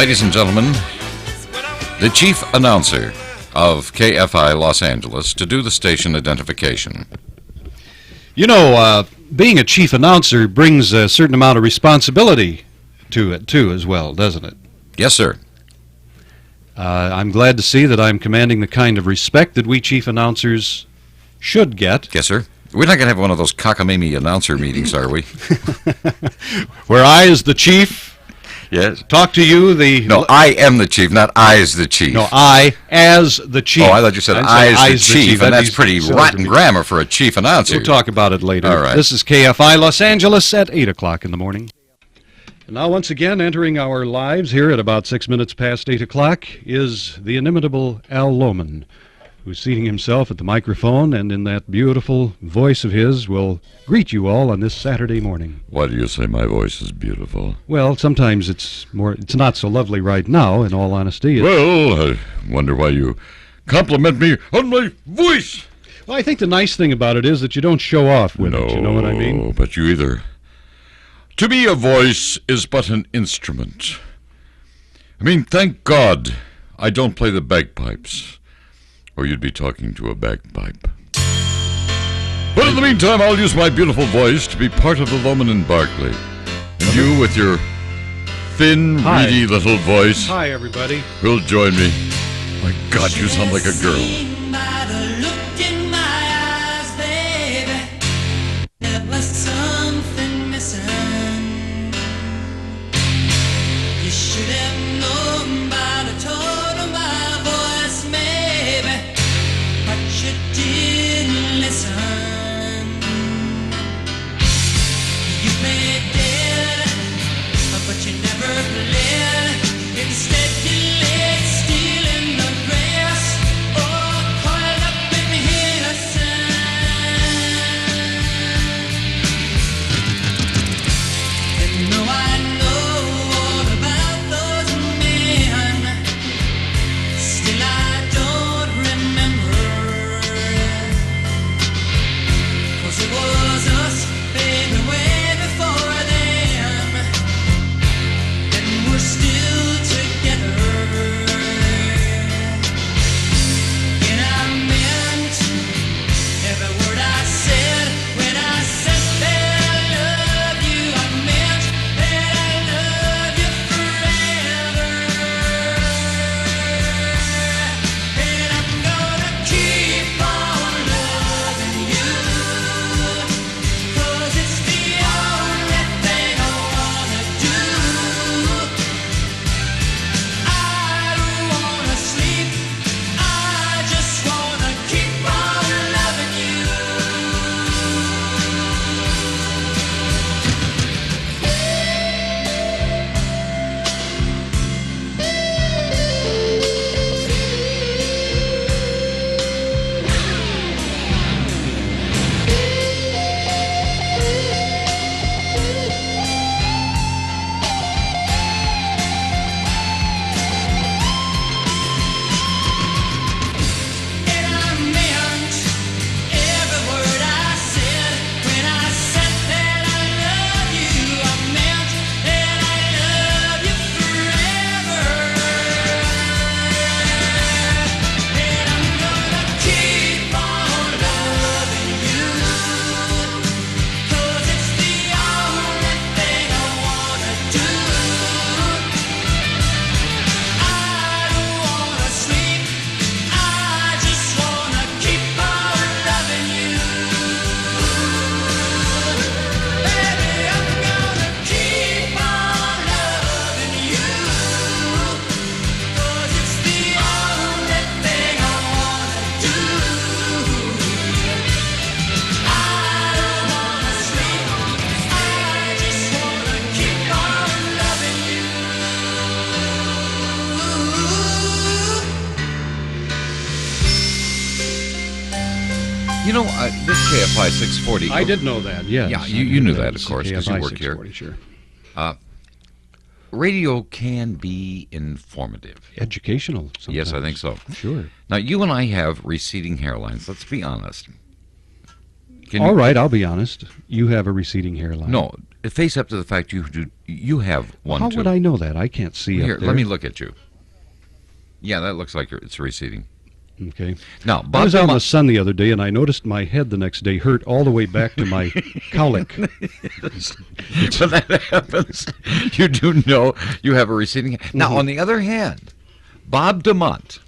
Ladies and gentlemen, the chief announcer of KFI Los Angeles to do the station identification. You know, being a chief announcer brings a certain amount of responsibility to it, too, as well, doesn't it? Yes, sir. I'm glad to see that I'm commanding the kind of respect that we chief announcers should get. Yes, sir. We're not going to have one of those cockamamie announcer meetings, are we? Where I, as the chief, yes, talk to you, No, I am the chief, not I as the chief. No, I, as the chief. Oh, I thought you said I as the chief, and that's pretty rotten grammar for a chief announcer. We'll talk about it later. All right. This is KFI Los Angeles at 8 o'clock in the morning. And now, once again, entering our lives here at about 6 minutes past 8 o'clock is the inimitable Al Lohman, who's seating himself at the microphone and in that beautiful voice of his will greet you all on this Saturday morning. Why do you say my voice is beautiful? Well, sometimes it's not so lovely right now, in all honesty. Well, I wonder why you compliment me on my voice. Well, I think the nice thing about it is that you don't show off with it, you know what I mean? No, but you either. To me, a voice is but an instrument. I mean, thank God I don't play the bagpipes, or you'd be talking to a bagpipe. But in the meantime, I'll use my beautiful voice to be part of the Lohman Barkley. And you, with your thin, Hi. reedy little voice, Hi, everybody. will join me. My God, you sound like a girl. By the look in my eyes, baby, there was something missing. You should have known by the tone of my voice, maybe, but you didn't listen. You played dead, but you never played. Instead, you laid still in the grass, or coiled up in his sand. And though I know all about those men, still I don't remember. 'Cause it was us, baby, way before them, and we're still together. And I meant every word I said when I said that I love you. I meant that I love you forever. And I'm gonna keep on loving you, 'cause it's the only thing I wanna do. I don't wanna sleep, I just wanna keep on loving you. And I meant every word I said when I said that I love you. I meant that I love you forever. And I'm gonna keep on loving you, 'cause it's the only thing I wanna do. I don't wanna sleep, I just wanna keep on loving you. Baby, I'm gonna keep on loving you, 'cause it's the only thing I wanna do. I don't wanna sleep, I just wanna keep on loving you. You know, this KFI 640... I did know that, yes. Yeah, you knew that, of course, because you KFI work here. 640, sure. Radio can be informative. Educational sometimes. Yes, I think so. Sure. Now, you and I have receding hairlines. Let's be honest. All right, I'll be honest. You have a receding hairline. No, face up to the fact you have one How too. would I know that? I can't see Here, up there. let me look at you. Yeah, that looks like it's receding. Okay. Now, I Bob was out in the DeMont- sun the other day, and I noticed my head the next day hurt all the way back to my cowlick. When that happens, you do know you have a receding. Now, on the other hand, Bob DeMont,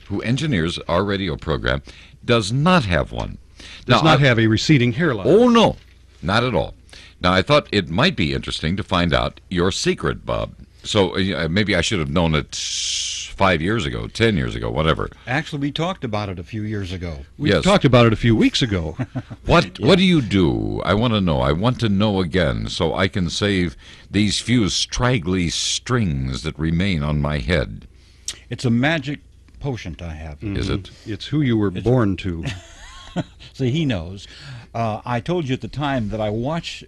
who engineers our radio program, does not have one. Does not have a receding hairline. Oh, no, not at all. Now, I thought it might be interesting to find out your secret, Bob. So maybe I should have known it 5 years ago, 10 years ago, whatever. Actually, we talked about it a few years ago. We talked about it a few weeks ago. What do you do? I want to know. I want to know again so I can save these few straggly strings that remain on my head. It's a magic potion I have. Is it? It's who you were born to. See, he knows. I told you at the time that I washed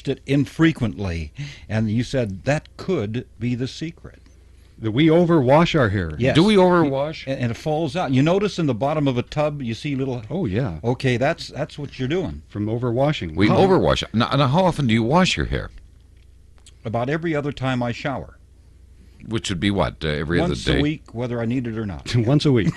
it infrequently, and you said that could be the secret. That we overwash our hair. Yes. Do we overwash? And it falls out. You notice in the bottom of a tub, you see little... Oh, yeah. Okay, that's what you're doing. From overwashing. We overwash. Now, how often do you wash your hair? About every other time I shower. Which would be what? Every Once other day? a week, whether I need it or not. Once a week.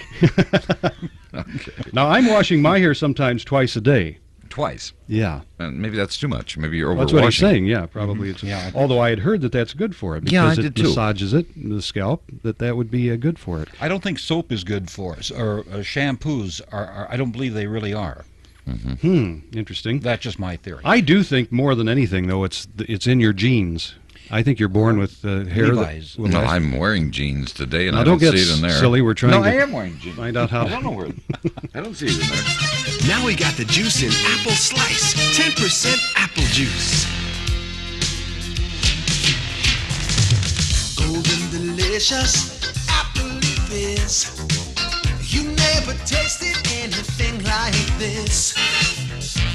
Okay. Now, I'm washing my hair sometimes twice a day. Twice? Yeah. And maybe that's too much. Maybe you're overwashing. That's what he's saying, yeah, probably. Mm-hmm. It's, although I had heard that that's good for it. Because Yeah, I it did too. massages it, the scalp, that would be good for it. I don't think soap is good for us, or shampoos are. I don't believe they really are. Interesting. That's just my theory. I do think more than anything, though, it's in your genes. I think you're born with hair Levi's. that will No, last. I'm wearing jeans today, and Now, I don't don't get see it in there. silly. We're trying No, to I am wearing jeans. find out how. I don't know where. I don't see it in there. Now we got the juice in apple slice. 10% apple juice. Golden delicious apple is. You never tasted anything like this.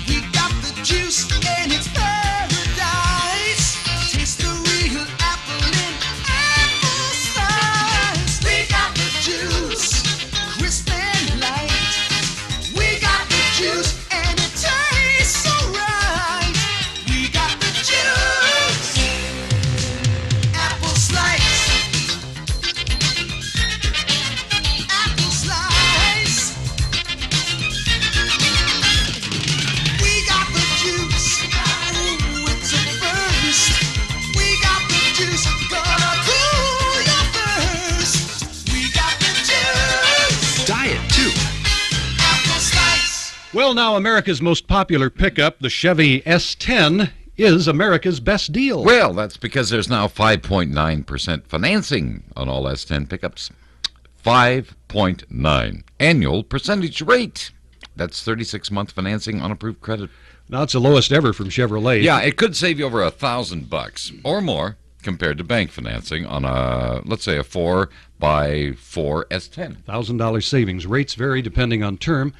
We got the juice and it's paradise. Taste the real apple in apple slice. We got the juice, crisp and light. We got the juice and it tastes so right. We got the juice, apple slice. Apple slice. We got the juice. Ooh, it's a first. We got the juice. Gonna cool your thirst. We got the juice. Diet, too. Apple slice. Well, now America's most popular pickup, the Chevy S10, is America's best deal. Well, that's because there's now 5.9% financing on all S10 pickups. 5.9 annual percentage rate. That's 36-month financing on approved credit. Now it's the lowest ever from Chevrolet. Yeah, it could save you over $1,000 or more compared to bank financing on a, let's say, a 4x4 S10. $1,000 savings. Rates vary depending on term.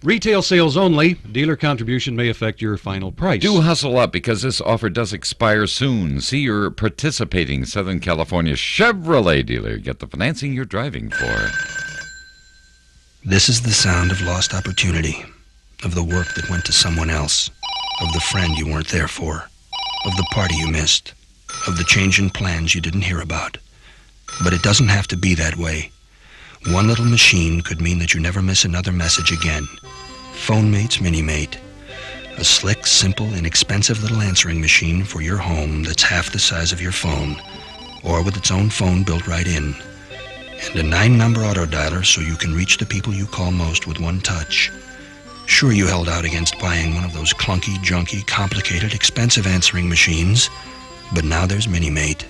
Retail sales only. Dealer contribution may affect your final price. Do hustle up because this offer does expire soon. See your participating Southern California Chevrolet dealer. Get the financing you're driving for. This is the sound of lost opportunity, of the work that went to someone else, of the friend you weren't there for, of the party you missed, of the change in plans you didn't hear about. But it doesn't have to be that way. One little machine could mean that you never miss another message again. PhoneMate's Minimate. A slick, simple, inexpensive little answering machine for your home that's half the size of your phone, or with its own phone built right in. And a 9-number auto dialer so you can reach the people you call most with one touch. Sure, you held out against buying one of those clunky, junky, complicated, expensive answering machines, but now there's Minimate.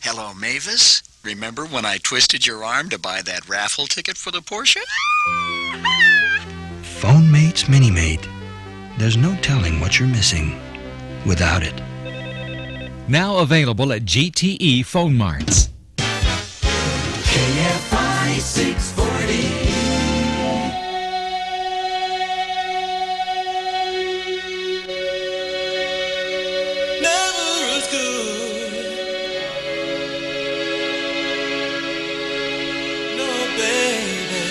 Hello, Mavis. Remember when I twisted your arm to buy that raffle ticket for the Porsche? PhoneMate's Minimate. There's no telling what you're missing without it. Now available at GTE Phone Marts. KFI 640. Never as good. No, baby.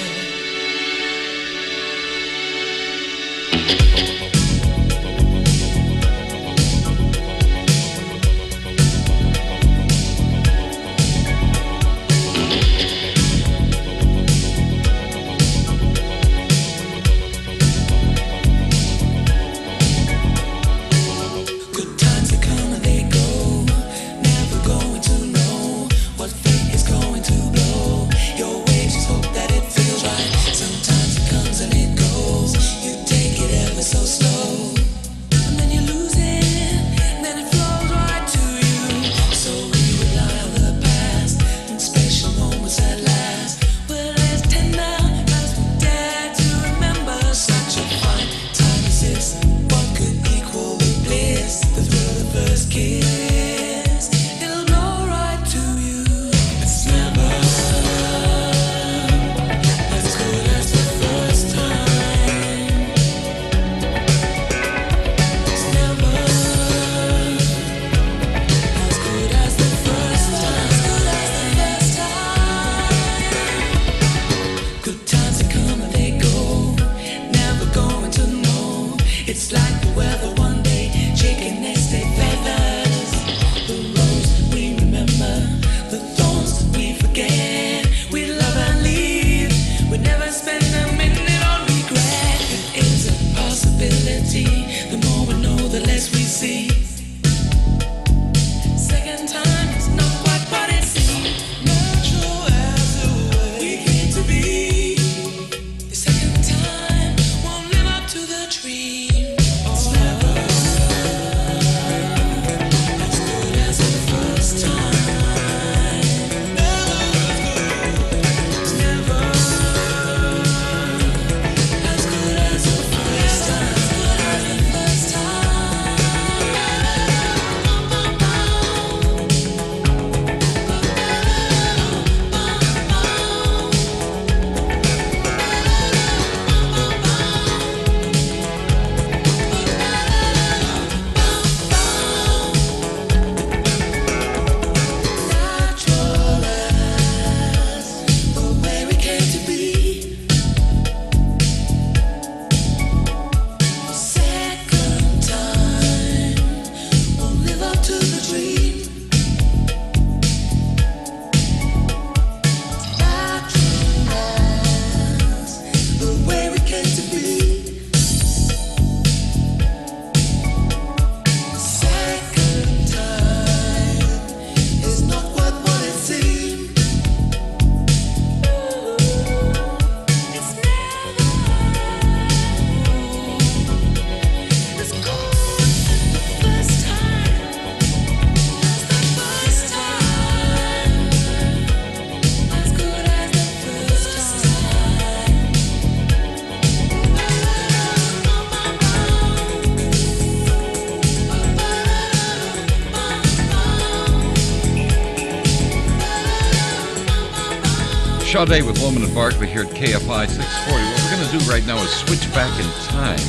Sade with Lohman and Barkley here at KFI 640. What we're going to do right now is switch back in time,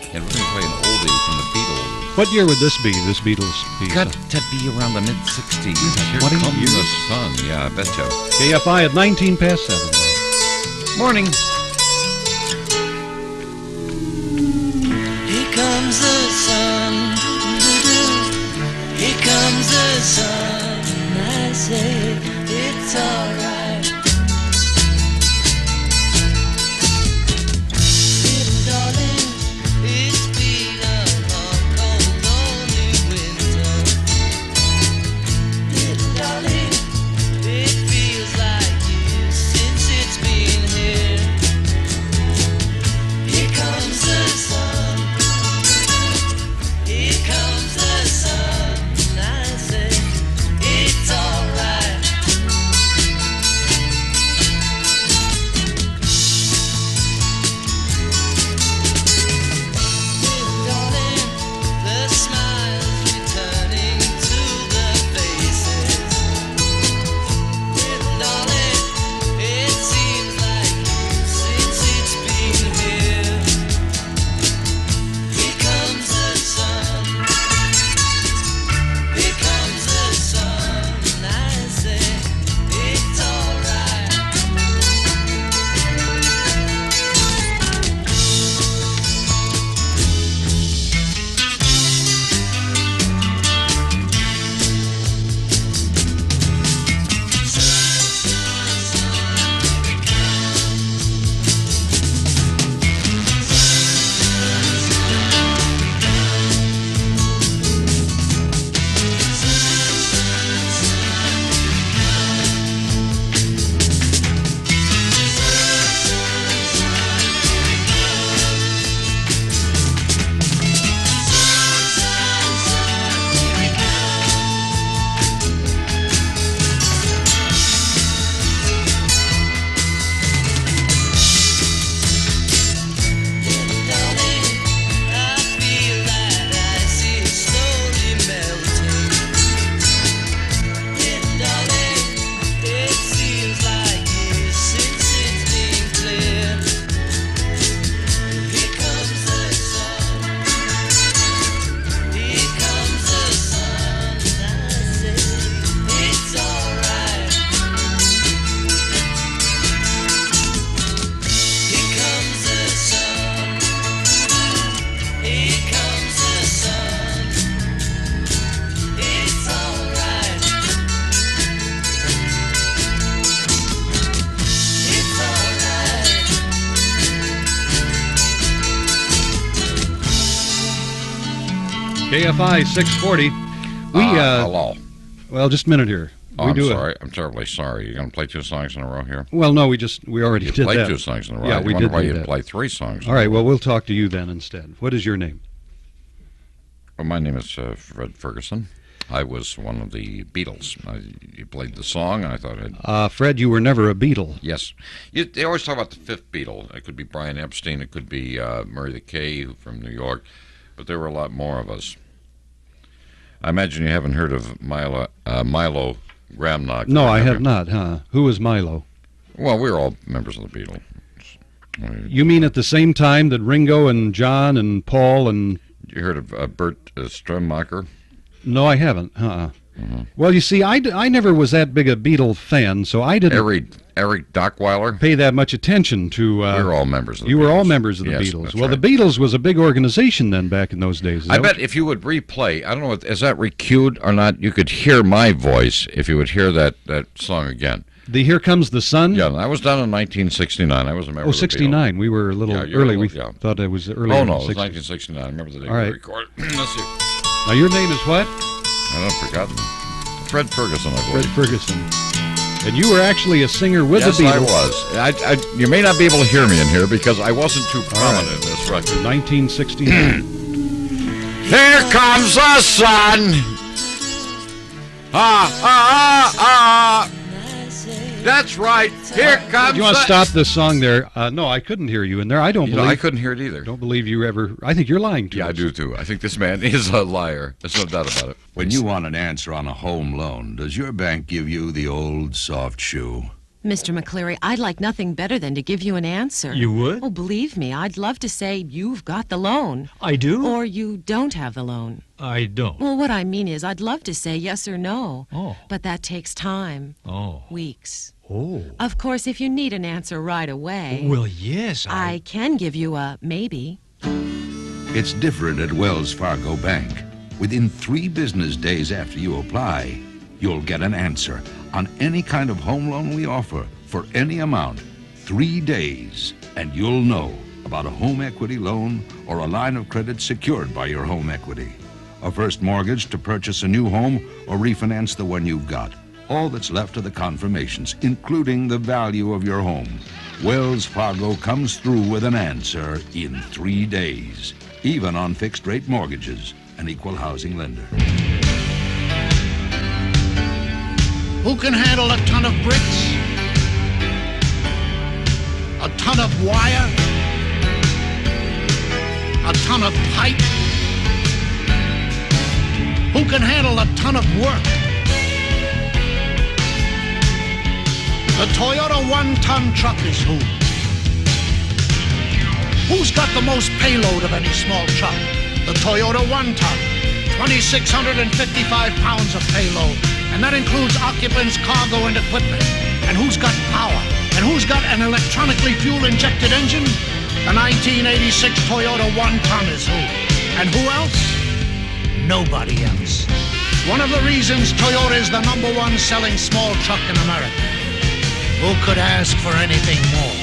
and we're going to play an oldie from the Beatles. What year would this be, this Beatles piece? Got to be around the mid-60s. Here 20 comes years. the sun. Yeah, I betcha. KFI at 19 past 7. Morning. Here comes the sun. Here comes the sun. I say it's alright. Little darling, it's been a long, cold, lonely winter. Little darling, it feels like years since it's been here. Here comes the sun. Here comes the sun. I say it's alright. Little darling, the smiles returning to the faces. Little darling, it seems like years since it's been here. Here comes the sun. Here comes the sun. I say it's alright. KFI 640. Hello. Well, just a minute here. Oh, we I'm do sorry. I'm terribly sorry. You're going to play two songs in a row here? Well, no, we already You did played that. two songs in a row. Yeah, I we wonder did why do you that. didn't play three songs. All right, well, we'll talk to you then instead. What is your name? Well, my name is Fred Ferguson. I was one of the Beatles. You played the song, and I thought I'd... Fred, you were never a Beatle. Yes. They always talk about the fifth Beatle. It could be Brian Epstein. It could be Murray the K from New York. But there were a lot more of us. I imagine you haven't heard of Milo Gramnock. No, I have not, huh? Who was Milo? Well, we were all members of the Beatles. You mean at the same time that Ringo and John and Paul and... You heard of Bert Strommacher? No, I haven't, Well, you see, I never was that big a Beatle fan, so I didn't... Eric Dockweiler? Pay that much attention to... we were all members of the Beatles. You were all members of the Yes, Beatles. that's Well, right. the Beatles was a big organization then back in those days. Is I that bet if you would replay, I don't know, is that recued or not, you could hear my voice if you would hear that song again. The Here Comes the Sun? Yeah, that was done in 1969. I was a member of the 69. We were a little Yeah, you were early. a We little- yeah. thought it was early. Oh, no, it was 1969. I remember the day All we right. recorded. Let's see. Now, your name is what? I've forgotten. Fred Ferguson, I Fred believe. Ferguson. And you were actually a singer with Yes, the I Beatles. was. You may not be able to hear me in here because I wasn't too prominent in this record. 1969. Here comes the sun. That's right. Here comes Do you want to the... stop this song there? No, I couldn't hear you in there. I don't You know, believe... I couldn't hear it either. Don't believe you ever... I think you're lying to Yeah, us. I do too. I think this man is a liar. There's no doubt about it. When you want an answer on a home loan, does your bank give you the old soft shoe? Mr. McCleary, I'd like nothing better than to give you an answer. You would? Oh, believe me, I'd love to say you've got the loan. I do? Or you don't have the loan. I don't. Well, what I mean is I'd love to say yes or no. Oh. But that takes time. Oh. Weeks. Oh. Of course, if you need an answer right away... Well, yes, I can give you a maybe. It's different at Wells Fargo Bank. Within 3 business days after you apply, you'll get an answer on any kind of home loan we offer for any amount. 3 days, and you'll know about a home equity loan or a line of credit secured by your home equity. A first mortgage to purchase a new home or refinance the one you've got. All that's left are the confirmations, including the value of your home. Wells Fargo comes through with an answer in 3 days, even on fixed-rate mortgages, an equal housing lender. Who can handle a ton of bricks? A ton of wire? A ton of pipe? Who can handle a ton of work? The Toyota 1-ton truck is who? Who's got the most payload of any small truck? The Toyota 1-ton, 2,655 pounds of payload. And that includes occupants, cargo, and equipment. And who's got power? And who's got an electronically fuel-injected engine? The 1986 Toyota 1-ton is who? And who else? Nobody else. One of the reasons Toyota is the #1 selling small truck in America. Who could ask for anything more?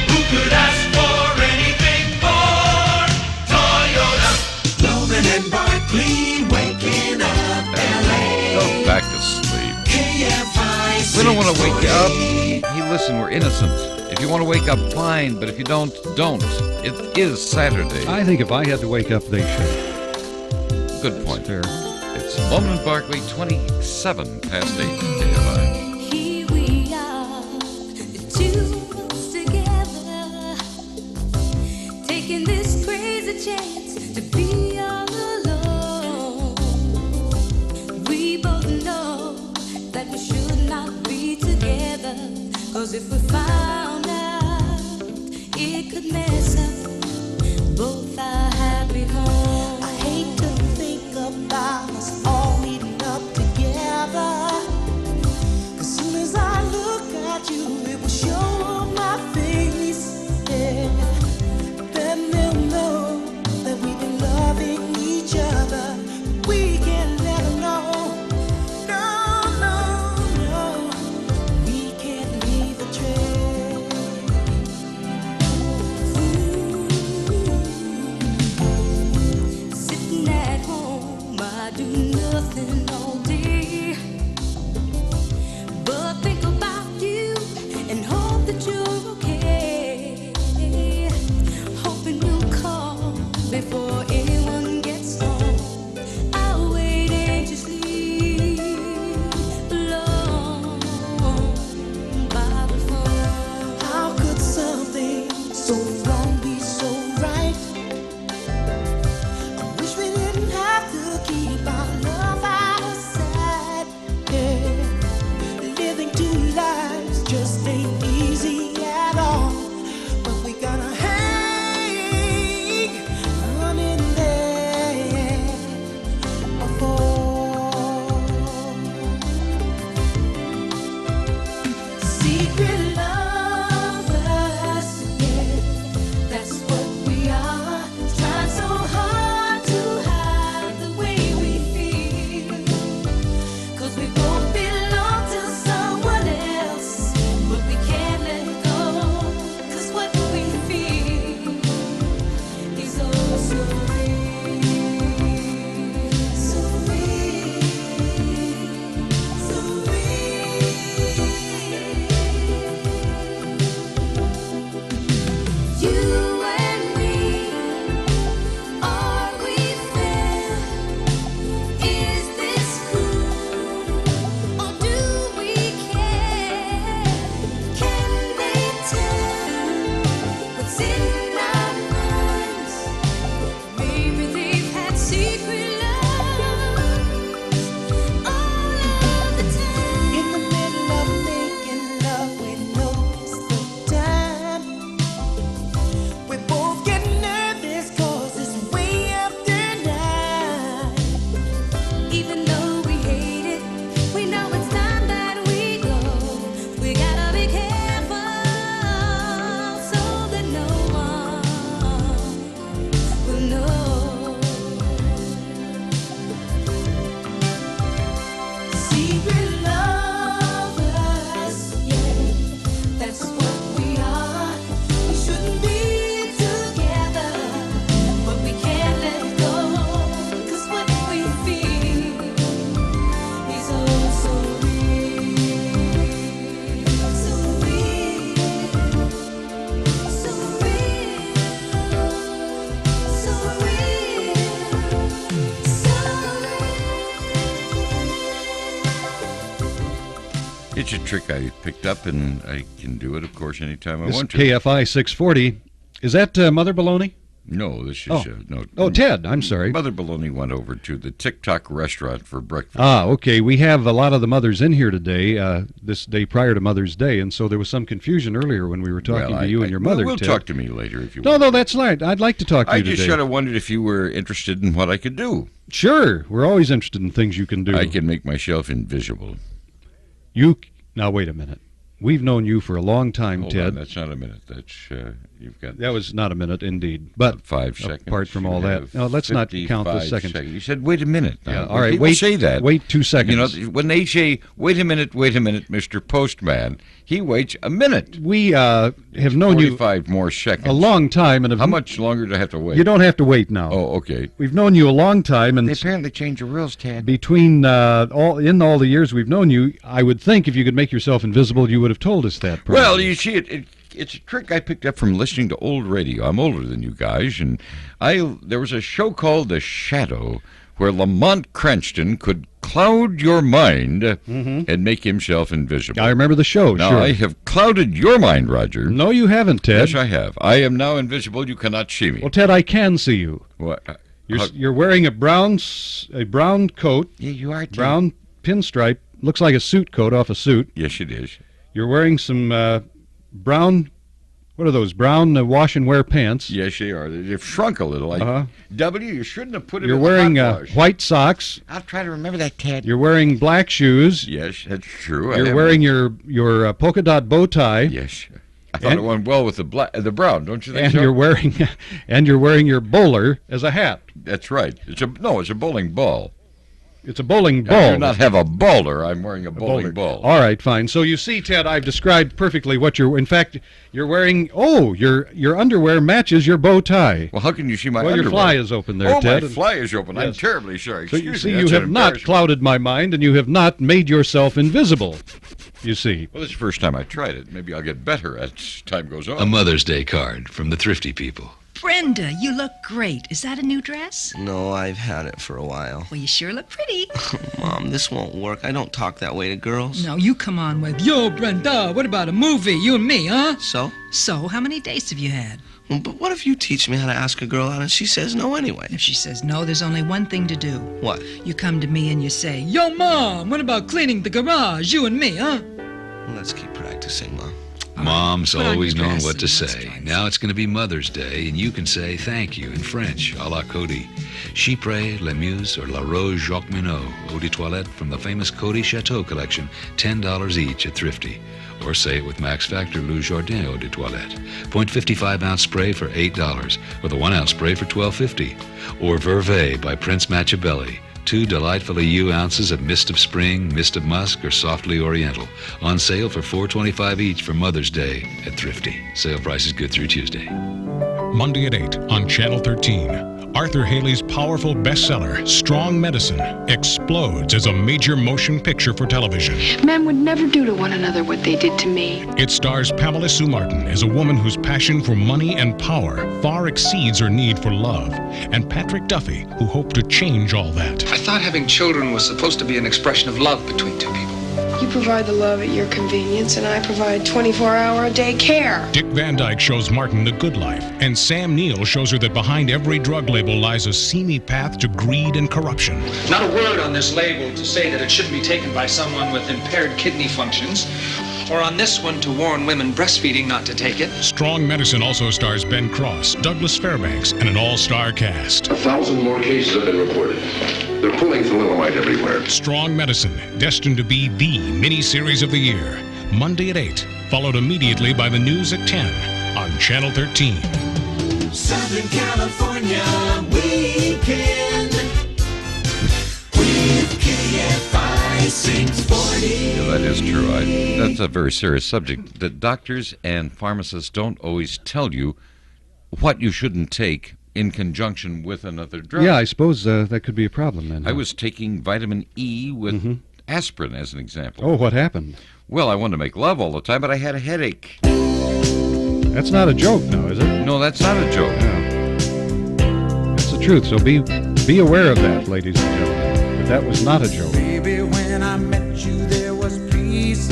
Who could ask for anything more? Toyota. Lohman and Barkley waking up LA. Go back to sleep. KFI. We don't want to wake you up. Hey, listen, we're innocent. If you want to wake up, fine. But if you don't, don't. It is Saturday. I think if I had to wake up, they should. Good point there. It's Lohman and Barkley, 27 past 8. KFI. Here we are, two of us together, taking this crazy chance to be all alone. We both know that we should not be together, 'cause if we found out, it could mess up both our happy homes. I hate to think about us all meeting up together. As soon as I look at you, it will show on my face. Yeah. Then they'll know that we've been loving each other. We can let them know. No, no, no. We can't leave a trace. It's a trick I picked up, and I can do it, of course, anytime I This want to. KFI 640. Is that Mother Baloney? No, this is no. Oh, Ted, I'm sorry. Mother Baloney went over to the TikTok restaurant for breakfast. Ah, okay. We have a lot of the mothers in here today, this day prior to Mother's Day, and so there was some confusion earlier when we were talking to you and your mother, We'll Ted. talk to me later if you No, want. no, that's right. I'd like to talk to I you just today. sort of wondered if you were interested in what I could do. Sure. We're always interested in things you can do. I can make myself invisible. Now, wait a minute. We've known you for a long time, Hold Ted. on, that's not a minute. That's you've got. That was not a minute, indeed. But 5 seconds. apart from You all that, have no, let's not count the 55 seconds. You said, wait a minute. Yeah, Now, all right, people wait. say that. Wait 2 seconds. You know, when they say, wait a minute, Mr. Postman, he waits a minute. We have known you 45 more seconds. a long time, and How much longer do I have to wait? You don't have to wait now. Oh, okay. We've known you a long time, and They apparently changed the rules, Ted. between all the years we've known you, I would think if you could make yourself invisible, you would have told us that. Probably. Well, you see, it's a trick I picked up from listening to old radio. I'm older than you guys, and there was a show called The Shadow where Lamont Cranston could cloud your mind and make himself invisible. I remember the show. Now, sure. I have clouded your mind, Roger. No, you haven't, Ted. Yes, I have. I am now invisible. You cannot see me. Well, Ted, I can see you. What? You're wearing a brown coat. Yeah, you are, Ted. Brown pinstripe. Looks like a suit coat off a suit. Yes, it is. You're wearing some brown. What are those? Brown wash and wear pants. Yes, they are. They've shrunk a little. W, you shouldn't have put it You're in wearing the hot wash. white socks. I'll try to remember that, Ted. You're wearing black shoes. Yes, that's true. You're wearing your polka dot bow tie. Yes. I thought it went well with the brown, don't you think And so? you're wearing your bowler as a hat. That's right. It's a bowling ball. It's a bowling I ball. do not have a bowler. I'm wearing a bowling ball. All right, fine. So you see, Ted, I've described perfectly what you're. In fact, you're wearing. Oh, your underwear matches your bow tie. Well, how can you see my Well, underwear? your fly is open there, Oh, Ted. my fly is open. I'm Yes. terribly sorry. So you Excuse see, me. you That's have an not embarrassment. clouded my mind, and you have not made yourself invisible. You see. Well, this is the first time I tried it. Maybe I'll get better as time goes on. A Mother's Day card from the thrifty people. Brenda, you look great. Is that a new dress? No, I've had it for a while. Well, you sure look pretty. Mom, this won't work. I don't talk that way to girls. No, you come on with, yo, Brenda, what about a movie? You and me, huh? So? So, how many dates have you had? Well, but what if you teach me how to ask a girl out and she says no anyway? If she says no, there's only one thing to do. What? You come to me and you say, yo, Mom, what about cleaning the garage? You and me, huh? Well, let's keep practicing, Mom. Mom's Put on always your known dress what to and let's say. try this. Now it's going to be Mother's Day, and you can say thank you in French, a la Cody. Chypre, Le Muse, or La Rose Jacqueminot, eau de toilette from the famous Cody Chateau collection, $10 each at Thrifty. Or say it with Max Factor Louis Jardin eau de toilette. 0.55-ounce spray for $8, with a 1-ounce spray for $12.50. Or Verve by Prince Machiavelli. 2 delightfully ounces of Mist of Spring, Mist of Musk, or Softly Oriental. On sale for $4.25 each for Mother's Day at Thrifty. Sale price is good through Tuesday. Monday at 8 on Channel 13. Arthur Haley's powerful bestseller, Strong Medicine, explodes as a major motion picture for television. Men would never do to one another what they did to me. It stars Pamela Sue Martin as a woman whose passion for money and power far exceeds her need for love, and Patrick Duffy, who hoped to change all that. I thought having children was supposed to be an expression of love between two people. You provide the love at your convenience, and I provide 24-hour-a-day care. Dick Van Dyke shows Martin the good life, and Sam Neill shows her that behind every drug label lies a seamy path to greed and corruption. Not a word on this label to say that it shouldn't be taken by someone with impaired kidney functions, or on this one to warn women breastfeeding not to take it. Strong Medicine also stars Ben Cross, Douglas Fairbanks, and an all-star cast. 1,000 more cases have been reported. They're pulling thalidomide everywhere. Strong Medicine, destined to be the miniseries of the year. Monday at 8, followed immediately by the news at 10 on Channel 13. Southern California weekend with KFI 640. Yeah, that is true. That's a very serious subject. That doctors and pharmacists don't always tell you what you shouldn't take in conjunction with another drug. Yeah, I suppose that could be a problem then. I was taking vitamin E with aspirin as an example. Oh, what happened? Well, I wanted to make love all the time, but I had a headache. That's not a joke now, is it? No, that's not a joke. That's the truth. So be aware of that, ladies and gentlemen. That was not a joke. Baby, when I met you, there was peace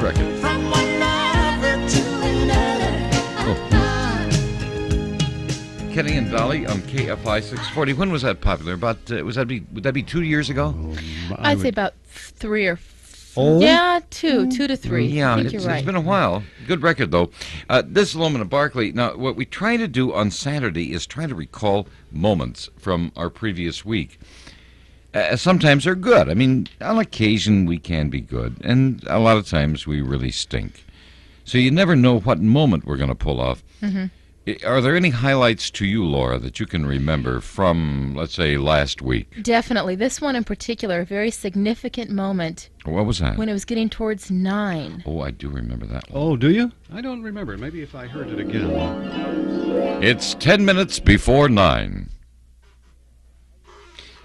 record. From one lover to another. Kenny and Dolly on KFI 640. When was that popular? About would that be 2 years ago? I'd say about 3 or 4. Oh? Yeah, 2 to 3. Yeah, I think you're right. It's been a while. Good record, though. This is Lohman Barkley. Now, what we try to do on Saturday is try to recall moments from our previous week. Sometimes they're good. I mean, on occasion we can be good, and a lot of times we really stink. So you never know what moment we're going to pull off. Mm-hmm. Are there any highlights to you, Laura, that you can remember from, let's say, last week? Definitely. This one in particular, a very significant moment. What was that? When it was getting towards 9. Oh, I do remember that one. Oh, do you? I don't remember. Maybe if I heard it again. It's 10 minutes before 9.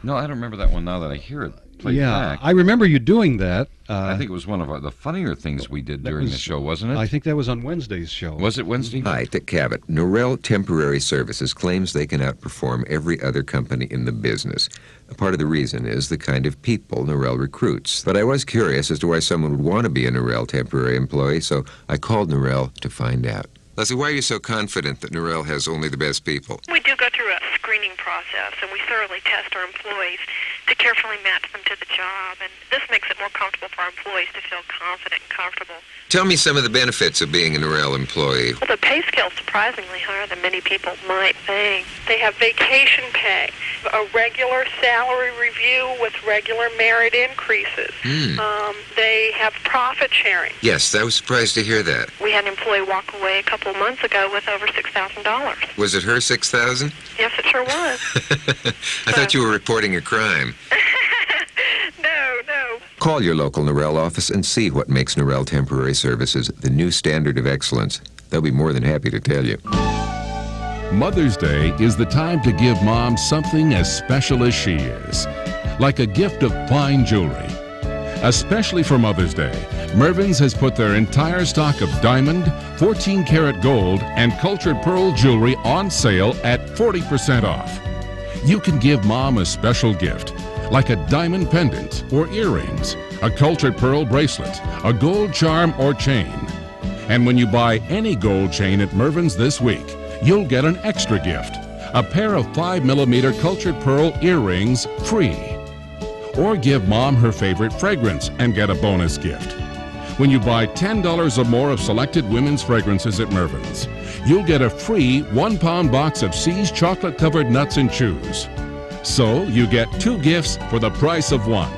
No, I don't remember that one now that I hear it played back. I remember you doing that. I think it was one of the funnier things we did during the show, wasn't it? I think that was on Wednesday's show. Was it Wednesday? Hi, Dick Cavett. Norell Temporary Services claims they can outperform every other company in the business. A part of the reason is the kind of people Norell recruits. But I was curious as to why someone would want to be a Norell temporary employee, so I called Norell to find out. Leslie, why are you so confident that Norell has only the best people? We do go through a screening process, and we thoroughly test our employees to carefully match them to the job, and this makes it more comfortable for our employees to feel confident and comfortable. Tell me some of the benefits of being a Norell employee. Well, the pay scale is surprisingly higher than many people might think. They have vacation pay, a regular salary review with regular merit increases. They have profit sharing. Yes, I was surprised to hear that. We had an employee walk away a couple of months ago with over $6,000. Was it her $6,000? Yes, it sure was. I thought you were reporting a crime. No. Call your local Norell office and see what makes Norell Temporary Services the new standard of excellence. They'll be more than happy to tell you. Mother's Day is the time to give Mom something as special as she is, like a gift of fine jewelry. Especially for Mother's Day, Mervyn's has put their entire stock of diamond, 14-karat gold, and cultured pearl jewelry on sale at 40% off. You can give Mom a special gift, like a diamond pendant or earrings, a cultured pearl bracelet, a gold charm or chain. And when you buy any gold chain at Mervyn's this week, you'll get an extra gift, a pair of 5mm cultured pearl earrings free. Or give Mom her favorite fragrance and get a bonus gift. When you buy $10 or more of selected women's fragrances at Mervyn's, you'll get a free 1-pound box of See's chocolate-covered nuts and chews. So you get 2 gifts for the price of 1.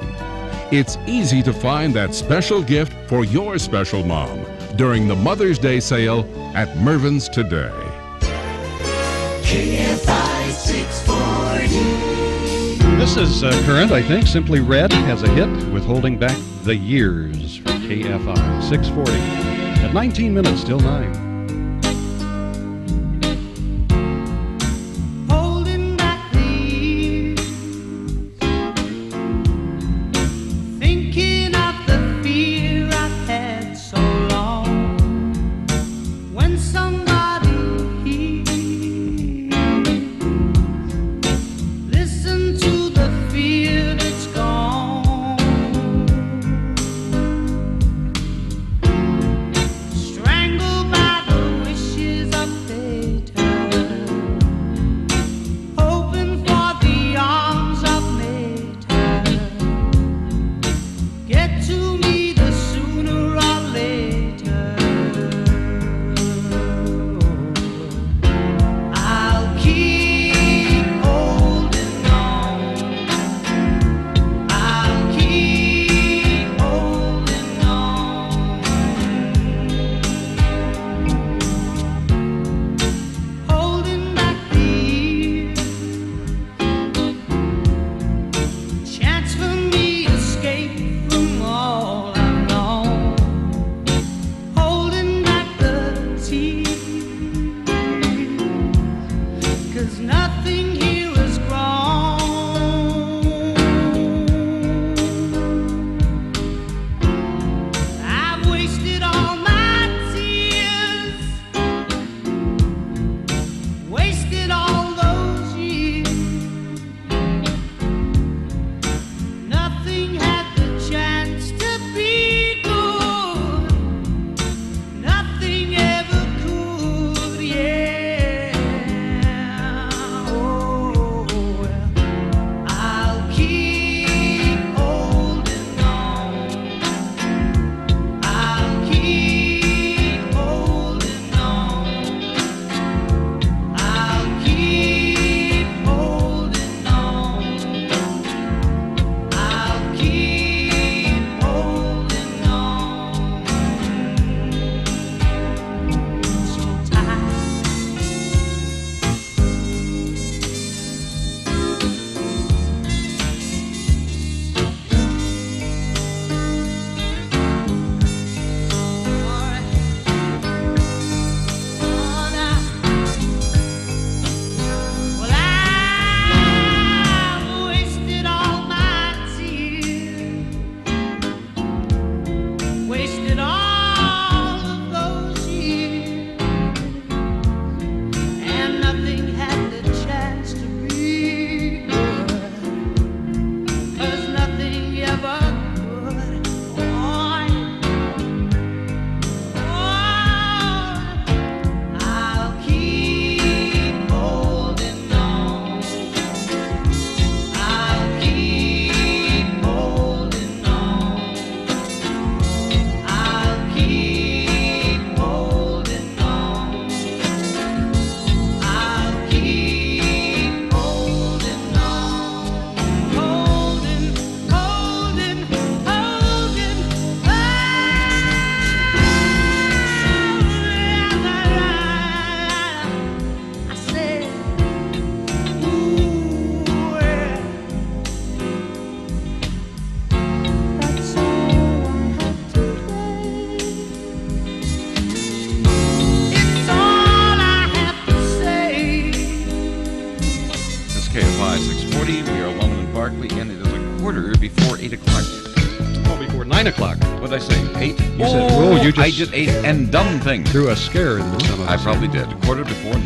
It's easy to find that special gift for your special mom during the Mother's Day sale at Mervyn's today. KFI 640. This is current, I think. Simply Red has a hit with Holding Back the Years for KFI 640 at 19 minutes till 9. Holding back the years, thinking of the fear I've had so long. When somebody hears, listen to the fear that's gone. Strangled by 8 o'clock. Oh, before 9 o'clock. What did I say? 8? You said, oh, you just I just ate and dumb thing. threw a scare into some of us. I probably did. 9:15.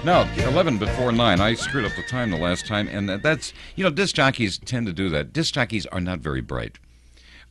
Now, 9:11. I screwed up the time the last time, and that's, disc jockeys tend to do that. Disc jockeys are not very bright.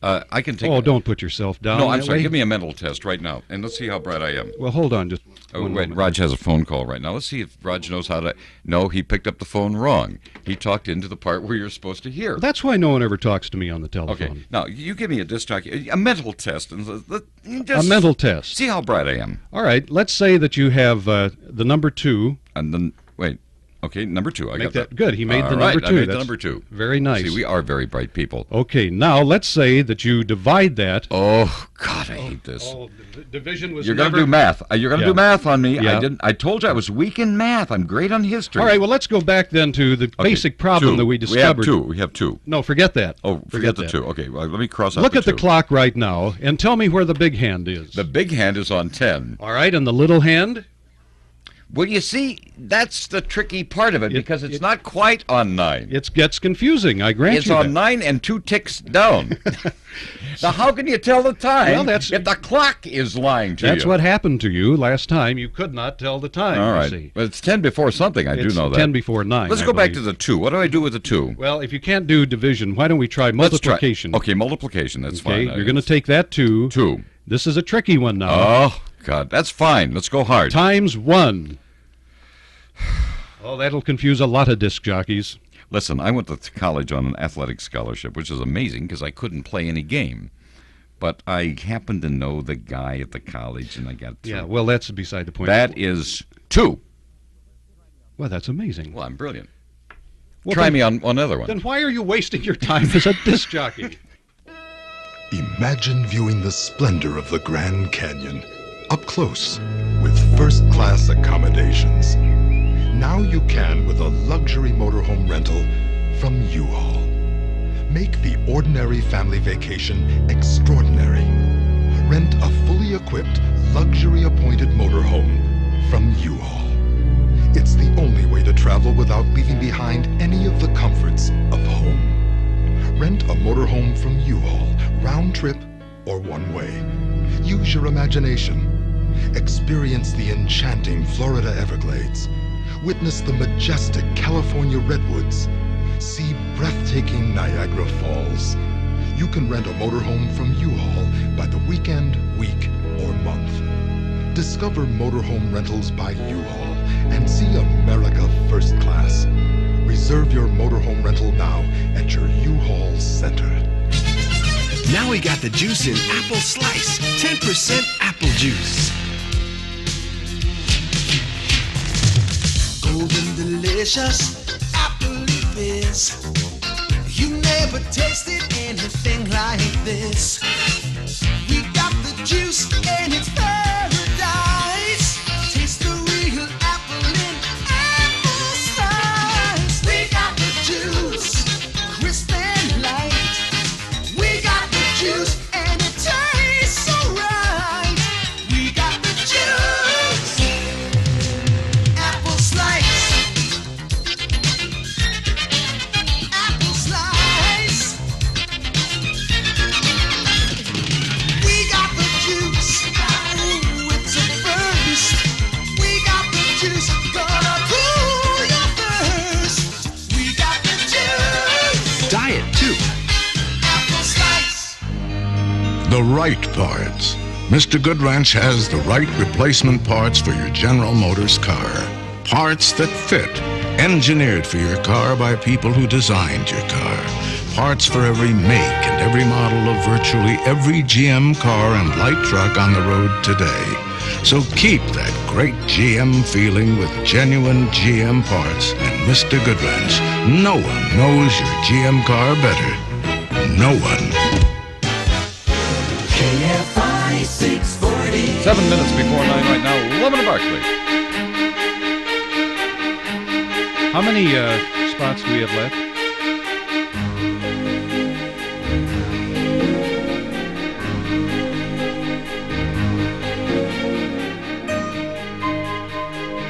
I can take... Oh, don't put yourself down. No, I'm that sorry. way. Give me a mental test right now, and let's see how bright I am. Well, hold on just Oh, one wait, moment. Raj has a phone call right now. Let's see if Raj knows how to... No, he picked up the phone wrong. He talked into the part where you're supposed to hear. That's why no one ever talks to me on the telephone. Okay, now, you give me a disc jockey, a mental test. And A mental test. See how bright I am. All right, let's say that you have the number 2. And then, wait. Okay, number 2. I got that. Good. He made the All number right, 2. I made the That's number 2. Very nice. See, we are very bright people. Okay, now let's say that you divide that. Oh, God, I hate this. Oh, division was You're going to never... do math. You're going to do math on me. Yeah. I told you I was weak in math. I'm great on history. All right, well, let's go back then to the basic problem that we discovered. We have two. No, forget that. Oh, forget the that. 2. Okay, well, let me cross out Look the at the 2. clock right now and tell me where the big hand is. The big hand is on 10. All right, and the little hand? Well, you see, that's the tricky part of it, because it's not quite on 9. It gets confusing, I grant It's you on that. 9 and 2 ticks down. Now, how can you tell the time Well, if the clock is lying to you? That's what happened to you last time. You could not tell the time, All you right. see. But it's 10 before something, I do It's know that. 10 before 9, Let's I go back believe. to the 2. What do I do with the 2? Well, if you can't do division, why don't we try multiplication? Okay, multiplication, that's Okay, fine. you're going to take that 2. 2. This is a tricky one now. Oh, God, that's fine. Let's go hard. Times 1. Oh, that'll confuse a lot of disc jockeys. Listen, I went to college on an athletic scholarship, which is amazing because I couldn't play any game. But I happened to know the guy at the college, and I got through. Yeah, well, that's beside the point. That is 2. Well, that's amazing. Well, I'm brilliant. Well, Try then- me on another one. Then why are you wasting your time as a disc jockey? Imagine viewing the splendor of the Grand Canyon up close with first-class accommodations. Now you can with a luxury motorhome rental from U-Haul. Make the ordinary family vacation extraordinary. Rent a fully equipped, luxury-appointed motorhome from U-Haul. It's the only way to travel without leaving behind any of the comforts of home. Rent a motorhome from U-Haul, round trip or one way. Use your imagination. Experience the enchanting Florida Everglades. Witness the majestic California redwoods. See breathtaking Niagara Falls. You can rent a motorhome from U-Haul by the weekend, week, or month. Discover motorhome rentals by U-Haul and see America first class. Reserve your motorhome rental now at your U-Haul center. Now we got the juice in Apple Slice. 10% apple juice. Golden delicious apple fizz. You never tasted anything like this. We got the juice and it's paradise. Taste the real apple in apple slice. We got the juice, crisp and light. We got the juice and it tastes so right. We got the juice. Apple slice. Apple slice. We got the juice. Ooh, it's a burst. We got the juice. Gonna cool your thirst. We got the juice. Diet, too. Apple slice. The right parts. Mr. Goodranch has the right replacement parts for your General Motors car. Parts that fit. Engineered for your car by people who designed your car. Parts for every make and every model of virtually every GM car and light truck on the road today. So keep that great GM feeling with genuine GM parts and Mr. Goodranch. No one knows your GM car better. No one. KFI 640. 7 minutes before 9 right now. Lohman Barkley. How many spots do we have left?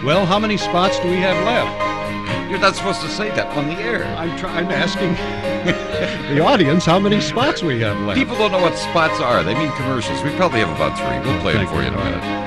Well, how many spots do we have left? You're not supposed to say that on the air. I'm asking the audience how many spots we have left. People don't know what spots are. They mean commercials. We probably have about 3. We'll play them Thank for you in a you. minute.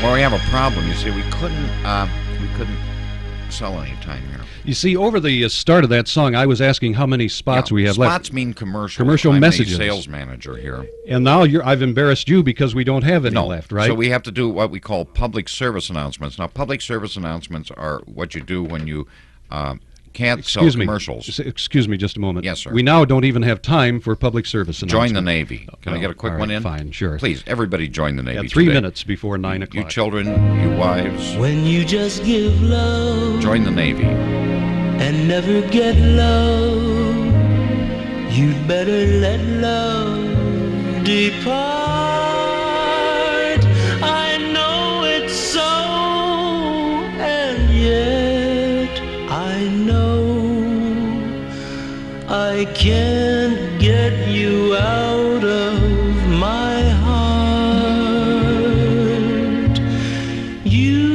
Well, we have a problem. You see, we couldn't sell any time here. You see, over the start of that song, I was asking how many spots we have left. Spots mean commercial. Commercial I'm messages. a sales manager here. And now I've embarrassed you because we don't have any left, right? So we have to do what we call public service announcements. Now, public service announcements are what you do when you can't sell commercials. Excuse me just a moment. Yes, sir. We now don't even have time for public service announcements. Join the Navy. Can I get a quick one in? Fine, sure. Please, everybody join the Navy. 3 today. minutes before 9 o'clock. You children, you wives. When you just give love Join the Navy. and never get love, you'd better let love depart. I know it's so, and yet I know I can't get you out of my heart. You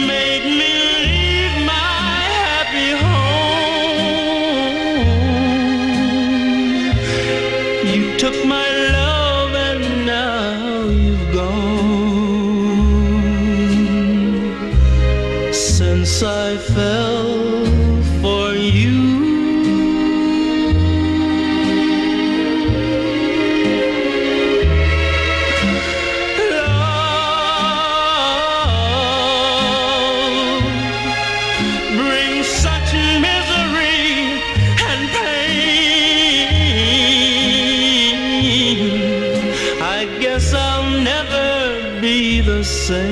made me leave my happy home. You took my love and now you've gone. Since I fell for you, brings such misery and pain. I guess I'll never be the same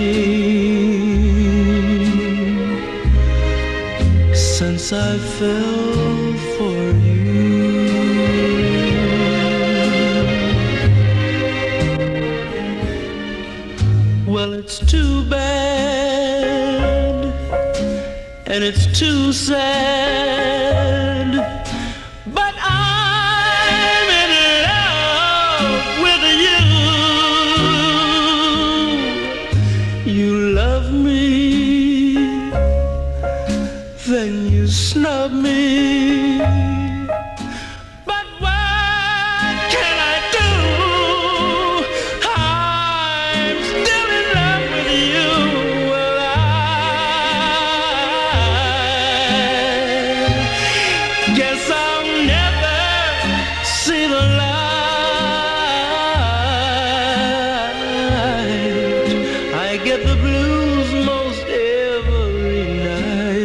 since I fell for you. Well, it's too bad, and it's too sad, but I'm in love with you. You love me, then you snub me, but what can I do? I'm still in love with you. Well, I guess I'll never see the light. I get the blues most every night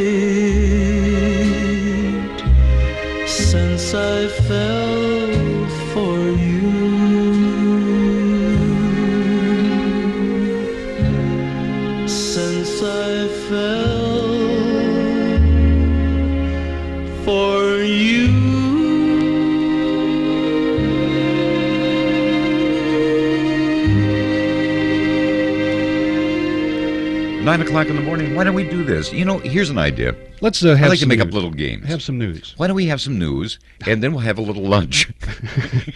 since I fell for you. Since I fell for you. 9 o'clock in the morning. Why don't we do this? You know, here's an idea. Let's I'd have like to some make up news. little games. Have some news. Why don't we have some news, and then we'll have a little lunch.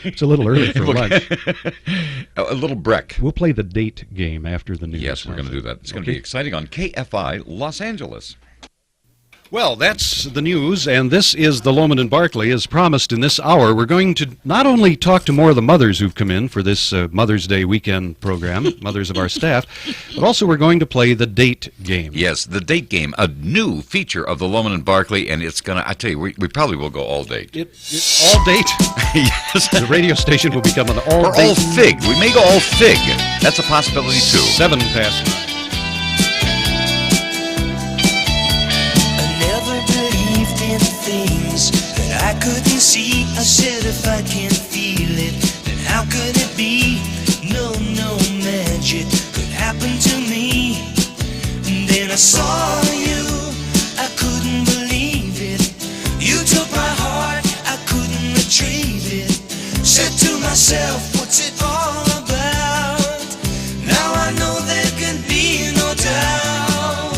It's a little early for lunch. A little break. We'll play the date game after the news. Yes, we're going to do that. It's going to Okay. be exciting on KFI Los Angeles. Well, that's the news, and this is the Lohman and Barkley. As promised in this hour, we're going to not only talk to more of the mothers who've come in for this Mother's Day weekend program, mothers of our staff, but also we're going to play the date game. Yes, the date game, a new feature of the Lohman and Barkley, and it's going to, I tell you, we probably will go all date. All date? Yes. The radio station will become an all Or date. all fig. We may go all fig. That's a possibility, too. 7 past 9. Things that I couldn't see. I said if I can't feel it, then how could it be? No magic could happen to me. And then I saw you, I couldn't believe it. You took my heart, I couldn't retrieve it. Said to myself, what's it all about? Now I know there can be no doubt.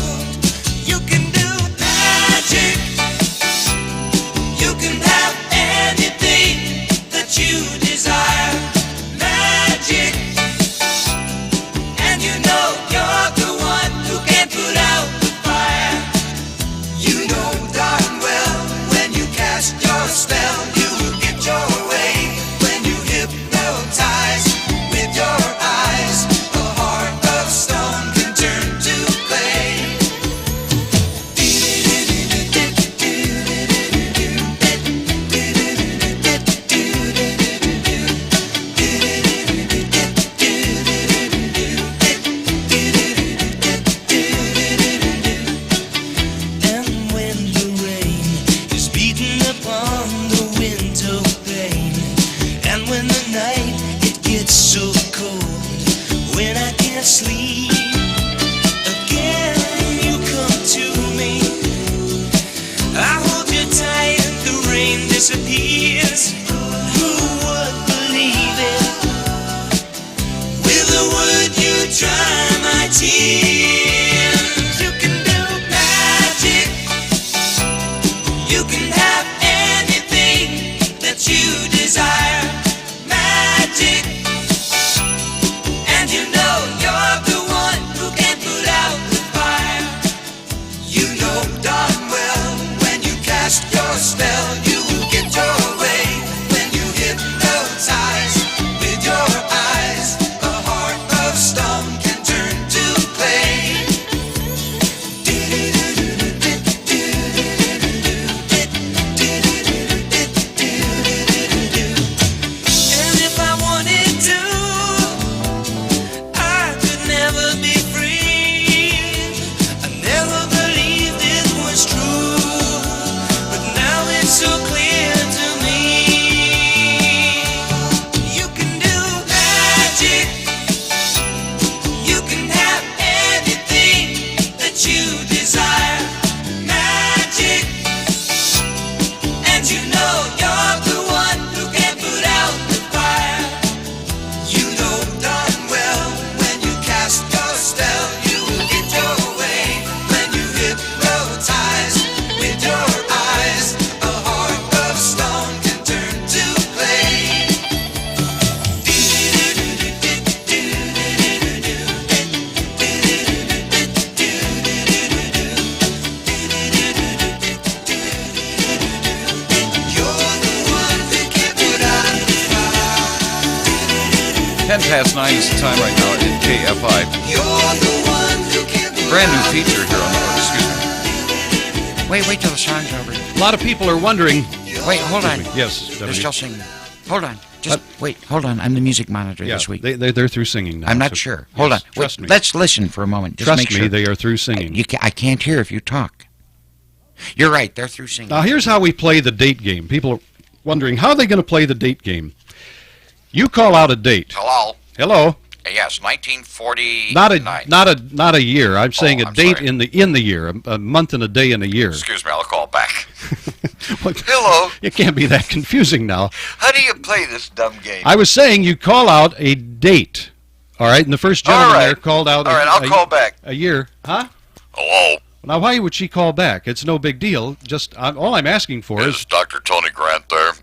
You can do magic. You can have anything that you desire. Magic. And you know you're the one who can put out the fire. you desire. Magic. And you know you're the one who can put out the fire. You know darn well when you cast your spell, you will get your way. When you hypnotize with your eyes, a heart of stone can turn to clay. And if I wanted to, I could never be free. I never believed it was true, but now it's so clear to me. You can do magic. You can have anything that you desire. Magic. And you know you're the one who can put out the fire. You know darn well when you cast your spell, you will get your way. When you hypnotize with your eyes, a heart of stone can turn to clay. You're the one who can put out the fire. 9:10 is the time right now at KFI. You're the one who can put Brand new out the feature here on the road. Excuse me. Wait till the song's over. A lot of people are wondering. Wait, hold on. Yes, They're W. still singing. Hold on. Just wait, hold on. I'm the music monitor Yeah, this week. they're through singing now. I'm not so- sure. yes, Hold on. Trust Wait, me. let's listen for a moment. Just Trust make me, sure. they are through singing. I can't hear if you talk. You're right. They're through singing. Now, here's how we play the date game. People are wondering, how are they going to play the date game? You call out a date. Hello. Hello. Yes, 1949. Not a year. I'm saying a I'm date sorry. in the year, a month and a day in a year. Excuse me, I'll call back. Hello. It can't be that confusing now. How do you play this dumb game? I was saying you call out a date. All right, and the first gentleman All right. there called out All right, I'll call back. A year. Huh? Hello. Now, why would she call back? It's no big deal. Just all I'm asking for Is Dr. Tony Grant there?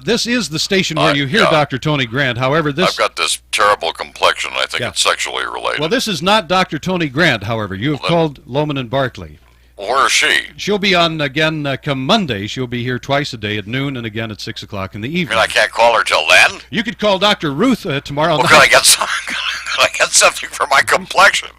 this is the station where you hear yeah. Dr. Tony Grant. However, this I've got this terrible complexion. I think Yeah. it's sexually related. well, this is not Dr. Tony Grant. However, you have called Lohman Barkley. Where is she? She'll be on again come Monday. She'll be here twice a day at noon and again at 6 o'clock in the I evening. mean, I can't call her till then? You could call Dr. Ruth tomorrow Well, night. can I get some? Can I get something for my complexion?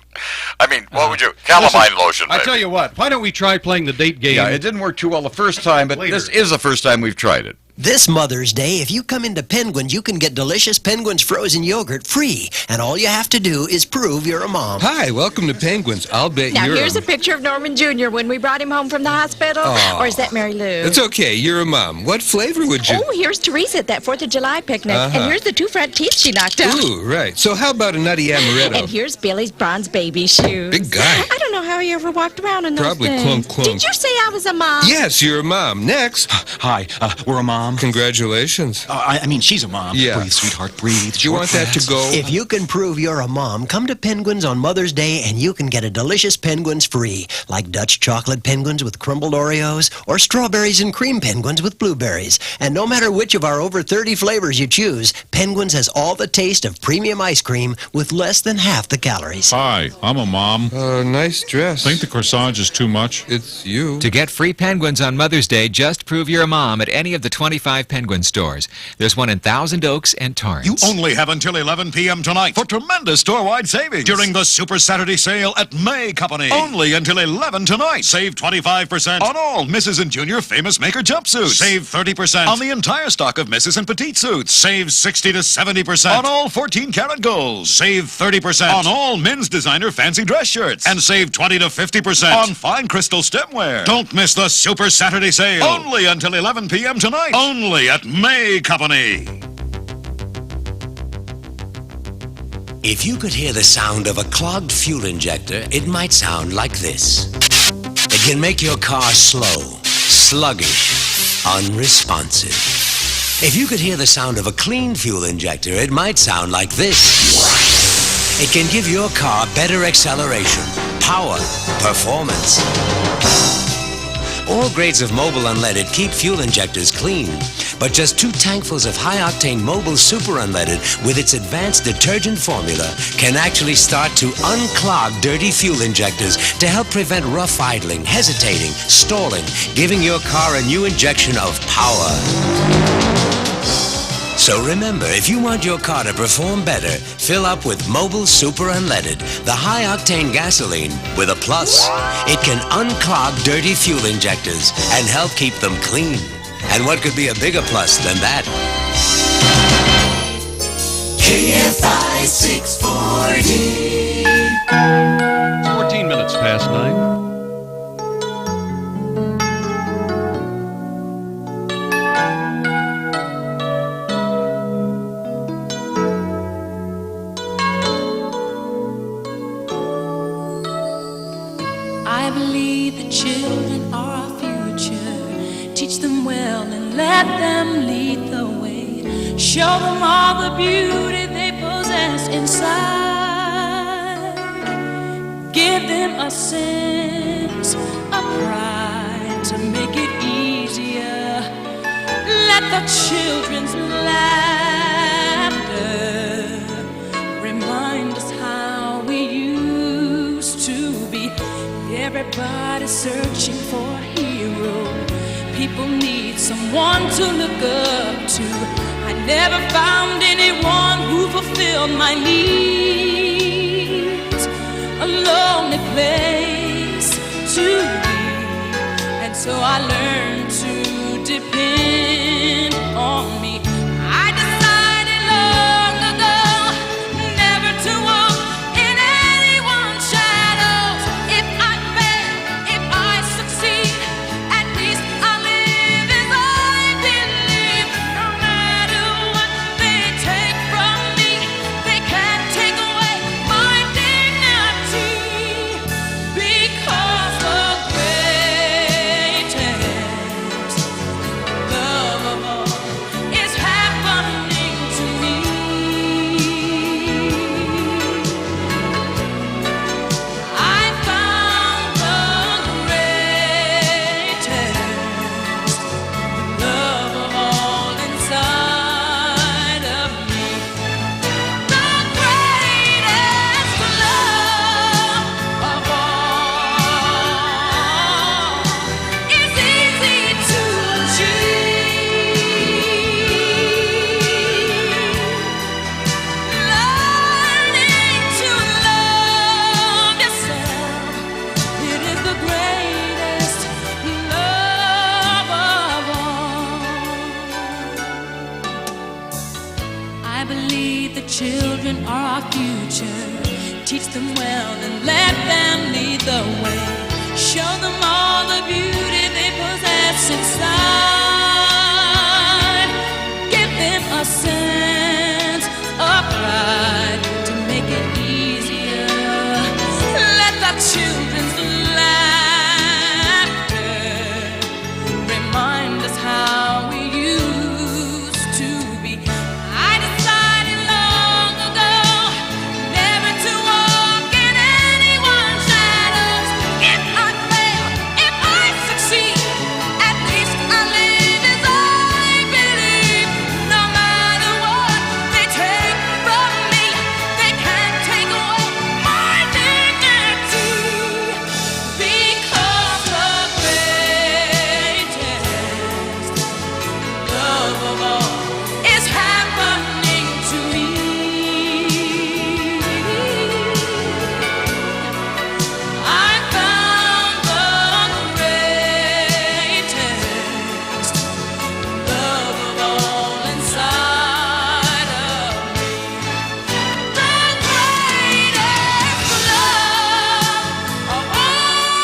I mean, what would you? Calamine lotion, I maybe. tell you what. Why don't we try playing the date game? Yeah, it didn't work too well the first time, but this is the first time we've tried it. This Mother's Day, if you come into Penguins, you can get delicious Penguins frozen yogurt free. And all you have to do is prove you're a mom. Hi, welcome to Penguins. I'll bet Now, you're here's a picture of Norman Jr. when we brought him home from the hospital. Oh. Or is that Mary Lou? It's okay, you're a mom. What flavor would you... Oh, here's Teresa at that 4th of July picnic. Uh-huh. And here's the 2 front teeth she knocked out. Ooh, right. So how about a nutty amaretto? And here's Billy's bronze baby shoes. Big guy. I don't know how he ever walked around in those Probably things. clunk, clunk. Did you say I was a mom? Yes, you're a mom. Next. Hi, we're a mom. Congratulations. I mean, she's a mom. Yeah. Breathe, sweetheart, breathe. Do you want that to go? If you can prove you're a mom, come to Penguins on Mother's Day and you can get a delicious Penguins free, like Dutch chocolate Penguins with crumbled Oreos or strawberries and cream Penguins with blueberries. And no matter which of our over 30 flavors you choose, Penguins has all the taste of premium ice cream with less than half the calories. Hi, I'm a mom. Nice dress. Think the corsage is too much? It's you. To get free Penguins on Mother's Day, just prove you're a mom at any of the 25 Penguin stores. There's one in Thousand Oaks and Torrance. You only have until 11 p.m. tonight for tremendous store-wide savings during the Super Saturday sale at May Company. Only until 11 tonight. Save 25% on all Mrs. and Junior Famous Maker jumpsuits. Save 30% on the entire stock of Mrs. and Petite suits. Save 60 to 70% on all 14-karat golds. Save 30% on all men's designer fancy dress shirts. And save 20 to 50% on fine crystal stemware. Don't miss the Super Saturday sale. Only until 11 p.m. tonight. Only at May Company. If you could hear the sound of a clogged fuel injector, it might sound like this. It can make your car slow, sluggish, unresponsive. If you could hear the sound of a clean fuel injector, it might sound like this. It can give your car better acceleration, power, performance. All grades of Mobil Unleaded keep fuel injectors clean, but just 2 tankfuls of high-octane Mobil Super Unleaded with its advanced detergent formula can actually start to unclog dirty fuel injectors to help prevent rough idling, hesitating, stalling, giving your car a new injection of power. So remember, if you want your car to perform better, fill up with Mobil Super Unleaded, the high-octane gasoline with a plus. It can unclog dirty fuel injectors and help keep them clean. And what could be a bigger plus than that? KFI 640. 14 minutes past 9. I believe the children are our future. Teach them well and let them lead the way. Show them all the beauty they possess inside. Give them a sense of pride to make it easier. Let the children's laughter remind us how we used to be. Everybody's searching for a hero. People need someone to look up to. I never found anyone who fulfilled my needs. A lonely place to be. And so I learned to depend on me. I decided long ago never to walk in anyone's shadows. If I fail, if I succeed, at least I live as I believe. No matter what they take from me, they can't take away my dignity. Because the greatest love of all is happening to me. I found the greatest love of all inside of me. The greatest love of all is easy to achieve. Learning to love yourself, it is the greatest love of all. I believe the children are our future. Teach them well and let them lead the way. Show them all the beauty they possess inside. Give them a sense of pride to make it easier. Let the children's laughter remind us how we used to be. I decided long ago never to walk in anyone's shadows. If I fail, if I succeed, at least I live as I believe. No matter what they take from me, they can't take away my dignity. Because the greatest love of all is happening to me. I found the greatest love of all inside of me. The greatest love of all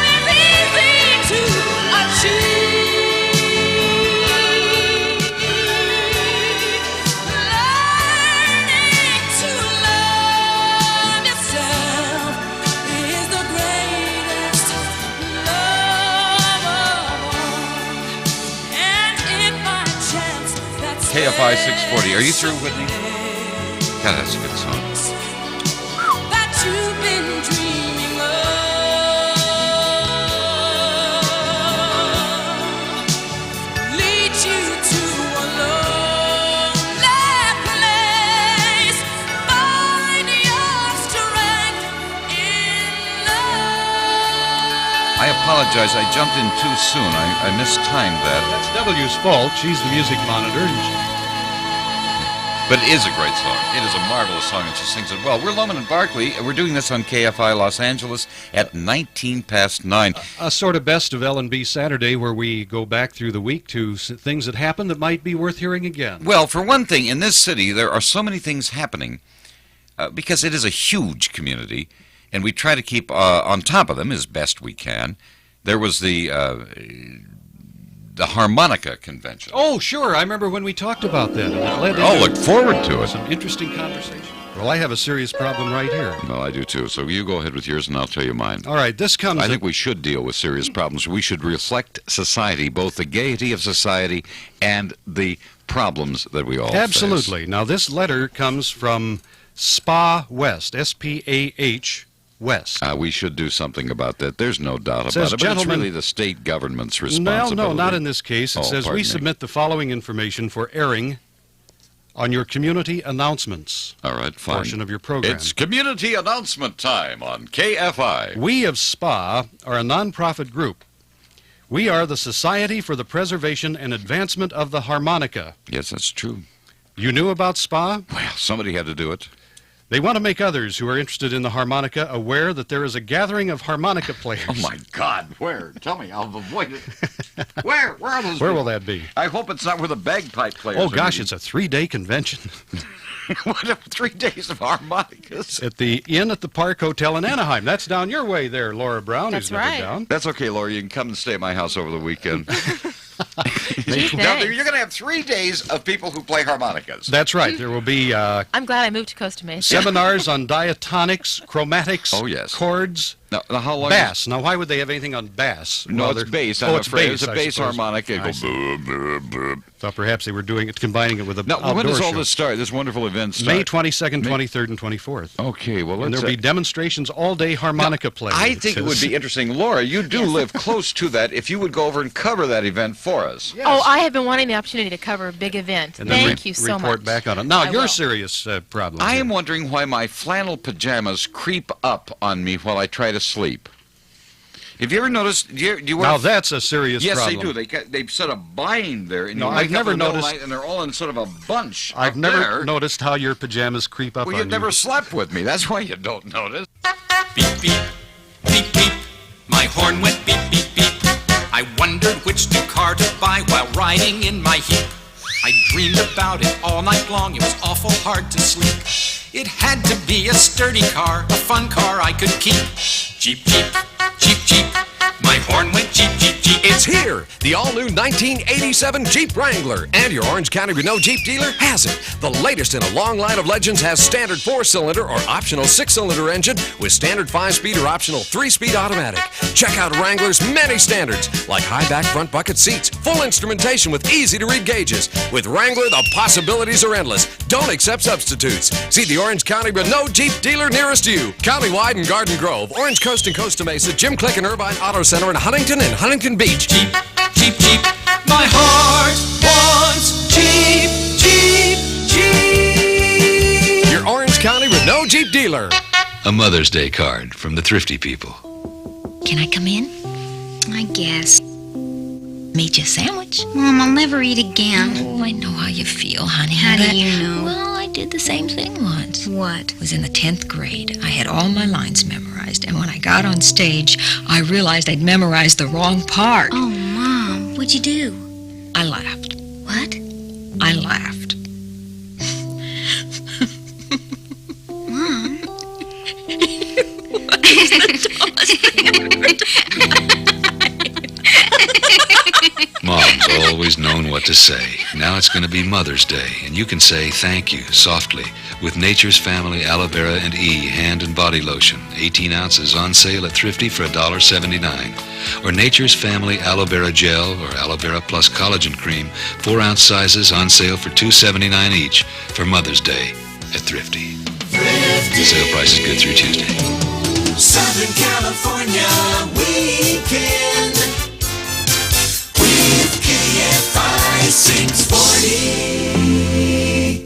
is easy to achieve. Learning to love yourself is the greatest love of all. And if by chance that's KFI 640. Are you through, Whitney? Yeah, that's a good song. that you've been dreaming of, apologize. I jumped in too soon. I mistimed that. That's W's fault. She's the music monitor. But it is a great song. It is a marvelous song, and she sings it well. We're Lohman and Barkley, and we're doing this on KFI Los Angeles at 9:19. A sort of best of L&B Saturday where we go back through the week to things that happened that might be worth hearing again. Well, for one thing, in this city, there are so many things happening because it is a huge community, and we try to keep on top of them as best we can. There was the harmonica convention. Oh, sure. I remember when we talked about that. Look forward to it. Some interesting conversation. Well, I have a serious problem right here. Well, I do too. So you go ahead with yours, and I'll tell you mine. All right, this comes... I think we should deal with serious problems. We should reflect society, both the gaiety of society and the problems that we all face. Absolutely. Now, this letter comes from Spa West, S-P-A-H West. We should do something about that. There's no doubt about it, but it's really the state government's responsibility. No, not in this case. It says, we submit the following information for airing on your community announcements. All right, fine. Portion of your program. It's community announcement time on KFI. We of SPA are a nonprofit group. We are the Society for the Preservation and Advancement of the Harmonica. Yes, that's true. You knew about SPA? Well, somebody had to do it. They want to make others who are interested in the harmonica aware that there is a gathering of harmonica players. Oh, my God. Where? Tell me. I'll avoid it. Where? Where are those Where people? will that be? I hope it's not where the bagpipe players Oh, are gosh, meeting. it's a 3-day convention. What, 3 days of harmonicas? At the Inn at the Park Hotel in Anaheim. That's down your way there, Laura Brown. That's who's never right. Down. That's okay, Laura. You can come and stay at my house over the weekend. Gee, Now, thanks. you're going to have 3 days of people who play harmonicas. That's right. There will be I'm glad I moved to Costa Mesa. seminars on diatonics, chromatics, chords, Now, how long bass. Now, why would they have anything on bass? No, Well, it's they're- bass. Oh, I'm it's afraid bass, it's a I bass suppose. harmonica. It I goes see. boom, boom, boom. Thought perhaps they were combining it with a Now, when outdoor does all show. this start? This wonderful event start? May 22nd, 23rd, and 24th. Okay, well, And let's... there'll be demonstrations all day harmonica playing. I think it would be interesting. Laura, you do live close to that. If you would go over and cover that event for us. Oh, I have been wanting the opportunity to cover a big event. And then Thank you so much. report back on it. Now, I your will. serious problem. I here. am wondering why my flannel pajamas creep up on me while I try to sleep. Have you ever noticed? Do you wear? Now, that's a serious yes, problem. they do. They set a bind there, and No, you I've wake up never in the middle of the noticed- night, and they're all in sort of a bunch. I've up never there. noticed how your pajamas creep up Well, on you've you. never slept with me. That's why you don't notice. Beep, beep, beep, beep. My horn went beep, beep, beep. I wondered which new car to buy while riding in my Jeep. I dreamed about it all night long. It was awful hard to sleep. It had to be a sturdy car, a fun car I could keep. Jeep, Jeep, Jeep, Jeep. My horn went Jeep, Jeep, Jeep. It's here, the all-new 1987 Jeep Wrangler, and your Orange County Renault Jeep dealer has it. The latest in a long line of legends has standard 4-cylinder or optional 6-cylinder engine with standard 5-speed or optional 3-speed automatic. Check out Wrangler's many standards, like high back front bucket seats, full instrumentation with easy-to-read gauges. With Wrangler, the possibilities are endless. Don't accept substitutes. See the Orange County Renault Jeep dealer nearest you. Countywide in Garden Grove, Orange Coast and Costa Mesa, Jim Click and Irvine Auto Center in Huntington and Huntington Beach. Jeep, Jeep, Jeep. My heart wants Jeep, Jeep, Jeep. Your Orange County Renault Jeep dealer. A Mother's Day card from the thrifty people. Can I come in? I guess. Made you a sandwich. Mom, I'll never eat again. Oh, I know how you feel, honey. How do but- you know? Well, I did the same thing once. What? It was in the 10th grade. I had all my lines memorized, and when I got on stage, I realized I'd memorized the wrong part. Oh, Mom, what'd you do? I laughed. What? I laughed. Mom? Mom's always known what to say. Now it's going to be Mother's Day, and you can say thank you softly with Nature's Family Aloe Vera and E hand and body lotion, 18 ounces on sale at Thrifty for $1.79. Or Nature's Family Aloe Vera Gel or Aloe Vera Plus Collagen Cream, 4-ounce sizes on sale for $2.79 each for Mother's Day at Thrifty. Sale price is good through Tuesday. Southern California weekend with KFI 640.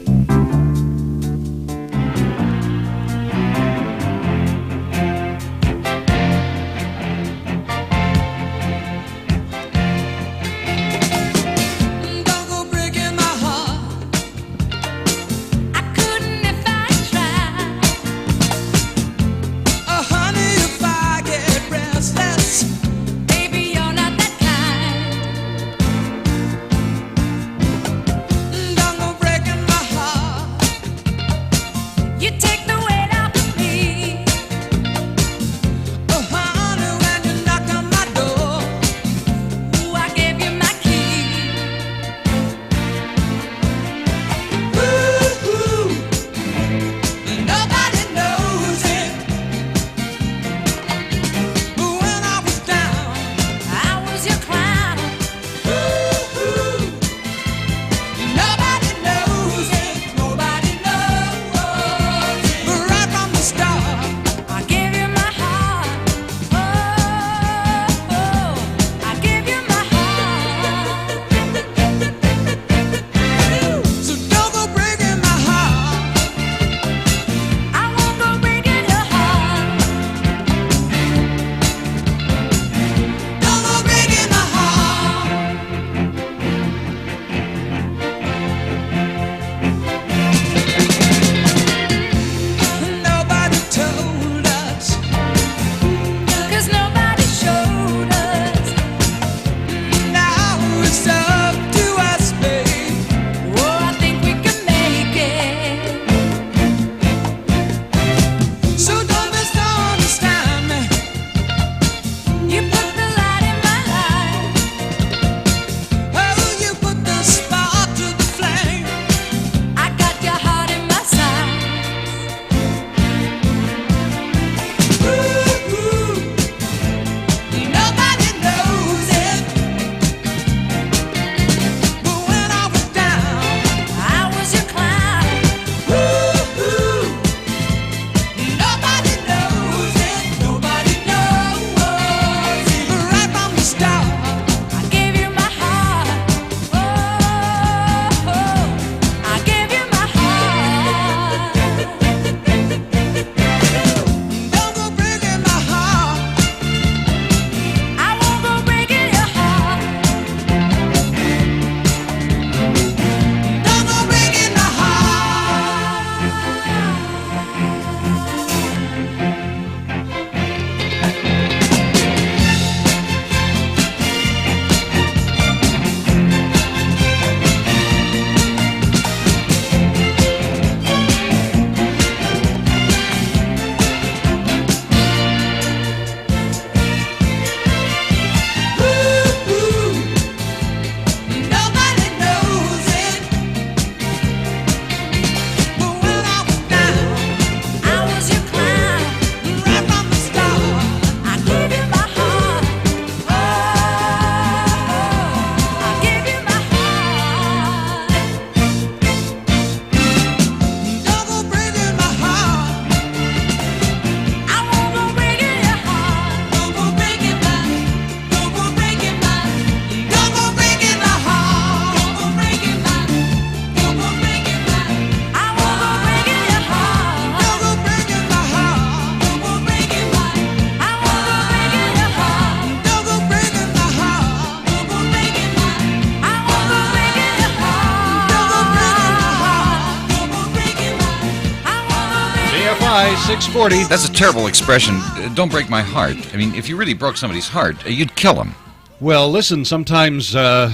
KFI 640. That's a terrible expression. Don't break my heart. I mean, if you really broke somebody's heart, you'd kill him. Well, listen, sometimes a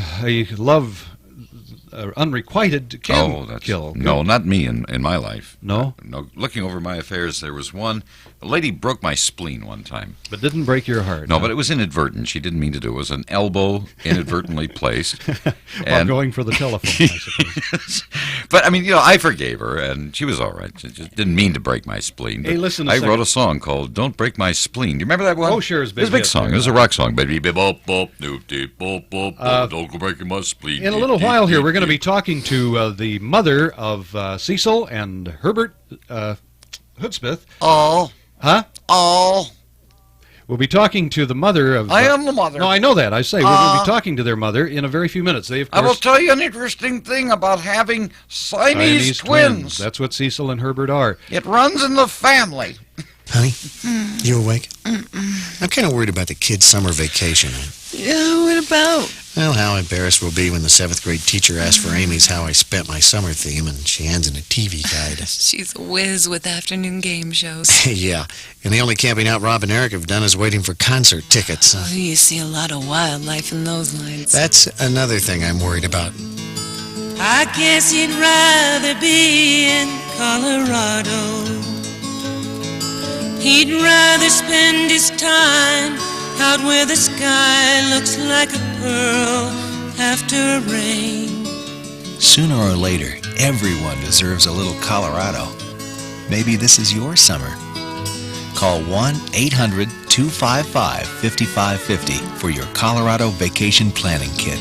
love unrequited can kill. No, not me in my life. No? No. Looking over my affairs, there was one. A lady broke my spleen one time. But didn't break your heart. No, but it was inadvertent. She didn't mean to do it. It was an elbow inadvertently placed. While going for the telephone, I suppose. But, I mean, I forgave her, and she was all right. She just didn't mean to break my spleen. Hey, listen a I second. wrote a song called Don't Break My Spleen. Do you remember that one? Oh, sure. It was a big song. It was a rock song. Baby, bop, bop, doop, deep, bop, bop, don't go breaking my spleen. In a little while here, we're going to be talking to the mother of Cecil and Herbert Hoodsmith. Oh. Huh? Oh. We'll be talking to the mother of... I am the mother. No, I know that. I say we're going to be talking to their mother in a very few minutes. They, of course... I will tell you an interesting thing about having Siamese twins. That's what Cecil and Herbert are. It runs in the family. Honey, you awake? I'm kind of worried about the kids' summer vacation. Yeah, what about? Well, how embarrassed we'll be when the 7th grade teacher asks for Amy's How I Spent My Summer theme and she hands in a TV guide. She's a whiz with afternoon game shows. Yeah, and the only camping out Rob and Eric have done is waiting for concert tickets. Oh, you see a lot of wildlife in those lines. That's another thing I'm worried about. I guess he'd rather be in Colorado. He'd rather spend his time out where the sky looks like a pearl after rain. Sooner or later, everyone deserves a little Colorado. Maybe this is your summer. Call 1-800-255-5550 for your Colorado Vacation Planning Kit.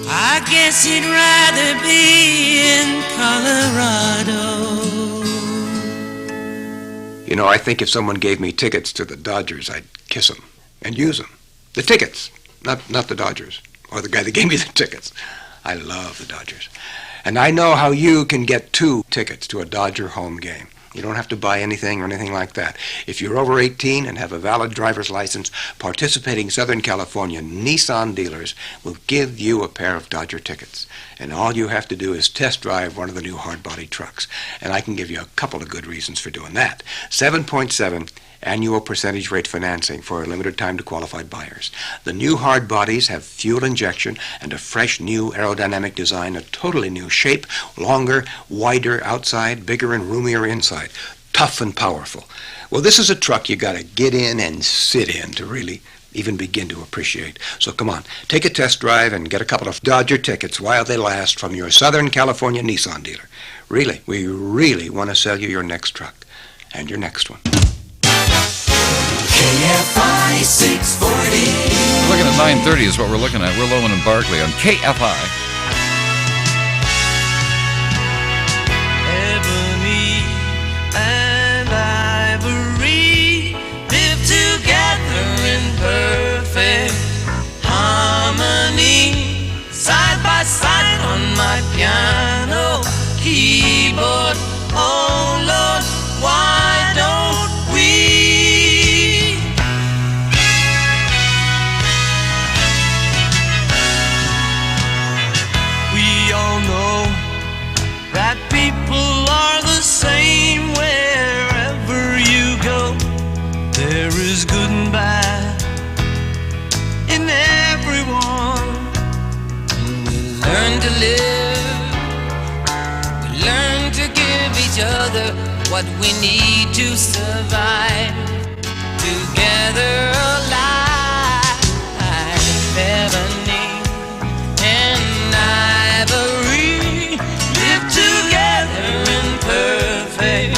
I guess he'd rather be in Colorado. You know, I think if someone gave me tickets to the Dodgers, I'd kiss them and use them. The tickets, not the Dodgers, or the guy that gave me the tickets. I love the Dodgers. And I know how you can get 2 tickets to a Dodger home game. You don't have to buy anything or anything like that. If you're over 18 and have a valid driver's license, participating Southern California Nissan dealers will give you a pair of Dodger tickets. And all you have to do is test drive one of the new hard-body trucks. And I can give you a couple of good reasons for doing that. 7.7 annual percentage rate financing for a limited time to qualified buyers. The new hard bodies have fuel injection and a fresh new aerodynamic design, a totally new shape, longer, wider outside, bigger and roomier inside, tough and powerful. Well, this is a truck you got to get in and sit in to really even begin to appreciate. So come on, take a test drive and get a couple of Dodger tickets while they last from your Southern California Nissan dealer. Really, we really want to sell you your next truck and your next one. KFI 640. Looking at 9:30 is what we're looking at. We're Lohman and Barkley on KFI. Ebony and ivory live together in perfect harmony, side by side on my piano keyboard. Oh Lord, why don't we? We all know that people are the same wherever you go. There is good and bad in everyone. And we learn to live, we learn to give each other what we need to survive. Together alive, ebony and ivory live together in perfect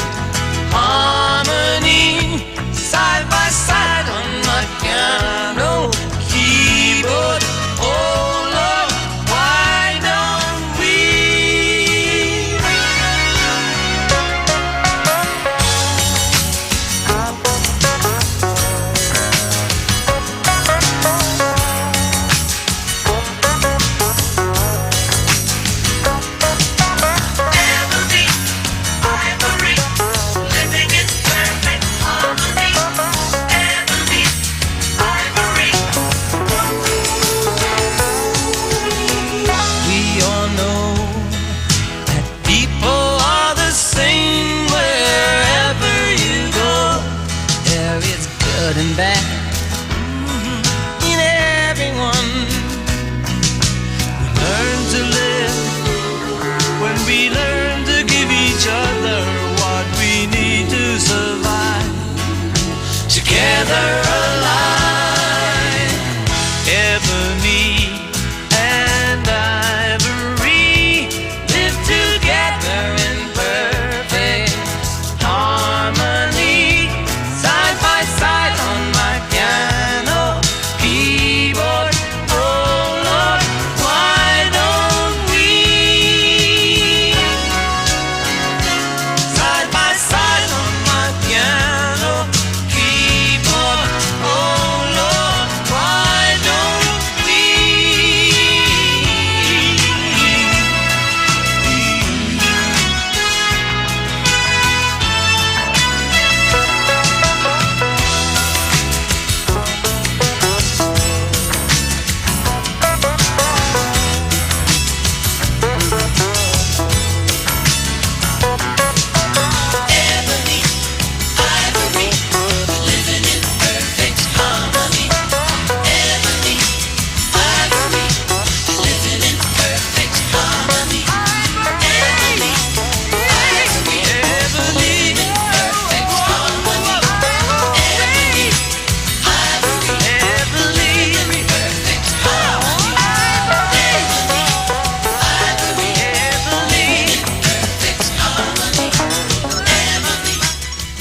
harmony, side by side on my piano keyboard. Oh Lord, why don't we?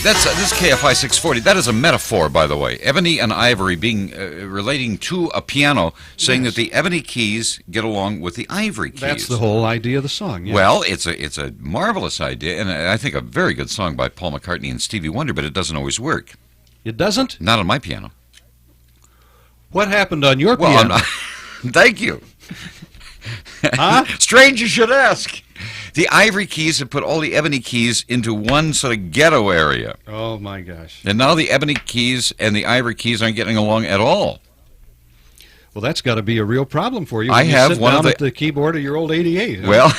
This is KFI 640. That is a metaphor, by the way. Ebony and ivory being relating to a piano, saying that the ebony keys get along with the ivory keys. That's the whole idea of the song. Yes. Well, it's a marvelous idea, and I think a very good song by Paul McCartney and Stevie Wonder, but it doesn't always work. It doesn't? Not on my piano. What happened on your piano? Thank you. Huh? Strange you should ask. The ivory keys have put all the ebony keys into one sort of ghetto area. Oh, my gosh. And now the ebony keys and the ivory keys aren't getting along at all. Well, that's got to be a real problem for you. I when have you sit one down of at the keyboard of your old 88. Huh? Well,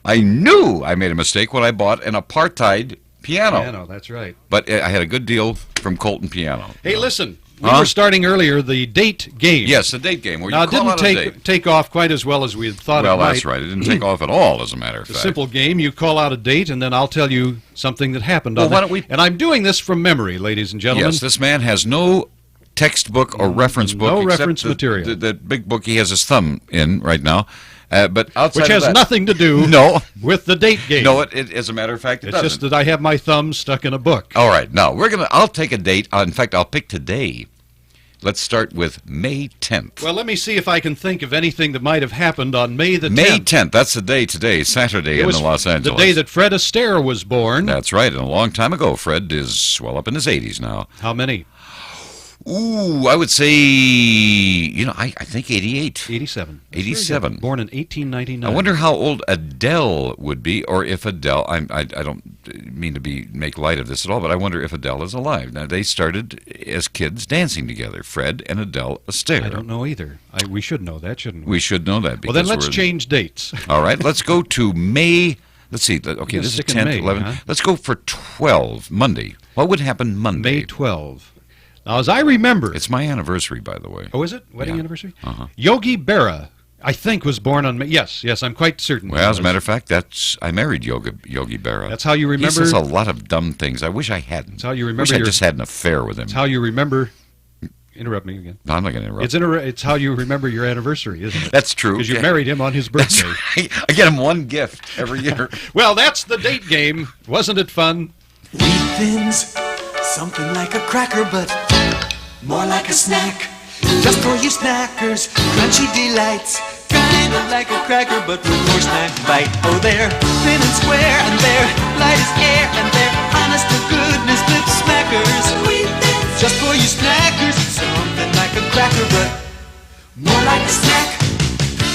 I knew I made a mistake when I bought an apartheid piano. That's right. But I had a good deal from Colton Piano. Hey, listen. We were starting earlier the date game. Yes, the date game. Where now, you call out a it date. didn't take off quite as well as we had thought it might. Well, that's right. It didn't take off at all, as a matter of It's fact. a simple game. You call out a date, and then I'll tell you something that happened Well, on why that. don't we- And I'm doing this from memory, ladies and gentlemen. Yes, this man has no textbook or reference book. No except reference material. The big book he has his thumb in right now. But outside Which of has that, nothing to do with the date game. No, as a matter of fact, it It's doesn't. just that I have my thumb stuck in a book. All right, now I'll take a date. In fact, I'll pick today. Let's start with May 10th. Well, let me see if I can think of anything that might have happened on May the 10th. May 10th. That's the day today, Saturday in Los Angeles. The day that Fred Astaire was born. That's right, and a long time ago. Fred is well up in his 80s now. How many? Ooh, I would say, I think 88. 87. 87. Born in 1899. I wonder how old Adele would be, or if Adele, I don't mean to make light of this at all, but I wonder if Adele is alive. Now, they started as kids dancing together, Fred and Adele Astaire. I don't know either. We should know that, shouldn't we? We should know that. Well, then let's change dates. All right, let's go to May. Let's see. Okay, this is 10th, May, 11th. huh? Let's go for 12, Monday. What would happen Monday? May 12. Now, as I remember... It's my anniversary, by the way. Oh, is it? Wedding anniversary? Uh-huh. Yogi Berra, I think, was born on May... Yes, I'm quite certain. Well, as a matter of fact, I married Yogi Berra. That's how you remember... He says a lot of dumb things. I wish I hadn't. That's how you remember... I wish I just had an affair with him. That's how you remember... Interrupt me again. No, I'm not going to interrupt. It's how you remember your anniversary, isn't it? That's true. Because you married him on his birthday. That's right. I get him one gift every year. Well, that's the date game. Wasn't it fun? Wheat thins, something like a cracker, but more like a snack. Just for you snackers, crunchy delights. Kinda like a cracker, but with more snack bite. Oh, they're thin and square, and they're light as air, and they're honest to goodness lip smackers. Wheat thins, just for you snackers, something like a cracker, but more like a snack.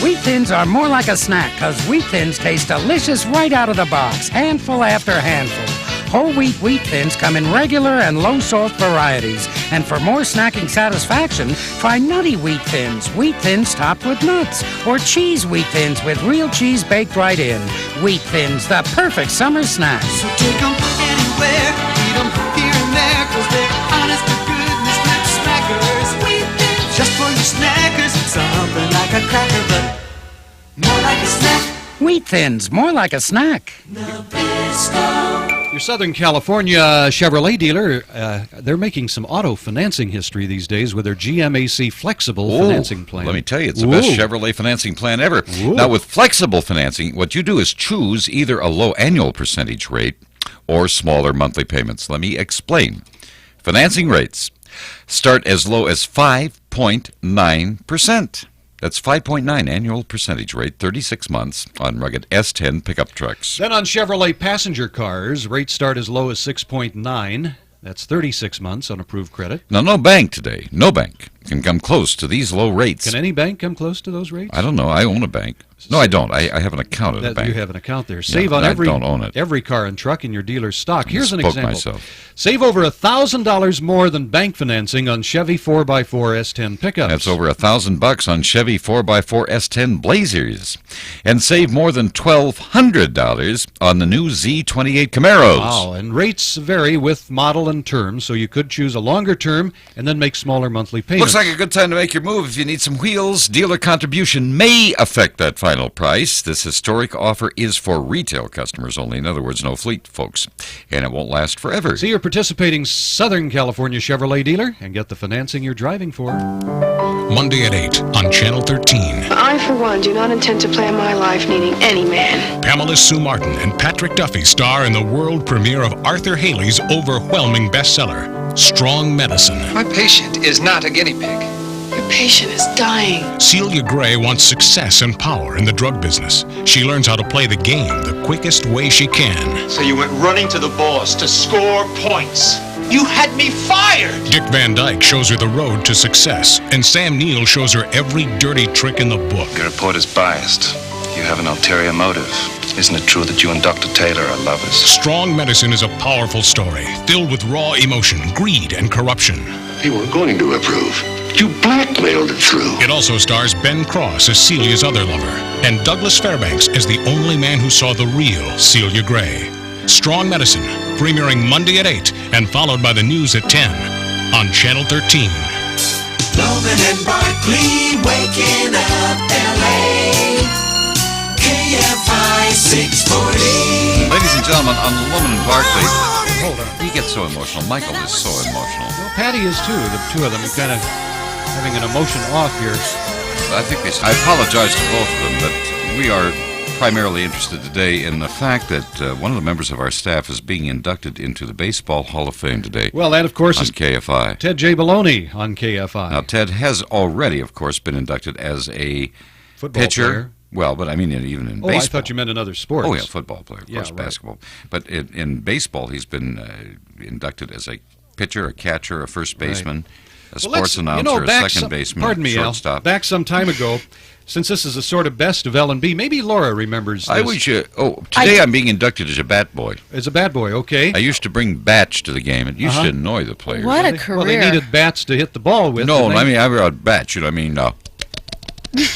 Wheat Thins are more like a snack because Wheat Thins taste delicious right out of the box, handful after handful. Whole wheat Wheat Thins come in regular and low-salt varieties. And for more snacking satisfaction, try Nutty Wheat Thins topped with nuts. Or Cheese Wheat Thins with real cheese baked right in. Wheat Thins, the perfect summer snack. So take 'em anywhere, eat 'em here and there, 'cause they're honest to goodness lip smackers. Wheat Thins, just for you snackers, something like a cracker, but more like a snack. Wheat Thins, more like a snack. Your Southern California Chevrolet dealer, they're making some auto financing history these days with their GMAC flexible financing plan. Let me tell you, it's the best Chevrolet financing plan ever. Now, with flexible financing, what you do is choose either a low annual percentage rate or smaller monthly payments. Let me explain. Financing rates start as low as 5.9%. That's 5.9 annual percentage rate, 36 months on rugged S10 pickup trucks. Then on Chevrolet passenger cars, rates start as low as 6.9. That's 36 months on approved credit. Now, no bank today, no bank can come close to these low rates. Can any bank come close to those rates? I don't know. I own a bank. No, I don't. I have an account at a bank. You have an account there. Yeah, Save on I don't own it. every car and truck in your dealer's stock. Here's an Spoke example. myself. Save over $1,000 more than bank financing on Chevy 4x4 S10 pickups. That's over $1,000 on Chevy 4x4 S10 Blazers. And save more than $1,200 on the new Z28 Camaros. Wow, and rates vary with model and term, so you could choose a longer term and then make smaller monthly payments. like a good time to make your move. If you need some wheels, dealer contribution may affect that final price. This historic offer is for retail customers only. In other words, no fleet, folks. And it won't last forever. See your participating Southern California Chevrolet dealer and get the financing you're driving for. Monday at 8 on Channel 13. I, for one, do not intend to plan my life needing any man. Pamela Sue Martin and Patrick Duffy star in the world premiere of Arthur Haley's overwhelming bestseller, Strong Medicine. My patient is not a guinea pig. Your patient is dying. Celia Gray wants success and power in the drug business. She learns how to play the game the quickest way she can. So you went running to the boss to score points. You had me fired! Dick Van Dyke shows her the road to success, and Sam Neill shows her every dirty trick in the book. Your report is biased. You have an ulterior motive. Isn't it true that you and Dr. Taylor are lovers? Strong Medicine is a powerful story, filled with raw emotion, greed, and corruption. They were going to approve. You blackmailed it through. It also stars Ben Cross as Celia's other lover, and Douglas Fairbanks as the only man who saw the real Celia Gray. Strong Medicine, premiering Monday at 8 and followed by the news at 10 on Channel 13. Lohman and Barkley, waking up LA. KFI 640. Ladies and gentlemen, on Lohman and Barkley, hold on. He gets so emotional. Michael is so emotional. Well, Patty is too. The two of them are kind of having an emotion off here. I think I apologize to both of them, but we are primarily interested today in the fact that one of the members of our staff is being inducted into the Baseball Hall of Fame today. Well, that, of course, is KFI. Ted J. Baloney on KFI. Now, Ted has already, of course, been inducted as a football pitcher. Player. Well, but I mean, even in baseball. I thought you meant another sport. Oh, yeah, football player, of course, basketball. But in baseball, he's been inducted as a pitcher, a catcher, a first baseman, a sports announcer, a second baseman, pardon me, shortstop. Al, back some time ago, since this is a sort of best of L&B, maybe Laura remembers this. I wish today I'm being inducted as a bat boy. As a bat boy, okay. I used to bring bats to the game. It used to annoy the players. What a career. Well, they needed bats to hit the ball with. No, I mean, I brought bats. I mean,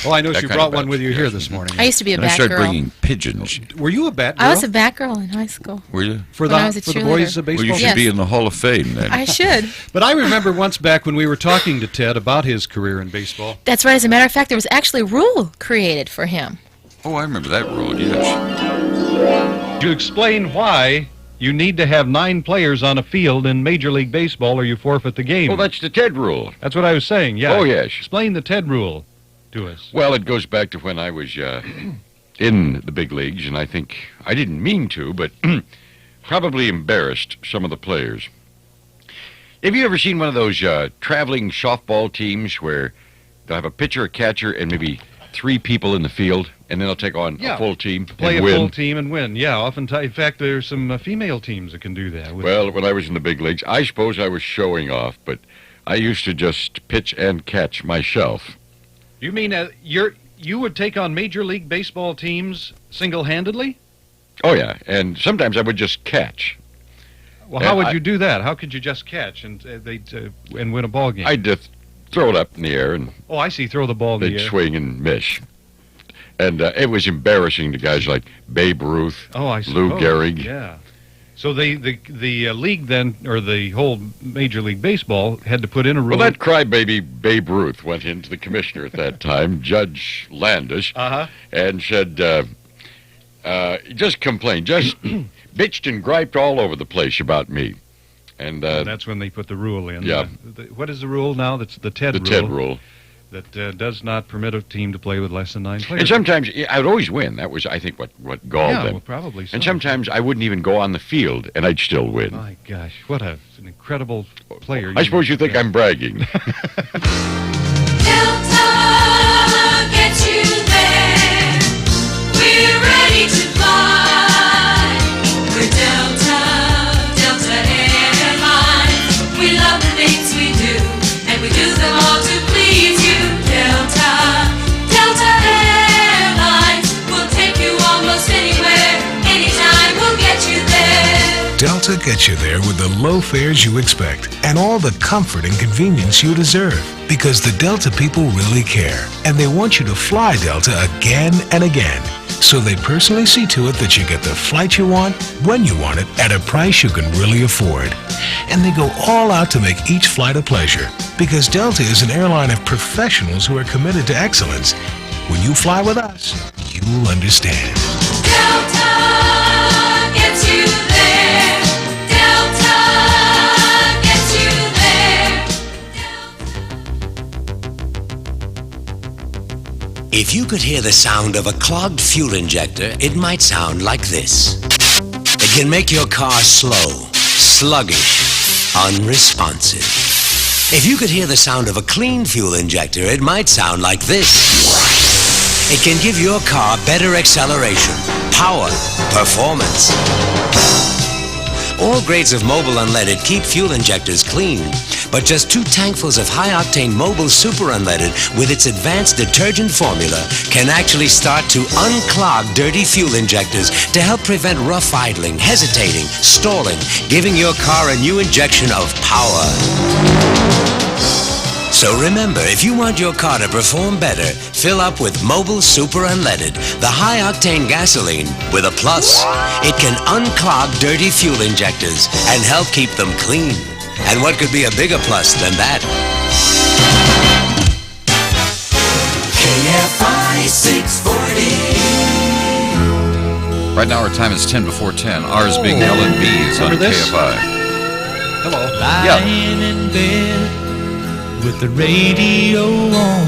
Oh, I know you brought one with you here this morning. I used to be a bat girl. I started bringing pigeons. Were you a bat girl? I was a bat girl in high school. Were you? For the boys of baseball? Well, you should be in the Hall of Fame then. I should. But I remember once back when we were talking to Ted about his career in baseball. That's right. As a matter of fact, there was actually a rule created for him. Oh, I remember that rule, yes. To explain why you need to have 9 players on a field in Major League Baseball or you forfeit the game. Well, that's the Ted rule. That's what I was saying, yeah. Oh, yes. Explain the Ted rule to us. Well, it goes back to when I was in the big leagues, and I think I didn't mean to, but probably embarrassed some of the players. Have you ever seen one of those traveling softball teams where they'll have a pitcher, a catcher, and maybe 3 people in the field, and then they'll take on a full team Play and a win? full team and win, yeah. Oftentimes, in fact, there's some female teams that can do that. Well, when I was in the big leagues, I suppose I was showing off, but I used to just pitch and catch myself. You mean you would take on Major League Baseball teams single-handedly? Oh, yeah, and sometimes I would just catch. Well, how would you do that? How could you just catch and and win a ball game? I'd just throw it up in the air, and I see. Throw the ball in the air. they'd swing and miss. And it was embarrassing to guys like Babe Ruth, Lou Gehrig. Yeah. So the league then, or the whole Major League Baseball, had to put in a rule. Well, that crybaby Babe Ruth went into the commissioner at that time, Judge Landish, and said, just complained, just bitched and griped all over the place about me. And that's when they put the rule in. Yeah. What is the rule now? That's the Ted rule. The Ted rule. That does not permit a team to play with less than 9 players. And sometimes I would always win. That was, I think, what galled them. Well, probably so. And sometimes I wouldn't even go on the field, and I'd still win. My gosh, what an incredible player. I suppose you think I'm bragging. Delta gets you there. We're ready to fly. We're Delta Airlines. We love the things we do, and we do them all to please you. Delta Airlines will take you almost anywhere, anytime. We'll get you there. Delta gets you there with the low fares you expect and all the comfort and convenience you deserve. Because the Delta people really care, and they want you to fly Delta again and again. So they personally see to it that you get the flight you want, when you want it, at a price you can really afford. And they go all out to make each flight a pleasure, because Delta is an airline of professionals who are committed to excellence. When you fly with us, you'll understand. Delta gets you there. Delta gets you there. If you could hear the sound of a clogged fuel injector, it might sound like this. It can make your car slow, sluggish, unresponsive. If you could hear the sound of a clean fuel injector, it might sound like this. It can give your car better acceleration, power, performance. All grades of Mobil Unleaded keep fuel injectors clean, but just 2 tankfuls of high-octane Mobil Super Unleaded with its advanced detergent formula can actually start to unclog dirty fuel injectors to help prevent rough idling, hesitating, stalling, giving your car a new injection of power. So remember, if you want your car to perform better, fill up with Mobil Super Unleaded, the high-octane gasoline with a plus. It can unclog dirty fuel injectors and help keep them clean. And what could be a bigger plus than that? KFI 640. Right now our time is 10 before 10. Ours being Helen B's on KFI. Hello. Lying in bed with the radio on.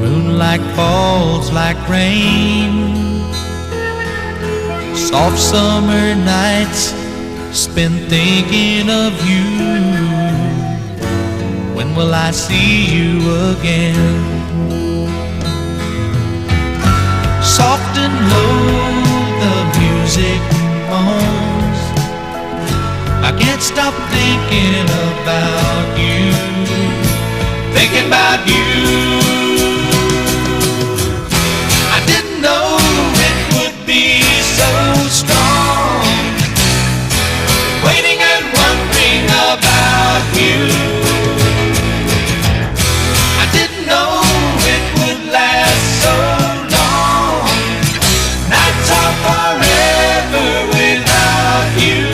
Moonlight falls like rain. Soft summer nights spent thinking of you. When will I see you again? Soft and low the music moans. I can't stop thinking about you. Thinking about you. I didn't know it would be so strong. Waiting and wondering about you. I didn't know it would last so long. Nights are forever without you.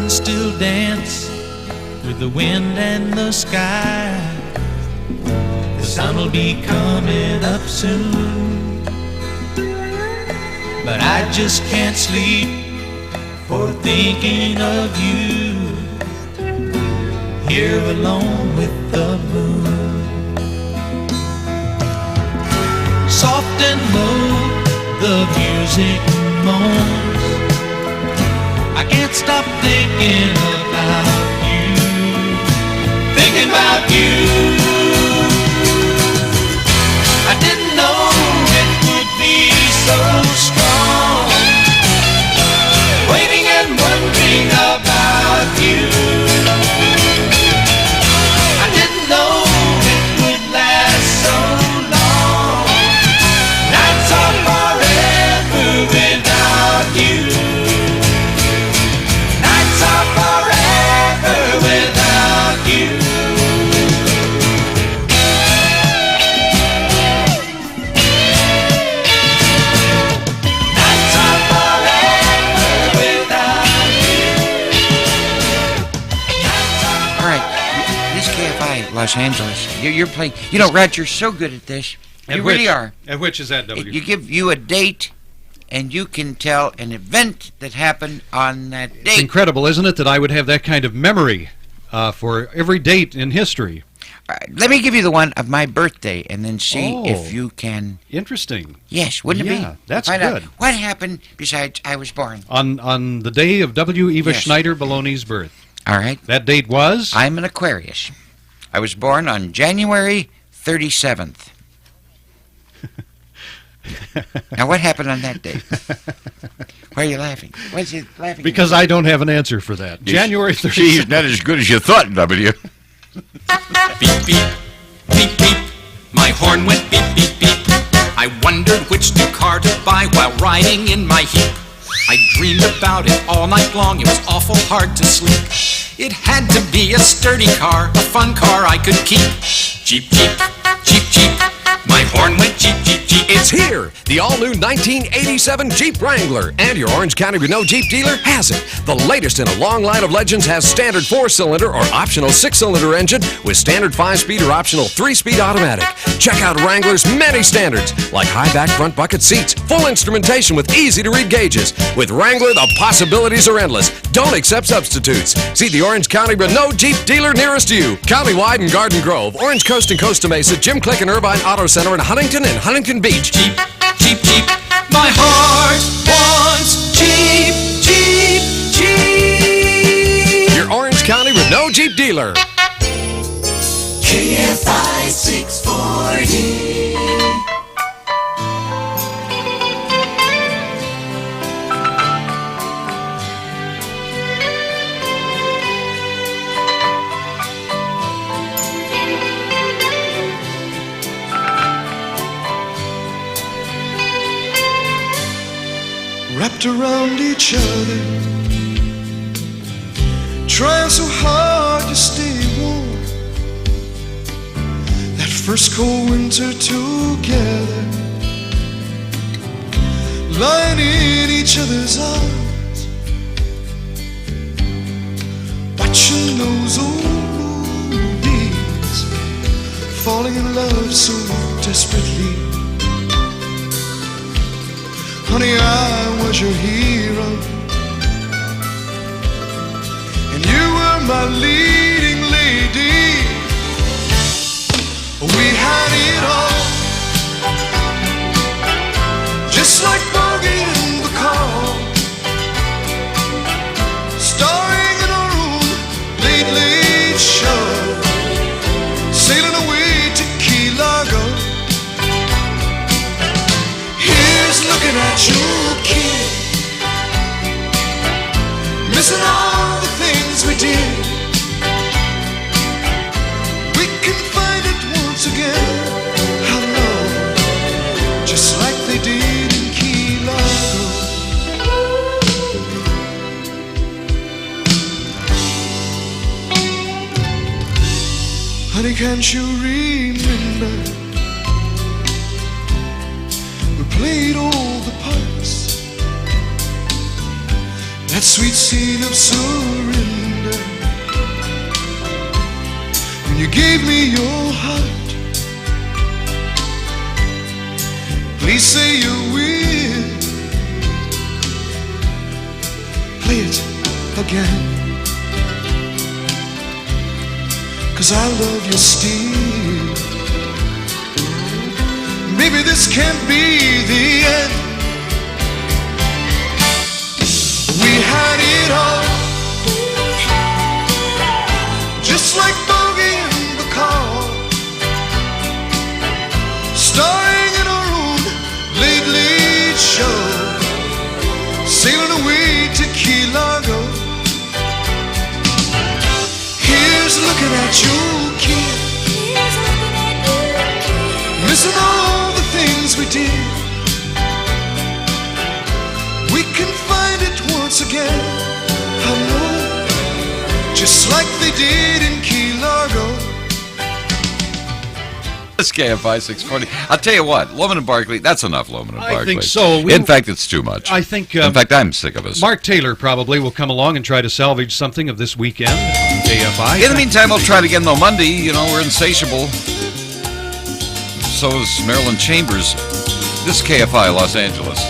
Still dance with the wind and the sky. The sun will be coming up soon, but I just can't sleep for thinking of you. Here alone with the moon. Soft and low the music moans. I can't stop thinking about you. Thinking about you. I didn't know it would be so strong. Waiting and wondering about you. I didn't know it would last so long. Nights are forever without you. Los Angeles. You're playing. You know, Rod, you're so good at this. You really are. And which is that, W? You give you a date, and you can tell an event that happened on that date. It's incredible, isn't it, that I would have that kind of memory for every date in history. Let me give you the one of my birthday, and then see if you can. Interesting. Yes, wouldn't it be? Yeah, that's Find good. out what happened besides I was born. On the day of W. Eva Schneider Baloney's birth. All right. That date was? I'm an Aquarius. I was born on January 37th. Now, what happened on that date? Why are you laughing? Why is you laughing? Because I don't have an answer for that. January 37th. She's not as good as you thought, W. Beep, beep, beep, beep. My horn went beep, beep, beep. I wondered which to new car to buy while riding in my Jeep. I dreamed about it all night long, it was awful hard to sleep. It had to be a sturdy car, a fun car I could keep. Jeep, Jeep, Jeep, Jeep, my horn went Jeep, Jeep, Jeep. It's here, the all-new 1987 Jeep Wrangler, and your Orange County Renault Jeep dealer has it. The latest in a long line of legends has standard 4-cylinder or optional 6-cylinder engine with standard 5-speed or optional 3-speed automatic. Check out Wrangler's many standards, like high-back front bucket seats, full instrumentation with easy-to-read gauges. With Wrangler, the possibilities are endless. Don't accept substitutes. See the Orange County Renault Jeep dealer nearest you. Countywide in Garden Grove, Orange Coast and Costa Mesa, Jim Click and Irvine Auto Center in Huntington and Huntington Beach. Jeep, Jeep, Jeep, my heart wants Jeep, Jeep, Jeep. Your Orange County Renault Jeep dealer. KFI 640. Wrapped around each other, trying so hard to stay warm. That first cold winter together, lying in each other's arms, watching those old movies, falling in love so desperately. Honey, I was your hero, and you were my leading lady. We had it all, just like Bogey in the car, starring in our own late, late show, sailing away to Key Largo. Looking at you, kid, missing all the things we did. We can find it once again, I know, just like they did in Key Largo. Honey, can't you remember? Played all the parts, that sweet scene of surrender, when you gave me your heart. Please say you will play it again, 'cause I love you still. Maybe this can't be the end. We had it all, just like Bogey in the car, starring in our own late, late show, sailing away to Key Largo. Here's looking at you, kid, missing all the things we did. We can find it once again, I know, just like they did in Key Largo. It's KFI 640. I'll tell you what, Lohman and Barkley, that's enough, Lohman and Barkley. I think so. In fact, it's too much. I think... in fact, I'm sick of us. Mark Taylor probably will come along and try to salvage something of this weekend on KFI. In the meantime, we'll try it again, though, Monday. You know, we're insatiable. So is Marilyn Chambers. This is KFI Los Angeles.